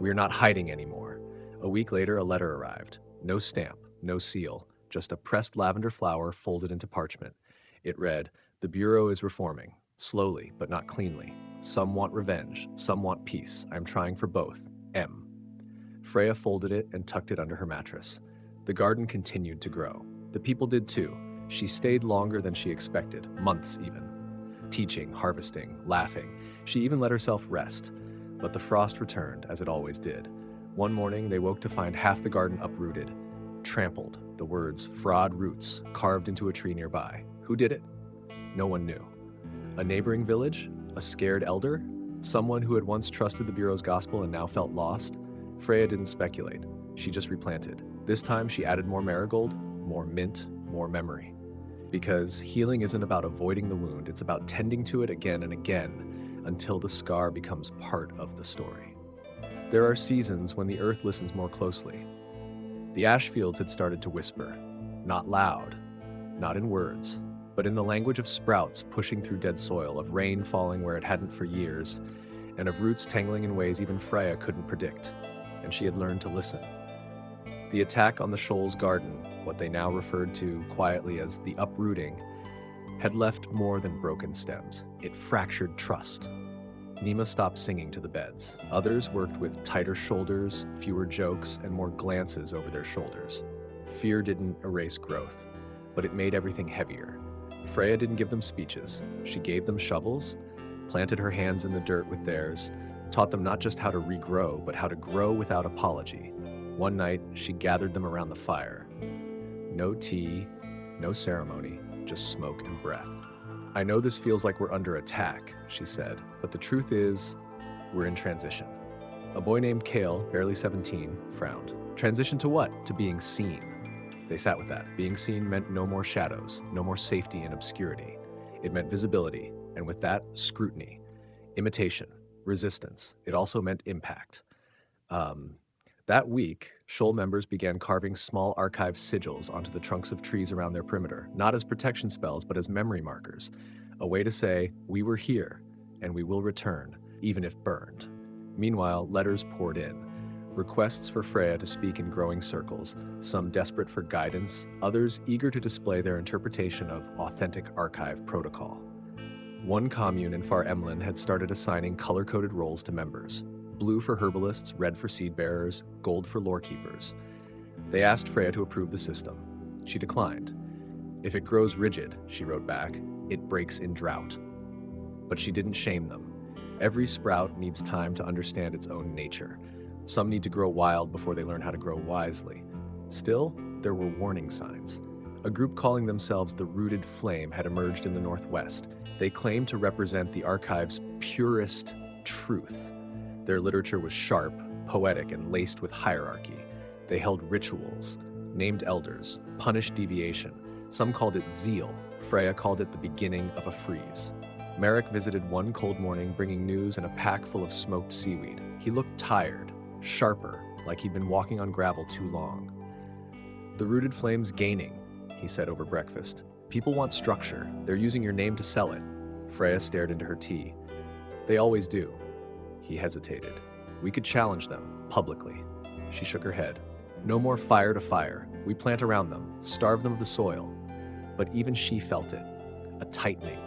We are not hiding anymore." A week later, a letter arrived. No stamp, no seal, just a pressed lavender flower folded into parchment. It read, "The Bureau is reforming, slowly but not cleanly. Some want revenge, some want peace. I'm trying for both. M." Freya folded it and tucked it under her mattress. The garden continued to grow. The people did too. She stayed longer than she expected, months even. Teaching, harvesting, laughing. She even let herself rest. But the frost returned, as it always did. One morning, they woke to find half the garden uprooted. Trampled, the words "fraud roots" carved into a tree nearby. Who did it? No one knew. A neighboring village? A scared elder? Someone who had once trusted the Bureau's gospel and now felt lost? Freya didn't speculate. She just replanted. This time, she added more marigold, more mint, more memory. Because healing isn't about avoiding the wound, it's about tending to it again and again until the scar becomes part of the story. There are seasons when the earth listens more closely. The ash fields had started to whisper, not loud, not in words, but in the language of sprouts pushing through dead soil, of rain falling where it hadn't for years, and of roots tangling in ways even Freya couldn't predict, and she had learned to listen. The attack on the Shoal's garden, what they now referred to quietly as the uprooting, had left more than broken stems. It fractured trust. Nima stopped singing to the beds. Others worked with tighter shoulders, fewer jokes, and more glances over their shoulders. Fear didn't erase growth, but it made everything heavier. Freya didn't give them speeches. She gave them shovels, planted her hands in the dirt with theirs, taught them not just how to regrow, but how to grow without apology. One night, she gathered them around the fire. No tea, no ceremony, just smoke and breath. "I know this feels like we're under attack," she said, "but the truth is, we're in transition." A boy named Kale, barely 17, frowned. Transition to what? To being seen. They sat with that. Being seen meant no more shadows, no more safety in obscurity. It meant visibility, and with that, scrutiny, imitation, resistance. It also meant impact. That week, Shoal members began carving small archive sigils onto the trunks of trees around their perimeter, not as protection spells, but as memory markers. a way to say, we were here, and we will return, even if burned. Meanwhile, letters poured in. Requests for Freya to speak in growing circles, some desperate for guidance, others eager to display their interpretation of authentic archive protocol. One commune in Far Emlyn had started assigning color-coded roles to members. Blue for herbalists, red for seed bearers, gold for lore keepers. They asked Freya to approve the system. She declined. If it grows rigid, she wrote back, it breaks in drought. But she didn't shame them. Every sprout needs time to understand its own nature. Some need to grow wild before they learn how to grow wisely. Still, there were warning signs. A group calling themselves the Rooted Flame had emerged in the Northwest. They claimed to represent the archive's purest truth. Their literature was sharp, poetic, and laced with hierarchy. They held rituals, named elders, punished deviation. Some called it zeal. Freya called it the beginning of a freeze. Merrick visited one cold morning bringing news and a pack full of smoked seaweed. He looked tired, sharper, like he'd been walking on gravel too long. The Rooted Flame's gaining, he said over breakfast. People want structure. They're using your name to sell it. Freya stared into her tea. They always do. He hesitated. We could challenge them, publicly. She shook her head. No more fire to fire. We plant around them, starve them of the soil. But even she felt it. A tightening,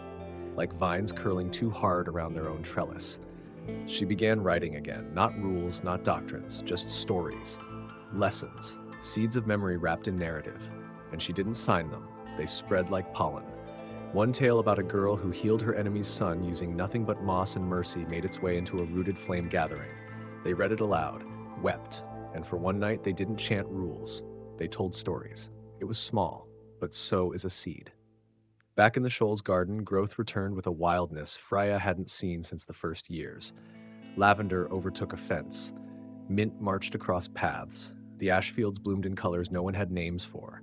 like vines curling too hard around their own trellis. She began writing again, not rules, not doctrines, just stories. Lessons, seeds of memory wrapped in narrative. And she didn't sign them. They spread like pollen. One tale about a girl who healed her enemy's son using nothing but moss and mercy made its way into a Rooted Flame gathering. They read it aloud, wept, and for one night they didn't chant rules. They told stories. It was small, but so is a seed. Back in the Shoals garden, growth returned with a wildness Freya hadn't seen since the first years. Lavender overtook a fence. Mint marched across paths. The ash fields bloomed in colors no one had names for.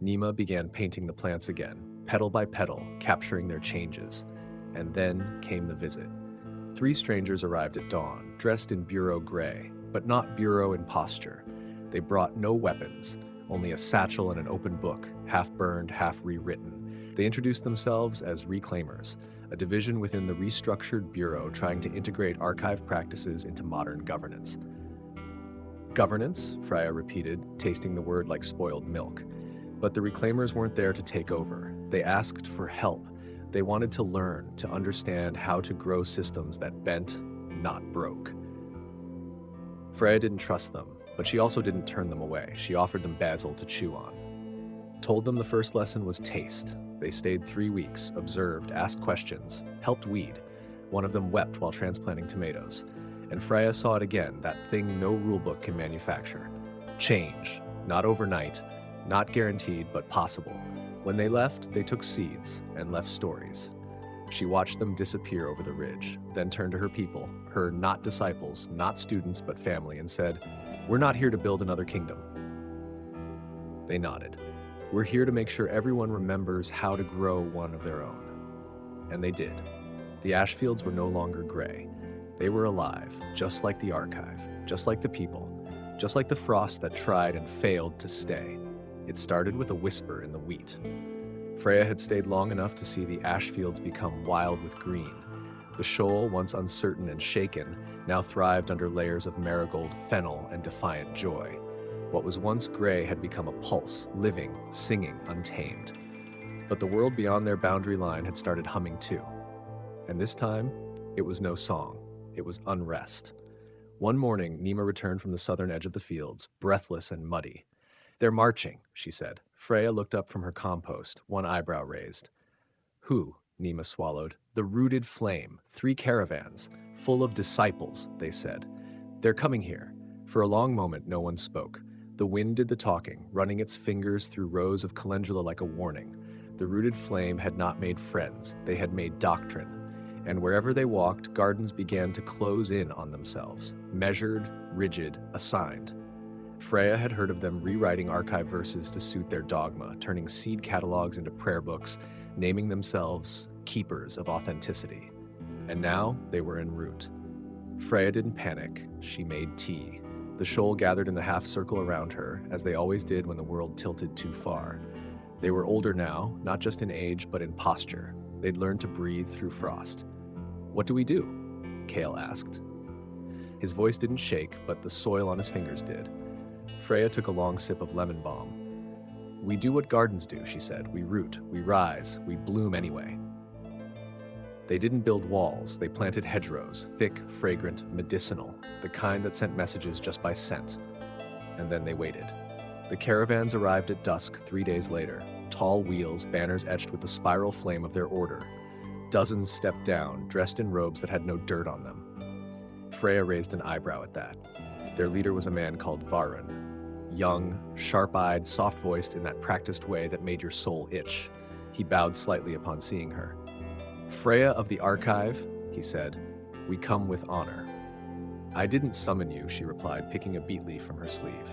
Nima began painting the plants again, petal by petal, capturing their changes. And then came the visit. 3 strangers arrived at dawn, dressed in bureau gray, but not bureau in posture. They brought no weapons, only a satchel and an open book, half burned, half rewritten. They introduced themselves as Reclaimers, a division within the restructured bureau trying to integrate archive practices into modern governance. Governance, Freya repeated, tasting the word like spoiled milk. But the Reclaimers weren't there to take over. They asked for help. They wanted to learn, to understand how to grow systems that bent, not broke. Freya didn't trust them, but she also didn't turn them away. She offered them basil to chew on. Told them the first lesson was taste. They stayed 3 weeks, observed, asked questions, helped weed. One of them wept while transplanting tomatoes. And Freya saw it again, that thing no rulebook can manufacture. Change, not overnight, not guaranteed, but possible. When they left, they took seeds and left stories. She watched them disappear over the ridge, then turned to her people, her not disciples, not students, but family, and said, "We're not here to build another kingdom." They nodded. "We're here to make sure everyone remembers how to grow one of their own." And they did. The ash fields were no longer gray. They were alive, just like the archive, just like the people, just like the frost that tried and failed to stay. It started with a whisper in the wheat. Freya had stayed long enough to see the ash fields become wild with green. The shoal, once uncertain and shaken, now thrived under layers of marigold fennel and defiant joy. What was once gray had become a pulse, living, singing, untamed. But the world beyond their boundary line had started humming too. And this time, it was no song. It was unrest. One morning, Nima returned from the southern edge of the fields, breathless and muddy. "They're marching," she said. Freya looked up from her compost, one eyebrow raised. "Who?" Nima swallowed. "The Rooted Flame. 3 caravans. Full of disciples," they said. "They're coming here." For a long moment, no one spoke. The wind did the talking, running its fingers through rows of calendula like a warning. The Rooted Flame had not made friends. They had made doctrine. And wherever they walked, gardens began to close in on themselves, measured, rigid, assigned. Freya had heard of them rewriting archive verses to suit their dogma, turning seed catalogs into prayer books, naming themselves keepers of authenticity. And now they were en route. Freya didn't panic. She made tea. The shoal gathered in the half circle around her, as they always did when the world tilted too far. They were older now, not just in age, but in posture. They'd learned to breathe through frost. "What do we do?" Kale asked. His voice didn't shake, but the soil on his fingers did. Freya took a long sip of lemon balm. "We do what gardens do," she said. "We root, we rise, we bloom anyway." They didn't build walls, they planted hedgerows, thick, fragrant, medicinal, the kind that sent messages just by scent. And then they waited. The caravans arrived at dusk 3 days later, tall wheels, banners etched with the spiral flame of their order. Dozens stepped down, dressed in robes that had no dirt on them. Freya raised an eyebrow at that. Their leader was a man called Varun. Young, sharp-eyed, soft-voiced in that practiced way that made your soul itch. He bowed slightly upon seeing her. "Freya of the Archive," he said, "we come with honor." "I didn't summon you," she replied, picking a beet leaf from her sleeve.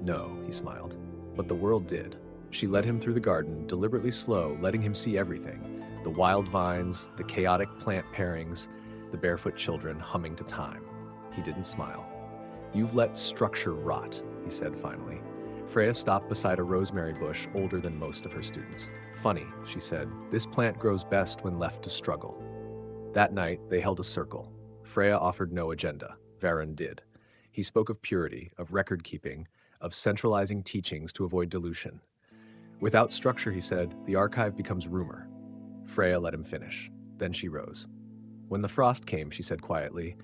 "No," he smiled, "but the world did." She led him through the garden, deliberately slow, letting him see everything. The wild vines, the chaotic plant pairings, the barefoot children humming to time. He didn't smile. "You've let structure rot," he said finally. Freya stopped beside a rosemary bush older than most of her students. "Funny," she said, "this plant grows best when left to struggle." That night, they held a circle. Freya offered no agenda. Varun did. He spoke of purity, of record-keeping, of centralizing teachings to avoid dilution. "Without structure," he said, "the archive becomes rumor." Freya let him finish. Then she rose. "When the frost came," she said quietly,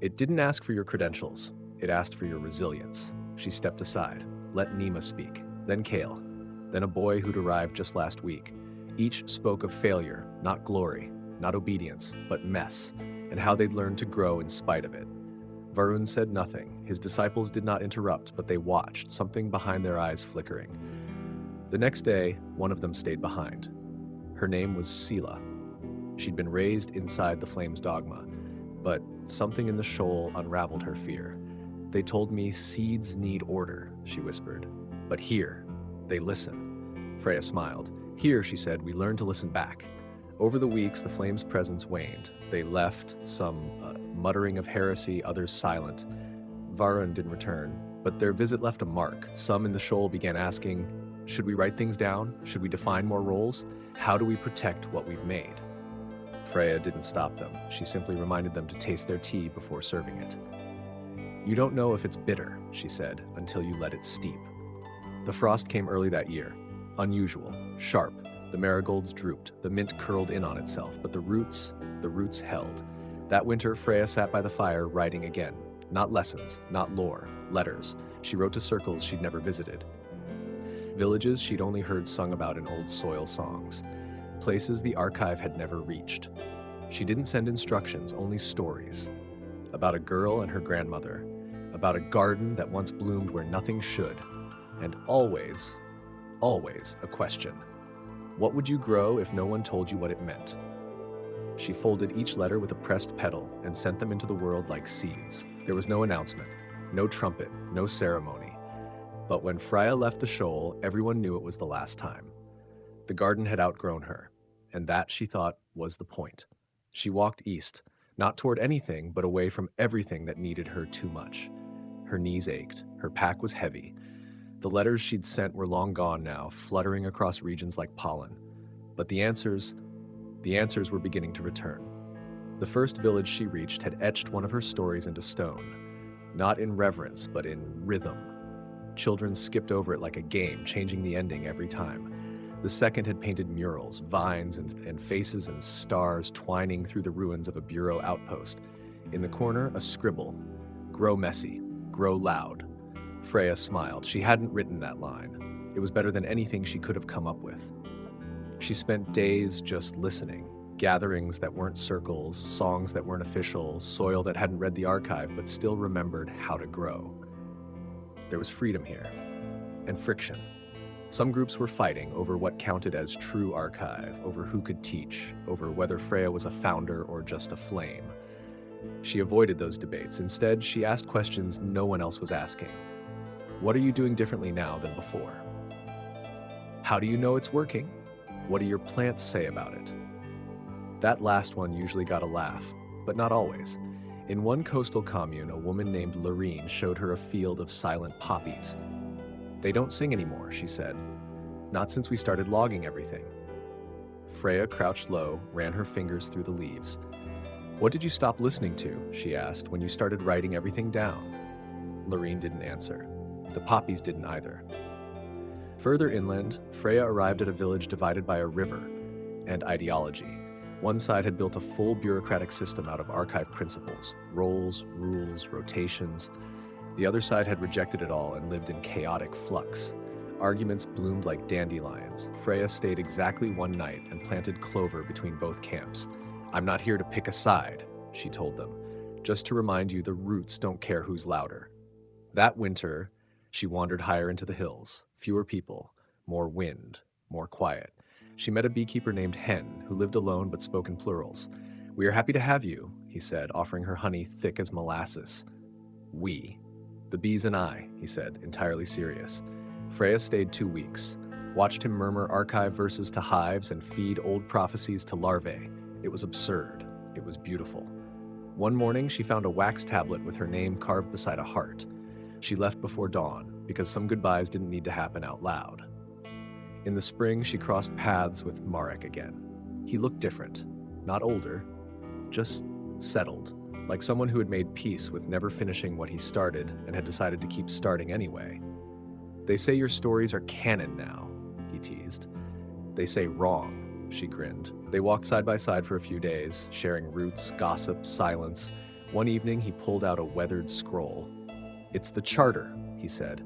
"it didn't ask for your credentials. It asked for your resilience." She stepped aside. Let Nima speak. Then Kale. Then a boy who'd arrived just last week. Each spoke of failure, not glory, not obedience, but mess, and how they'd learned to grow in spite of it. Varun said nothing. His disciples did not interrupt, but they watched, something behind their eyes flickering. The next day, one of them stayed behind. Her name was Sela. She'd been raised inside the Flame's dogma, but something in the shoal unraveled her fear. "They told me seeds need order," she whispered. "But here, they listen." Freya smiled. "Here," she said, "we learn to listen back." Over the weeks, the Flame's presence waned. They left, some muttering of heresy, others silent. Varun didn't return, but their visit left a mark. Some in the shoal began asking, should we write things down? Should we define more roles? How do we protect what we've made? Freya didn't stop them. She simply reminded them to taste their tea before serving it. "You don't know if it's bitter," she said, "until you let it steep." The frost came early that year. Unusual, sharp. The marigolds drooped, the mint curled in on itself, but the roots held. That winter, Freya sat by the fire writing again. Not lessons, not lore, letters. She wrote to circles she'd never visited. Villages she'd only heard sung about in old soil songs. Places the archive had never reached. She didn't send instructions, only stories. About a girl and her grandmother. About a garden that once bloomed where nothing should. And always, always a question. What would you grow if no one told you what it meant? She folded each letter with a pressed petal and sent them into the world like seeds. There was no announcement, no trumpet, no ceremony. But when Freya left the shoal, everyone knew it was the last time. The garden had outgrown her, and that, she thought, was the point. She walked east, not toward anything, but away from everything that needed her too much. Her knees ached, her pack was heavy. The letters she'd sent were long gone now, fluttering across regions like pollen. But the answers were beginning to return. The first village she reached had etched one of her stories into stone, not in reverence, but in rhythm. Children skipped over it like a game, changing the ending every time. The second had painted murals, vines and faces and stars twining through the ruins of a bureau outpost. In the corner, a scribble, "Grow messy, grow loud." Freya smiled. She hadn't written that line. It was better than anything she could have come up with. She spent days just listening, gatherings that weren't circles, songs that weren't official, soil that hadn't read the archive but still remembered how to grow. There was freedom here, and friction. Some groups were fighting over what counted as true archive, over who could teach, over whether Freya was a founder or just a flame. She avoided those debates. Instead, she asked questions no one else was asking. What are you doing differently now than before? How do you know it's working? What do your plants say about it? That last one usually got a laugh, but not always. In one coastal commune, a woman named Lorene showed her a field of silent poppies. "They don't sing anymore," she said. "Not since we started logging everything." Freya crouched low, ran her fingers through the leaves. "What did you stop listening to?" she asked, "when you started writing everything down?" Lorene didn't answer. The poppies didn't either. Further inland, Freya arrived at a village divided by a river and ideology. One side had built a full bureaucratic system out of archive principles, roles, rules, rotations. The other side had rejected it all and lived in chaotic flux. Arguments bloomed like dandelions. Freya stayed exactly one night and planted clover between both camps. "I'm not here to pick a side," she told them, "just to remind you the roots don't care who's louder." That winter, she wandered higher into the hills. Fewer people, more wind, more quiet. She met a beekeeper named Hen, who lived alone but spoke in plurals. "We are happy to have you," he said, offering her honey thick as molasses. "We. The bees and I," he said, entirely serious. Freya stayed 2 weeks, watched him murmur archive verses to hives and feed old prophecies to larvae. It was absurd. It was beautiful. One morning, she found a wax tablet with her name carved beside a heart. She left before dawn, because some goodbyes didn't need to happen out loud. In the spring, she crossed paths with Marek again. He looked different. Not older, just settled, like someone who had made peace with never finishing what he started and had decided to keep starting anyway. "They say your stories are canon now," he teased. "They say wrong," she grinned. They walked side by side for a few days, sharing roots, gossip, silence. One evening, he pulled out a weathered scroll. "It's the Charter," he said.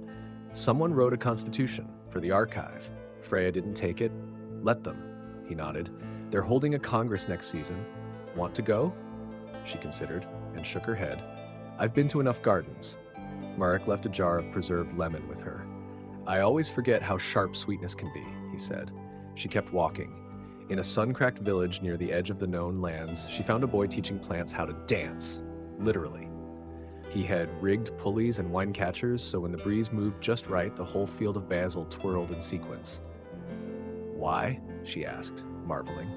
"Someone wrote a constitution for the archive." Freya didn't take it. "Let them," he nodded. "They're holding a congress next season. Want to go?" She considered and shook her head. "I've been to enough gardens." Marek left a jar of preserved lemon with her. "I always forget how sharp sweetness can be," he said. She kept walking. In a sun-cracked village near the edge of the known lands, she found a boy teaching plants how to dance, literally. He had rigged pulleys and wine catchers, so when the breeze moved just right, the whole field of basil twirled in sequence. "Why?" she asked, marveling.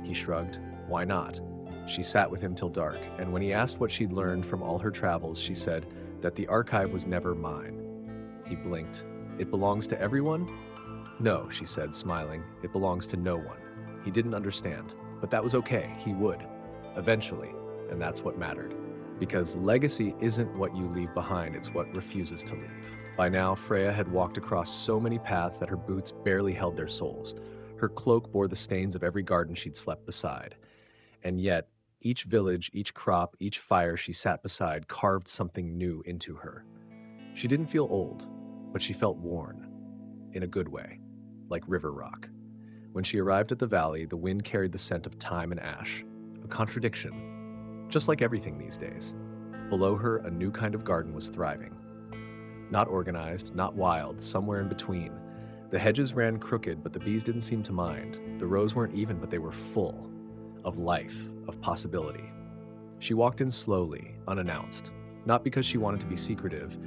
He shrugged. "Why not?" She sat with him till dark, and when he asked what she'd learned from all her travels, she said that the archive was never mine. He blinked. "It belongs to everyone?" "No," she said, smiling. "It belongs to no one." He didn't understand, but that was okay. He would. Eventually, and that's what mattered. Because legacy isn't what you leave behind, it's what refuses to leave. By now, Freya had walked across so many paths that her boots barely held their soles. Her cloak bore the stains of every garden she'd slept beside. And yet, each village, each crop, each fire she sat beside carved something new into her. She didn't feel old, but she felt worn. In a good way, like river rock. When she arrived at the valley, the wind carried the scent of thyme and ash. A contradiction. Just like everything these days. Below her, a new kind of garden was thriving. Not organized, not wild, somewhere in between. The hedges ran crooked, but the bees didn't seem to mind. The rows weren't even, but they were full. Of life, of possibility. She walked in slowly, unannounced. Not because she wanted to be secretive,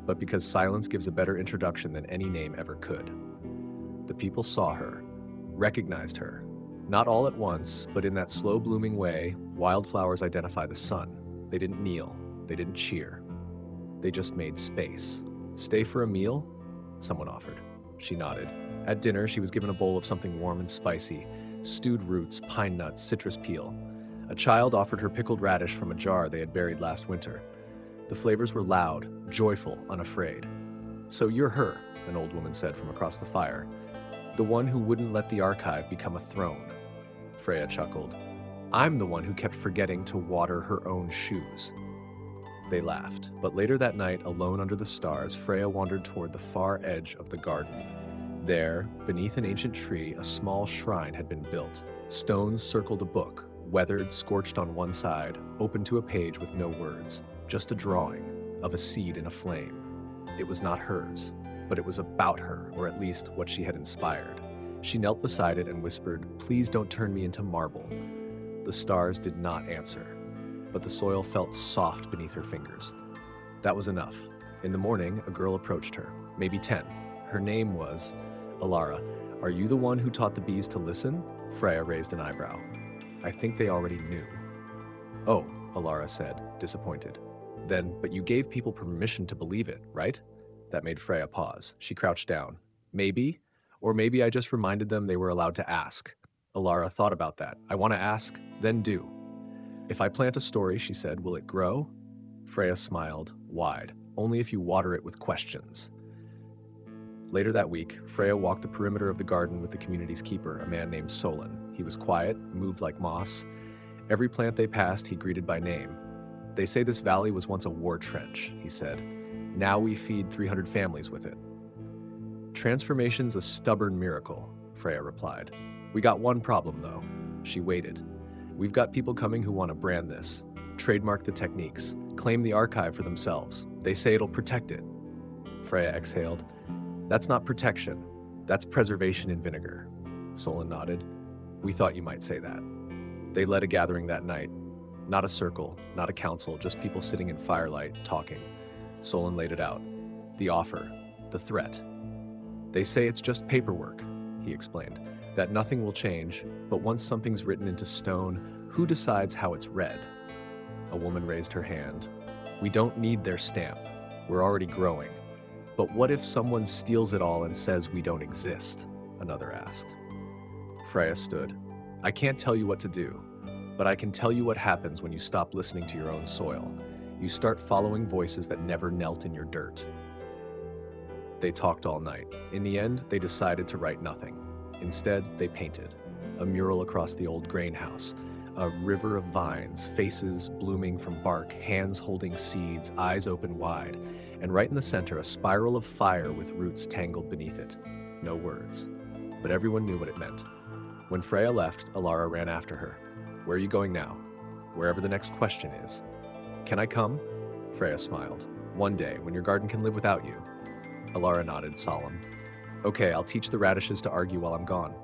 but because silence gives a better introduction than any name ever could. The people saw her, recognized her. Not all at once, but in that slow-blooming way, wildflowers identify the sun. They didn't kneel, they didn't cheer. They just made space. "Stay for a meal?" someone offered. She nodded. At dinner, she was given a bowl of something warm and spicy, stewed roots, pine nuts, citrus peel. A child offered her pickled radish from a jar they had buried last winter. The flavors were loud, joyful, unafraid. "So you're her," an old woman said from across the fire. "The one who wouldn't let the archive become a throne." Freya chuckled. "I'm the one who kept forgetting to water her own shoes." They laughed, but later that night, alone under the stars, Freya wandered toward the far edge of the garden. There, beneath an ancient tree, a small shrine had been built. Stones circled a book, weathered, scorched on one side, open to a page with no words, just a drawing of a seed in a flame. It was not hers, but it was about her, or at least what she had inspired. She knelt beside it and whispered, "Please don't turn me into marble." The stars did not answer, but the soil felt soft beneath her fingers. That was enough. In the morning, a girl approached her, maybe 10. Her name was Alara. "Are you the one who taught the bees to listen?" Freya raised an eyebrow. "I think they already knew." "Oh," Alara said, disappointed. "Then, but you gave people permission to believe it, right?" That made Freya pause. She crouched down. "Maybe, or maybe I just reminded them they were allowed to ask." Alara thought about that. I want to ask, then do. If I plant a story, she said, will it grow? Freya smiled, wide. Only if you water it with questions. Later that week, Freya walked the perimeter of the garden with the community's keeper, a man named Solon. He was quiet, moved like moss. Every plant they passed, he greeted by name. They say this valley was once a war trench, he said. Now we feed 300 families with it. Transformation's a stubborn miracle, Freya replied. We got one problem, though. She waited. We've got people coming who want to brand this, trademark the techniques, claim the archive for themselves. They say it'll protect it. Freya exhaled. That's not protection. That's preservation in vinegar. Solon nodded. We thought you might say that. They led a gathering that night. Not a circle, not a council, just people sitting in firelight, talking. Solon laid it out. The offer, the threat. They say it's just paperwork, he explained, that nothing will change, but once something's written into stone, who decides how it's read? A woman raised her hand. We don't need their stamp. We're already growing. But what if someone steals it all and says we don't exist? Another asked. Freya stood. I can't tell you what to do, but I can tell you what happens when you stop listening to your own soil. You start following voices that never knelt in your dirt. They talked all night. In the end, they decided to write nothing. Instead, they painted. A mural across the old grain house. A river of vines, faces blooming from bark, hands holding seeds, eyes open wide. And right in the center, a spiral of fire with roots tangled beneath it. No words. But everyone knew what it meant. When Freya left, Alara ran after her. Where are you going now? Wherever the next question is. Can I come? Freya smiled. One day, when your garden can live without you. Alara nodded, solemn. Okay, I'll teach the radishes to argue while I'm gone.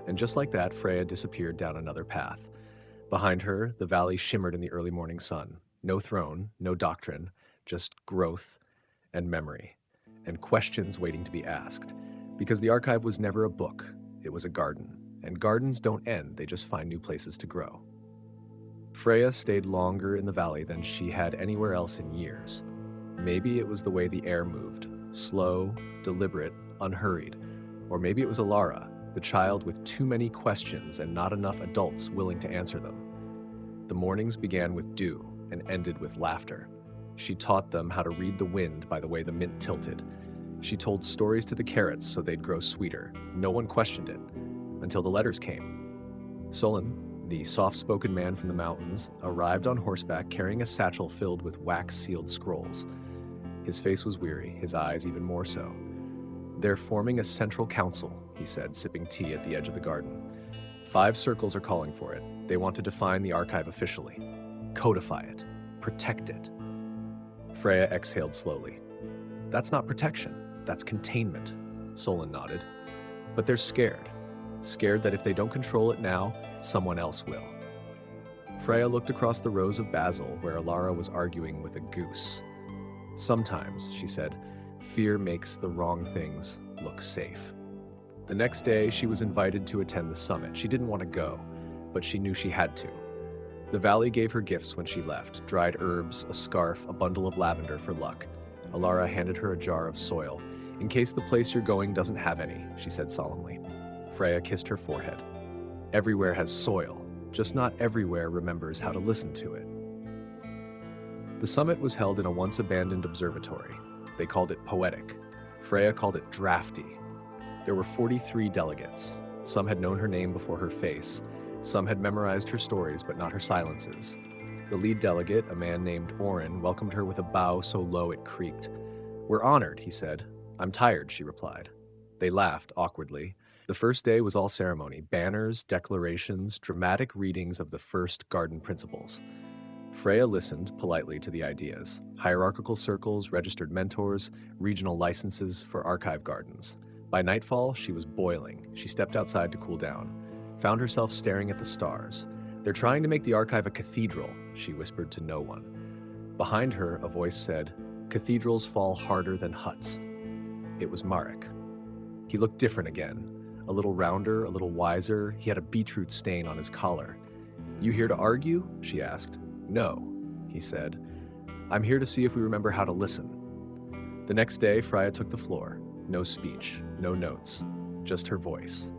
And just like that, Freya disappeared down another path. Behind her, the valley shimmered in the early morning sun. No throne, no doctrine, just growth and memory, and questions waiting to be asked. Because the archive was never a book, it was a garden. And gardens don't end, they just find new places to grow. Freya stayed longer in the valley than she had anywhere else in years. Maybe it was the way the air moved. Slow, deliberate, unhurried. Or maybe it was Alara, the child with too many questions and not enough adults willing to answer them. The mornings began with dew and ended with laughter. She taught them how to read the wind by the way the mint tilted. She told stories to the carrots so they'd grow sweeter. No one questioned it, until the letters came. Solon, the soft-spoken man from the mountains, arrived on horseback carrying a satchel filled with wax-sealed scrolls. His face was weary, his eyes even more so. They're forming a central council, he said, sipping tea at the edge of the garden. 5 circles are calling for it. They want to define the archive officially. Codify it. Protect it. Freya exhaled slowly. That's not protection. That's containment. Solon nodded. But they're scared. Scared that if they don't control it now, someone else will. Freya looked across the rows of basil where Alara was arguing with a goose. Sometimes, she said, fear makes the wrong things look safe. The next day, she was invited to attend the summit. She didn't want to go, but she knew she had to. The valley gave her gifts when she left, dried herbs, a scarf, a bundle of lavender for luck. Alara handed her a jar of soil. In case the place you're going doesn't have any, she said solemnly. Freya kissed her forehead. Everywhere has soil, just not everywhere remembers how to listen to it. The summit was held in a once-abandoned observatory. They called it poetic. Freya called it drafty. There were 43 delegates. Some had known her name before her face. Some had memorized her stories, but not her silences. The lead delegate, a man named Orin, welcomed her with a bow so low it creaked. We're honored, he said. I'm tired, she replied. They laughed awkwardly. The first day was all ceremony, banners, declarations, dramatic readings of the first garden principles. Freya listened politely to the ideas. Hierarchical circles, registered mentors, regional licenses for archive gardens. By nightfall, she was boiling. She stepped outside to cool down, found herself staring at the stars. They're trying to make the archive a cathedral, she whispered to no one. Behind her, a voice said, cathedrals fall harder than huts. It was Marek. He looked different again. A little rounder, a little wiser. He had a beetroot stain on his collar. You here to argue? She asked. No, he said. I'm here to see if we remember how to listen. The next day, Freya took the floor. No speech, no notes, just her voice.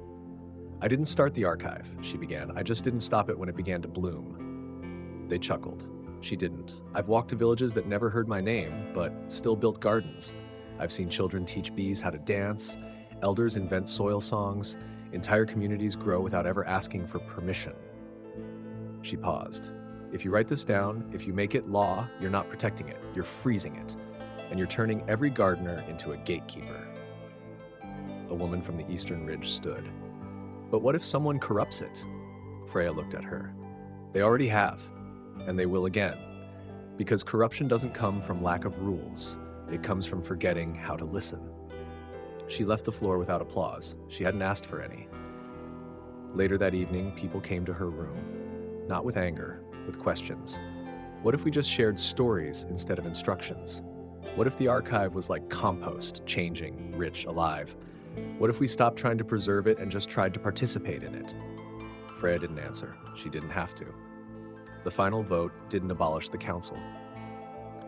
I didn't start the archive, she began. I just didn't stop it when it began to bloom. They chuckled. She didn't. I've walked to villages that never heard my name, but still built gardens. I've seen children teach bees how to dance, elders invent soil songs, entire communities grow without ever asking for permission. She paused. If you write this down, if you make it law, you're not protecting it, you're freezing it, and you're turning every gardener into a gatekeeper. A woman from the eastern ridge stood. But what if someone corrupts it? Freya looked at her. They already have, and they will again, because corruption doesn't come from lack of rules. It comes from forgetting how to listen. She left the floor without applause. She hadn't asked for any. Later that evening, people came to her room, not with anger, with questions. What if we just shared stories instead of instructions? What if the archive was like compost, changing, rich, alive? What if we stopped trying to preserve it and just tried to participate in it? Freya didn't answer. She didn't have to. The final vote didn't abolish the council,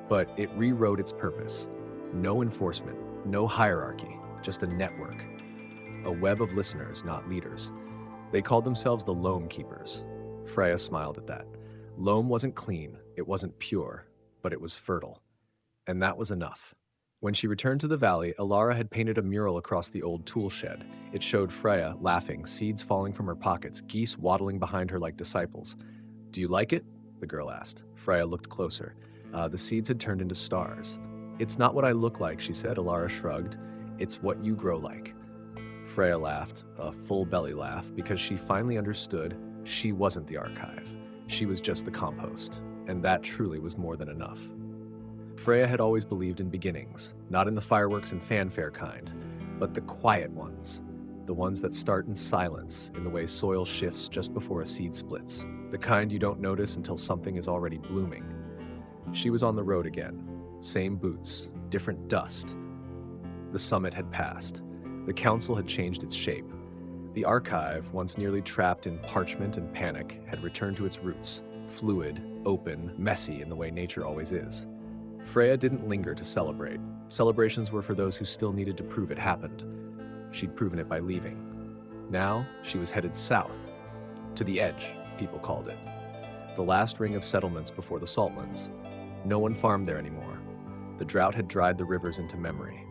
but it rewrote its purpose. No enforcement, no hierarchy, just a network. A web of listeners, not leaders. They called themselves the Loam Keepers. Freya smiled at that. Loam wasn't clean, it wasn't pure, but it was fertile. And that was enough. When she returned to the valley, Alara had painted a mural across the old tool shed. It showed Freya, laughing, seeds falling from her pockets, geese waddling behind her like disciples. Do you like it? The girl asked. Freya looked closer. The seeds had turned into stars. It's not what I look like, she said. Alara shrugged. It's what you grow like. Freya laughed, a full belly laugh, because she finally understood she wasn't the archive. She was just the compost, and that truly was more than enough. Freya had always believed in beginnings, not in the fireworks and fanfare kind, but the quiet ones, the ones that start in silence, in the way soil shifts just before a seed splits, the kind you don't notice until something is already blooming. She was on the road again, same boots, different dust. The summit had passed. The council had changed its shape. The archive, once nearly trapped in parchment and panic, had returned to its roots, fluid, open, messy in the way nature always is. Freya didn't linger to celebrate. Celebrations were for those who still needed to prove it happened. She'd proven it by leaving. Now, she was headed south. To the edge, people called it. The last ring of settlements before the Saltlands. No one farmed there anymore. The drought had dried the rivers into memory.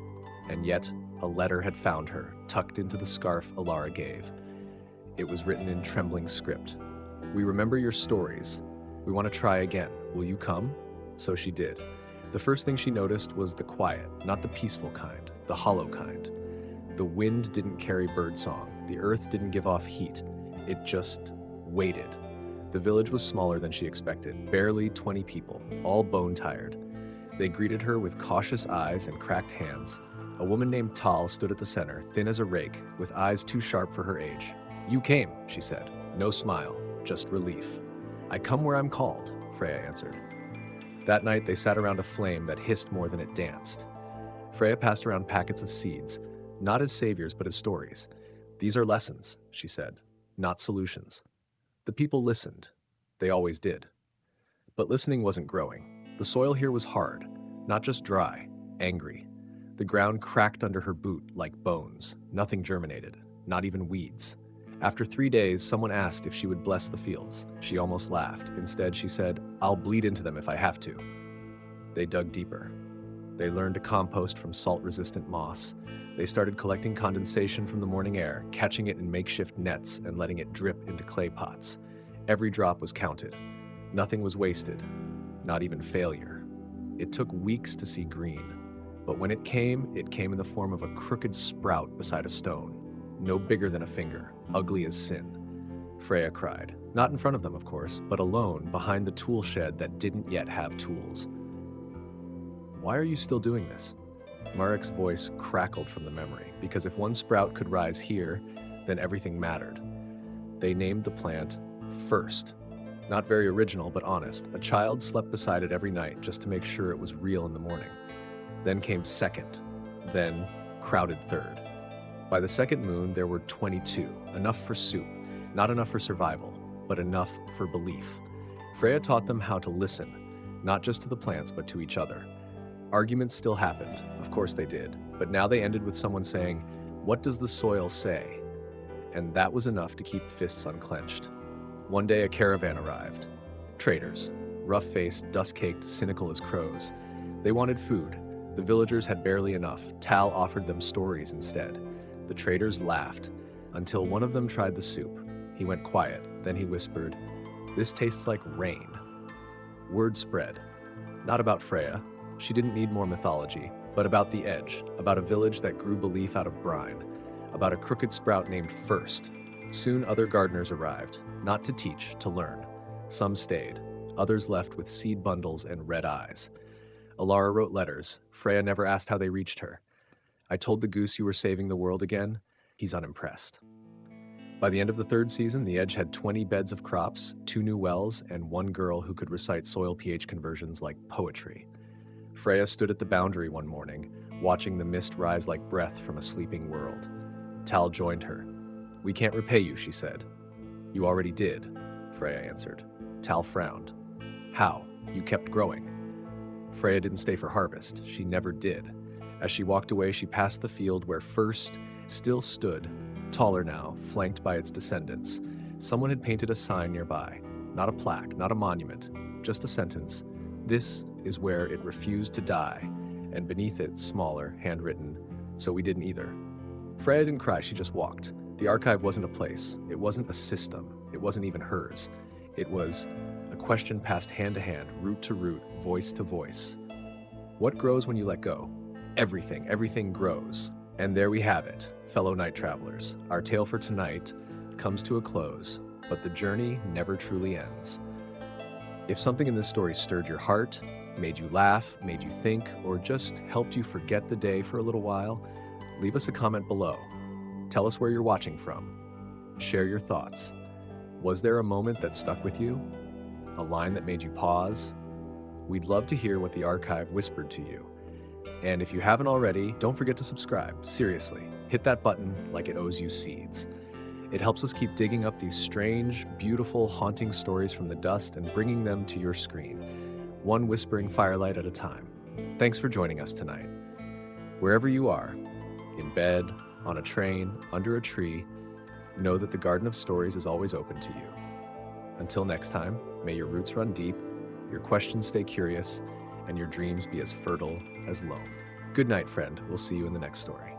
And yet, a letter had found her, tucked into the scarf Alara gave. It was written in trembling script. We remember your stories. We want to try again. Will you come? So she did. The first thing she noticed was the quiet, not the peaceful kind, the hollow kind. The wind didn't carry birdsong. The earth didn't give off heat. It just waited. The village was smaller than she expected, barely 20 people, all bone-tired. They greeted her with cautious eyes and cracked hands. A woman named Tal stood at the center, thin as a rake, with eyes too sharp for her age. You came, she said. No smile, just relief. I come where I'm called, Freya answered. That night, they sat around a flame that hissed more than it danced. Freya passed around packets of seeds, not as saviors, but as stories. These are lessons, she said, not solutions. The people listened. They always did. But listening wasn't growing. The soil here was hard, not just dry, angry. The ground cracked under her boot like bones. Nothing germinated, not even weeds. After 3 days, someone asked if she would bless the fields. She almost laughed. Instead, she said, I'll bleed into them if I have to. They dug deeper. They learned to compost from salt-resistant moss. They started collecting condensation from the morning air, catching it in makeshift nets and letting it drip into clay pots. Every drop was counted. Nothing was wasted, not even failure. It took weeks to see green. But when it came in the form of a crooked sprout beside a stone. No bigger than a finger, ugly as sin. Freya cried. Not in front of them, of course, but alone behind the tool shed that didn't yet have tools. Why are you still doing this? Marek's voice crackled from the memory, because if one sprout could rise here, then everything mattered. They named the plant First. Not very original, but honest. A child slept beside it every night just to make sure it was real in the morning. Then came Second. Then crowded Third. By the second moon, there were 22, enough for soup, not enough for survival, but enough for belief. Freya taught them how to listen, not just to the plants, but to each other. Arguments still happened, of course they did, but now they ended with someone saying, "What does the soil say?" and that was enough to keep fists unclenched. One day a caravan arrived. Traders, rough-faced, dust-caked, cynical as crows. They wanted food. The villagers had barely enough. Tal offered them stories instead. The traders laughed, until one of them tried the soup. He went quiet, then he whispered, "This tastes like rain." Word spread. Not about Freya. She didn't need more mythology, but about the edge, about a village that grew belief out of brine, about a crooked sprout named First. Soon other gardeners arrived, not to teach, to learn. Some stayed, others left with seed bundles and red eyes. Alara wrote letters. Freya never asked how they reached her. "I told the goose you were saving the world again." He's unimpressed. By the end of the third season, the Edge had 20 beds of crops, 2 new wells, and 1 girl who could recite soil pH conversions like poetry. Freya stood at the boundary one morning, watching the mist rise like breath from a sleeping world. Tal joined her. "We can't repay you," she said. "You already did," Freya answered. Tal frowned. "How? You kept growing." Freya didn't stay for harvest. She never did. As she walked away, she passed the field where First still stood, taller now, flanked by its descendants. Someone had painted a sign nearby. Not a plaque, not a monument, just a sentence. "This is where it refused to die," and beneath it, smaller, handwritten, "So we didn't either." Freya didn't cry, she just walked. The archive wasn't a place. It wasn't a system. It wasn't even hers. It was a question passed hand to hand, root to root, voice to voice. What grows when you let go? Everything grows. And there we have it, fellow night travelers. Our tale for tonight comes to a close, but the journey never truly ends. If something in this story stirred your heart, made you laugh, made you think, or just helped you forget the day for a little while, leave us a comment below. Tell us where you're watching from. Share your thoughts. Was there a moment that stuck with you? A line that made you pause? We'd love to hear what the archive whispered to you. And if you haven't already, don't forget to subscribe. Seriously, hit that button like it owes you seeds. It helps us keep digging up these strange, beautiful, haunting stories from the dust and bringing them to your screen, one whispering firelight at a time. Thanks for joining us tonight. Wherever you are, in bed, on a train, under a tree, know that the Garden of Stories is always open to you. Until next time, may your roots run deep, your questions stay curious, and your dreams be as fertile as loam. Good night, friend. We'll see you in the next story.